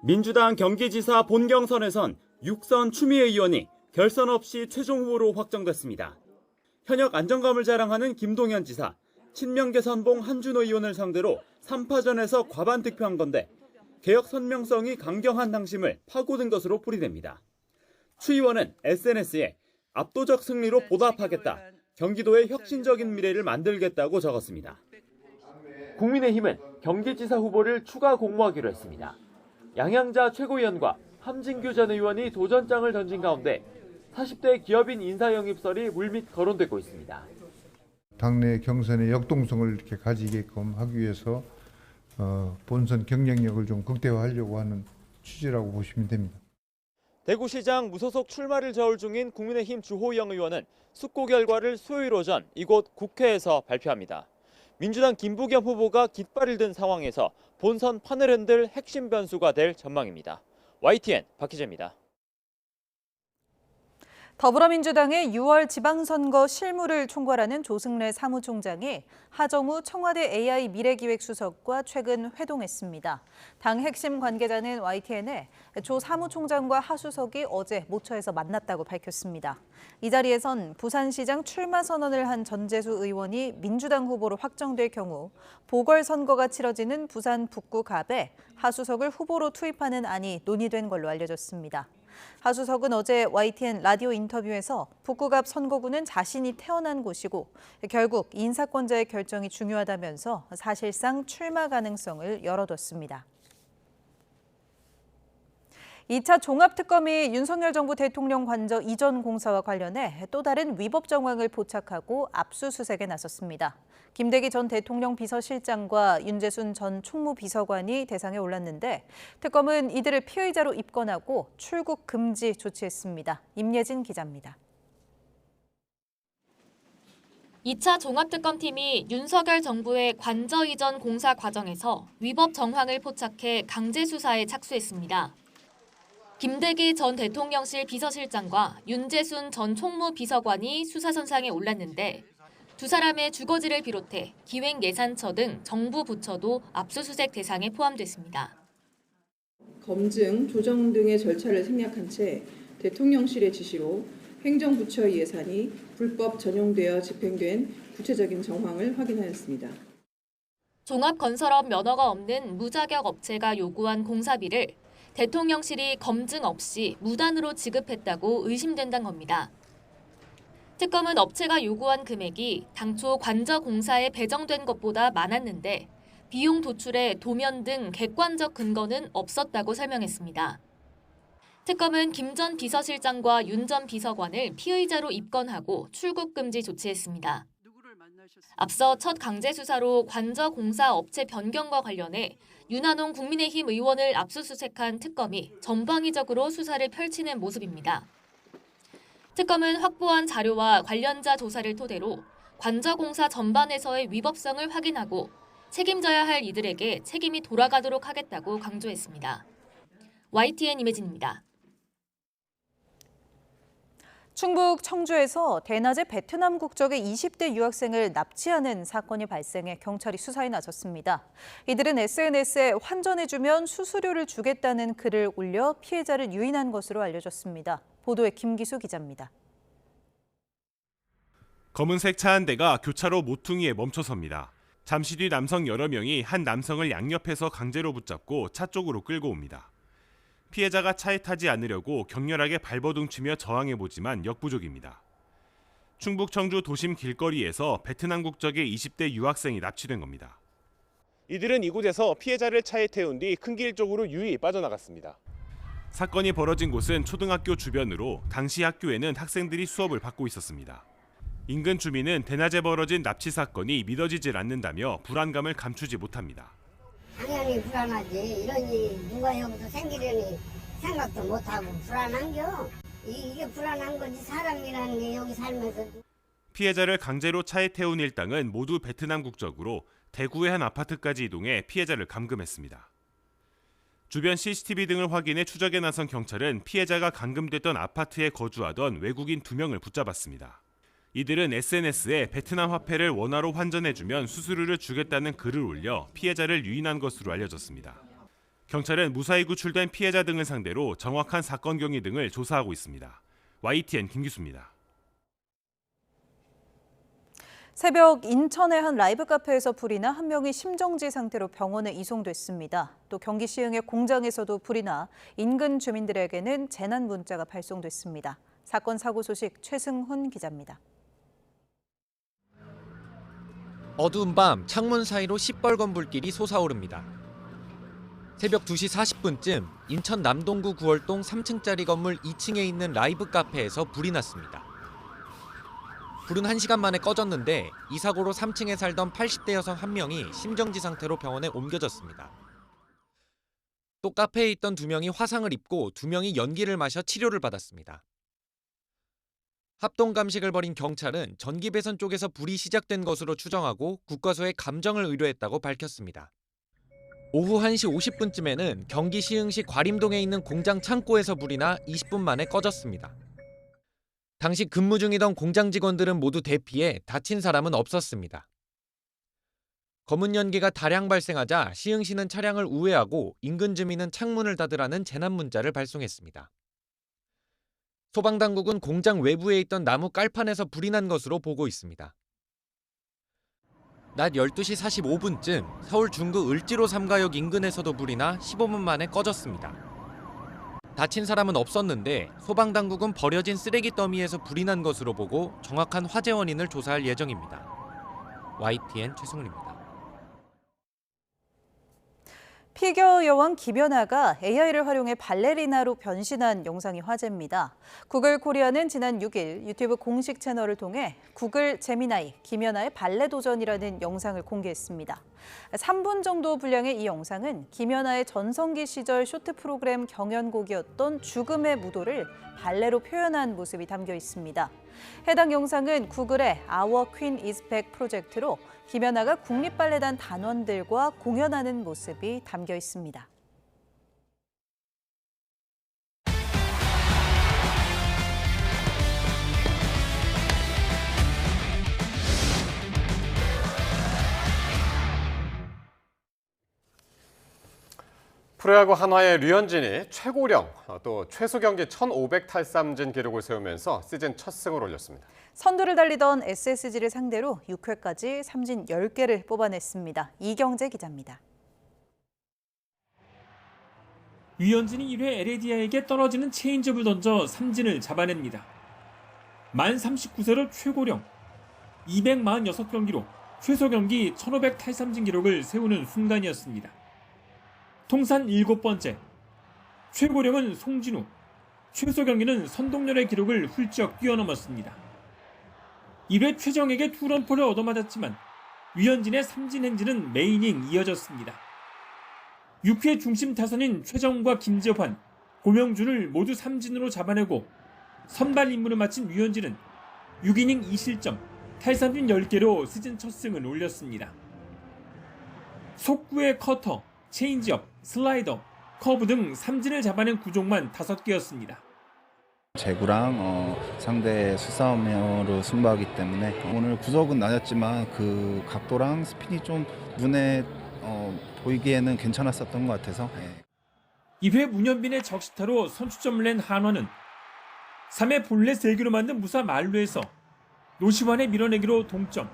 민주당 경기지사 본경선에선 육선 추미애 의원이 결선 없이 최종 후보로 확정됐습니다. 현역 안정감을 자랑하는 김동연 지사, 친명계 선봉 한준호 의원을 상대로 3파전에서 과반 득표한 건데 개혁 선명성이 강경한 당심을 파고든 것으로 풀이됩니다. 추 의원은 SNS에 압도적 승리로 보답하겠다, 경기도의 혁신적인 미래를 만들겠다고 적었습니다. 국민의힘은 경기지사 후보를 추가 공모하기로 했습니다. 양양자 최고위원과 함진규 전 의원이 도전장을 던진 가운데 40대 기업인 인사영입설이 물밑 거론되고 있습니다. 당내 경선의 역동성을 이렇게 가지게끔 하기 위해서 본선 경쟁력을 좀 극대화하려고 하는 취지라고 보시면 됩니다. 대구시장 무소속 출마를 저울 중인 국민의힘 주호영 의원은 숙고 결과를 수요일 오전 이곳 국회에서 발표합니다. 민주당 김부겸 후보가 깃발을 든 상황에서 본선 판을 흔들 핵심 변수가 될 전망입니다. YTN 박희재입니다. 더불어민주당의 6월 지방선거 실무를 총괄하는 조승래 사무총장이 하정우 청와대 AI 미래기획수석과 최근 회동했습니다. 당 핵심 관계자는 YTN에 조 사무총장과 하 수석이 어제 모처에서 만났다고 밝혔습니다. 이 자리에선 부산시장 출마 선언을 한 전재수 의원이 민주당 후보로 확정될 경우 보궐선거가 치러지는 부산 북구 갑에 하 수석을 후보로 투입하는 안이 논의된 걸로 알려졌습니다. 하수석은 어제 YTN 라디오 인터뷰에서 북구갑 선거구는 자신이 태어난 곳이고 결국 인사권자의 결정이 중요하다면서 사실상 출마 가능성을 열어뒀습니다. 2차 종합특검이 윤석열 정부 대통령 관저 이전 공사와 관련해 또 다른 위법 정황을 포착하고 압수수색에 나섰습니다. 김대기 전 대통령 비서실장과 윤재순 전 총무비서관이 대상에 올랐는데 특검은 이들을 피의자로 입건하고 출국 금지 조치했습니다. 임예진 기자입니다. 2차 종합특검팀이 윤석열 정부의 관저 이전 공사 과정에서 위법 정황을 포착해 강제 수사에 착수했습니다. 김대기 전 대통령실 비서실장과 윤재순 전 총무비서관이 수사선상에 올랐는데 두 사람의 주거지를 비롯해 기획예산처 등 정부 부처도 압수수색 대상에 포함됐습니다. 검증, 조정 등의 절차를 생략한 채 대통령실의 지시로 행정부처의 예산이 불법 전용되어 집행된 구체적인 정황을 확인하였습니다. 종합건설업 면허가 없는 무자격 업체가 요구한 공사비를 대통령실이 검증 없이 무단으로 지급했다고 의심된다는 겁니다. 특검은 업체가 요구한 금액이 당초 관저 공사에 배정된 것보다 많았는데 비용 도출에 도면 등 객관적 근거는 없었다고 설명했습니다. 특검은 김 전 비서실장과 윤 전 비서관을 피의자로 입건하고 출국 금지 조치했습니다. 앞서 첫 강제 수사로 관저 공사 업체 변경과 관련해 윤한홍 국민의힘 의원을 압수수색한 특검이 전방위적으로 수사를 펼치는 모습입니다. 특검은 확보한 자료와 관련자 조사를 토대로 관저 공사 전반에서의 위법성을 확인하고 책임져야 할 이들에게 책임이 돌아가도록 하겠다고 강조했습니다. YTN 임혜진입니다. 충북 청주에서 대낮에 베트남 국적의 20대 유학생을 납치하는 사건이 발생해 경찰이 수사에 나섰습니다. 이들은 SNS에 환전해주면 수수료를 주겠다는 글을 올려 피해자를 유인한 것으로 알려졌습니다. 보도에 김기수 기자입니다. 검은색 차 한 대가 교차로 모퉁이에 멈춰섭니다. 잠시 뒤 남성 여러 명이 한 남성을 양옆에서 강제로 붙잡고 차 쪽으로 끌고 옵니다. 피해자가 차에 타지 않으려고 격렬하게 발버둥치며 저항해보지만 역부족입니다. 충북 청주 도심 길거리에서 베트남 국적의 20대 유학생이 납치된 겁니다. 이들은 이곳에서 피해자를 차에 태운 뒤 큰 길 쪽으로 유유히 빠져나갔습니다. 사건이 벌어진 곳은 초등학교 주변으로 당시 학교에는 학생들이 수업을 받고 있었습니다. 인근 주민은 대낮에 벌어진 납치 사건이 믿어지질 않는다며 불안감을 감추지 못합니다. 당연히 불안하지. 이런 일이 누가 여기서 생기려니 생각도 못하고 불안한겨. 이게 불안한 거지. 사람이라는 게 여기 살면서. 피해자를 강제로 차에 태운 일당은 모두 베트남 국적으로 대구의 한 아파트까지 이동해 피해자를 감금했습니다. 주변 CCTV 등을 확인해 추적에 나선 경찰은 피해자가 감금됐던 아파트에 거주하던 외국인 2명을 붙잡았습니다. 이들은 SNS에 베트남 화폐를 원화로 환전해주면 수수료를 주겠다는 글을 올려 피해자를 유인한 것으로 알려졌습니다. 경찰은 무사히 구출된 피해자 등을 상대로 정확한 사건 경위 등을 조사하고 있습니다. YTN 김기수입니다. 새벽 인천의 한 라이브 카페에서 불이 나 한 명이 심정지 상태로 병원에 이송됐습니다. 또 경기 시흥의 공장에서도 불이 나 인근 주민들에게는 재난 문자가 발송됐습니다. 사건 사고 소식 최승훈 기자입니다. 어두운 밤 창문 사이로 시뻘건 불길이 솟아오릅니다. 새벽 2시 40분쯤 인천 남동구 9월동 3층짜리 건물 2층에 있는 라이브 카페에서 불이 났습니다. 불은 1시간 만에 꺼졌는데 이 사고로 3층에 살던 80대 여성 한 명이 심정지 상태로 병원에 옮겨졌습니다. 또 카페에 있던 2명이 화상을 입고 2명이 연기를 마셔 치료를 받았습니다. 합동 감식을 벌인 경찰은 전기 배선 쪽에서 불이 시작된 것으로 추정하고 국과수에 감정을 의뢰했다고 밝혔습니다. 오후 1시 50분쯤에는 경기 시흥시 과림동에 있는 공장 창고에서 불이 나 20분 만에 꺼졌습니다. 당시 근무 중이던 공장 직원들은 모두 대피해 다친 사람은 없었습니다. 검은 연기가 다량 발생하자 시흥시는 차량을 우회하고 인근 주민은 창문을 닫으라는 재난 문자를 발송했습니다. 소방당국은 공장 외부에 있던 나무 깔판에서 불이 난 것으로 보고 있습니다. 낮 12시 45분쯤 서울 중구 을지로 3가역 인근에서도 불이 나 15분 만에 꺼졌습니다. 다친 사람은 없었는데 소방당국은 버려진 쓰레기 더미에서 불이 난 것으로 보고 정확한 화재 원인을 조사할 예정입니다. YTN 최승훈입니다. 피겨 여왕 김연아가 AI를 활용해 발레리나로 변신한 영상이 화제입니다. 구글 코리아는 지난 6일 유튜브 공식 채널을 통해 구글 제미나이 김연아의 발레 도전이라는 영상을 공개했습니다. 3분 정도 분량의 이 영상은 김연아의 전성기 시절 쇼트 프로그램 경연곡이었던 죽음의 무도를 발레로 표현한 모습이 담겨 있습니다. 해당 영상은 구글의 Our Queen is Back 프로젝트로 김연아가 국립발레단 단원들과 공연하는 모습이 담겨 있습니다. 프로야구 한화의 류현진이 최고령 또 최소 경기 1,500탈삼진 기록을 세우면서 시즌 첫 승을 올렸습니다. 선두를 달리던 SSG를 상대로 6회까지 삼진 10개를 뽑아냈습니다. 이경재 기자입니다. 류현진이 1회 에레디아에게 떨어지는 체인지업을 던져 삼진을 잡아냅니다. 만 39세로 최고령 246경기로 최소 경기 1,500탈삼진 기록을 세우는 순간이었습니다. 통산 7번째, 최고령은 송진우, 최소 경기는 선동열의 기록을 훌쩍 뛰어넘었습니다. 1회 최정에게 투런포를 얻어맞았지만 류현진의 삼진 행진은 매이닝 이어졌습니다. 6회 중심 타선인 최정과 김재환, 고명준을 모두 삼진으로 잡아내고 선발 임무를 마친 류현진은 6이닝 2실점, 탈삼진 10개로 시즌 첫 승을 올렸습니다. 속구의 커터, 체인지업, 슬라이더, 커브 등 삼진을 잡아낸 구종만 5개였습니다. 제구랑 상대 수싸움으로 승부하기 때문에 오늘 구속은 낮았지만 그 각도랑 스핀이 좀 눈에 보이기에는 괜찮았었던 것 같아서. 2회 문현빈의 적시타로 선취점을 낸 한화는 3회 볼넷 3개로 만든 무사 만루에서 노시환의 밀어내기로 동점,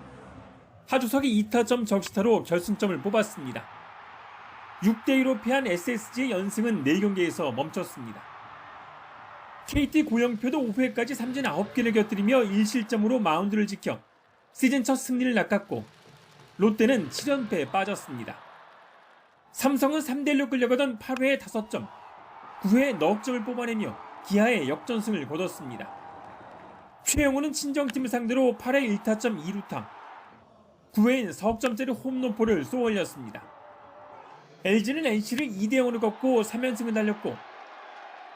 하주석이 2타점 적시타로 결승점을 뽑았습니다. 6대2로 패한 SSG의 연승은 4경기에서 멈췄습니다. KT 고영표도 5회까지 삼진 9개를 곁들이며 1실점으로 마운드를 지켜 시즌 첫 승리를 낚았고 롯데는 7연패에 빠졌습니다. 삼성은 3대1로 끌려가던 8회에 5점, 9회에 넉 점을 뽑아내며 기아에 역전승을 거뒀습니다. 최영우는 친정팀을 상대로 8회 1타점 2루타, 9회엔 석점짜리 홈런포를 쏘아올렸습니다. LG는 NC를 2대0으로 꺾고 3연승을 달렸고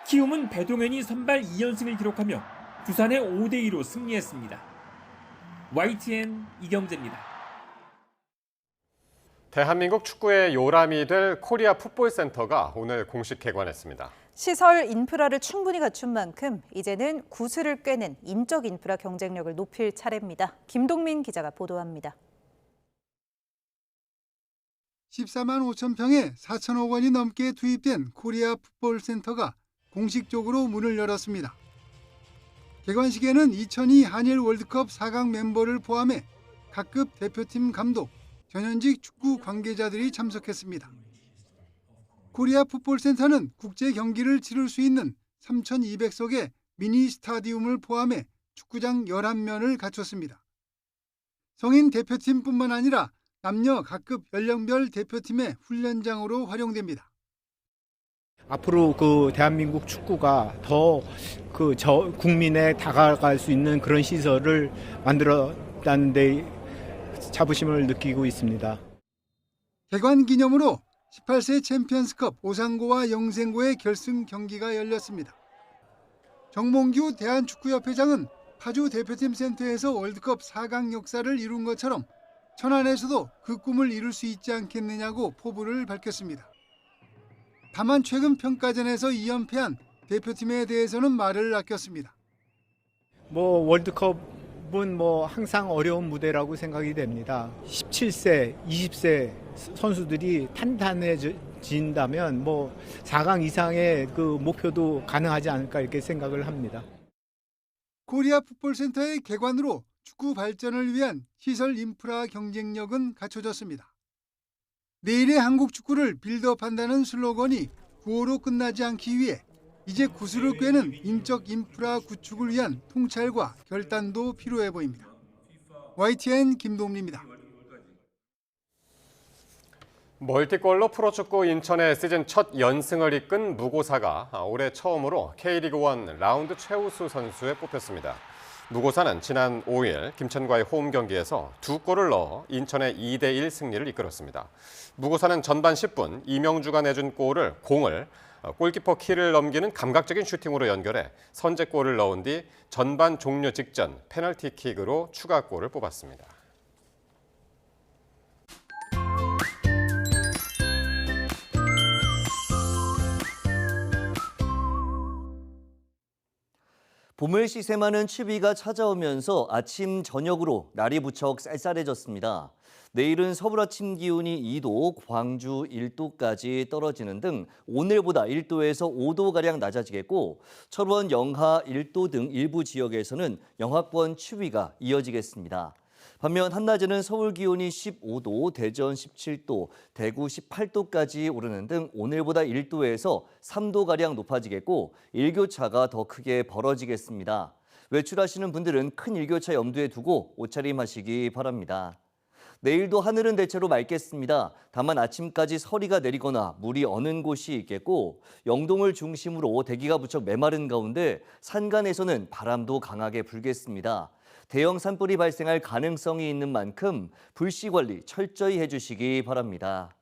키움은 배동현이 선발 2연승을 기록하며 두산의 5대2로 승리했습니다. YTN 이경재입니다. 대한민국 축구의 요람이 될 코리아 풋볼센터가 오늘 공식 개관했습니다. 시설 인프라를 충분히 갖춘 만큼 이제는 구슬을 꿰는 인적 인프라 경쟁력을 높일 차례입니다. 김동민 기자가 보도합니다. 14만 5천 평에 4천억 원이 넘게 투입된 코리아 풋볼센터가 공식적으로 문을 열었습니다. 개관식에는 2002 한일 월드컵 4강 멤버를 포함해 각급 대표팀 감독, 전현직 축구 관계자들이 참석했습니다. 코리아 풋볼센터는 국제 경기를 치를 수 있는 3,200석의 미니 스타디움을 포함해 축구장 11면을 갖췄습니다. 성인 대표팀뿐만 아니라 남녀 각급 연령별 대표팀의 훈련장으로 활용됩니다. 앞으로 대한민국 축구가 더 국민에 다가갈 수 있는 그런 시설을 만들었다는 데 자부심을 느끼고 있습니다. 개관 기념으로 18세 챔피언스컵 오상고와 영생고의 결승 경기가 열렸습니다. 정몽규 대한축구협회장은 파주 대표팀 센터에서 월드컵 4강 역사를 이룬 것처럼 천안에서도 그 꿈을 이룰 수 있지 않겠느냐고 포부를 밝혔습니다. 다만 최근 평가전에서 2연패한 대표팀에 대해서는 말을 아꼈습니다. 월드컵은 항상 어려운 무대라고 생각이 됩니다. 17세, 20세 선수들이 탄탄해진다면 4강 이상의 그 목표도 가능하지 않을까 이렇게 생각을 합니다. 코리아 풋볼센터의 개관으로 축구 발전을 위한 시설 인프라 경쟁력은 갖춰졌습니다. 내일의 한국 축구를 빌드업한다는 슬로건이 구호로 끝나지 않기 위해 이제 구슬을 꿰는 인적 인프라 구축을 위한 통찰과 결단도 필요해 보입니다. YTN 김동리입니다. 멀티골로 프로축구 인천의 시즌 첫 연승을 이끈 무고사가 올해 처음으로 K리그1 라운드 최우수 선수에 뽑혔습니다. 무고사는 지난 5일 김천과의 홈 경기에서 2골을 넣어 인천의 2대1 승리를 이끌었습니다. 무고사는 전반 10분 이명주가 내준 공을 골키퍼 키를 넘기는 감각적인 슈팅으로 연결해 선제골을 넣은 뒤 전반 종료 직전 페널티킥으로 추가골을 뽑았습니다. 봄을 시샘하는 추위가 찾아오면서 아침, 저녁으로 날이 무척 쌀쌀해졌습니다. 내일은 서울 아침 기온이 2도, 광주 1도까지 떨어지는 등 오늘보다 1도에서 5도가량 낮아지겠고 철원, 영하 1도 등 일부 지역에서는 영하권 추위가 이어지겠습니다. 반면 한낮에는 서울 기온이 15도, 대전 17도, 대구 18도까지 오르는 등 오늘보다 1도에서 3도가량 높아지겠고 일교차가 더 크게 벌어지겠습니다. 외출하시는 분들은 큰 일교차 염두에 두고 옷차림하시기 바랍니다. 내일도 하늘은 대체로 맑겠습니다. 다만 아침까지 서리가 내리거나 물이 어는 곳이 있겠고 영동을 중심으로 대기가 무척 메마른 가운데 산간에서는 바람도 강하게 불겠습니다. 대형 산불이 발생할 가능성이 있는 만큼 불씨 관리 철저히 해주시기 바랍니다.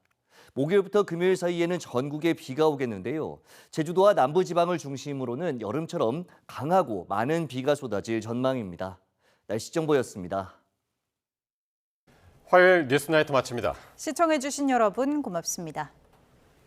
목요일부터 금요일 사이에는 전국에 비가 오겠는데요. 제주도와 남부지방을 중심으로는 여름처럼 강하고 많은 비가 쏟아질 전망입니다. 날씨 정보였습니다. 화요일 뉴스나이트 마칩니다. 시청해주신 여러분 고맙습니다.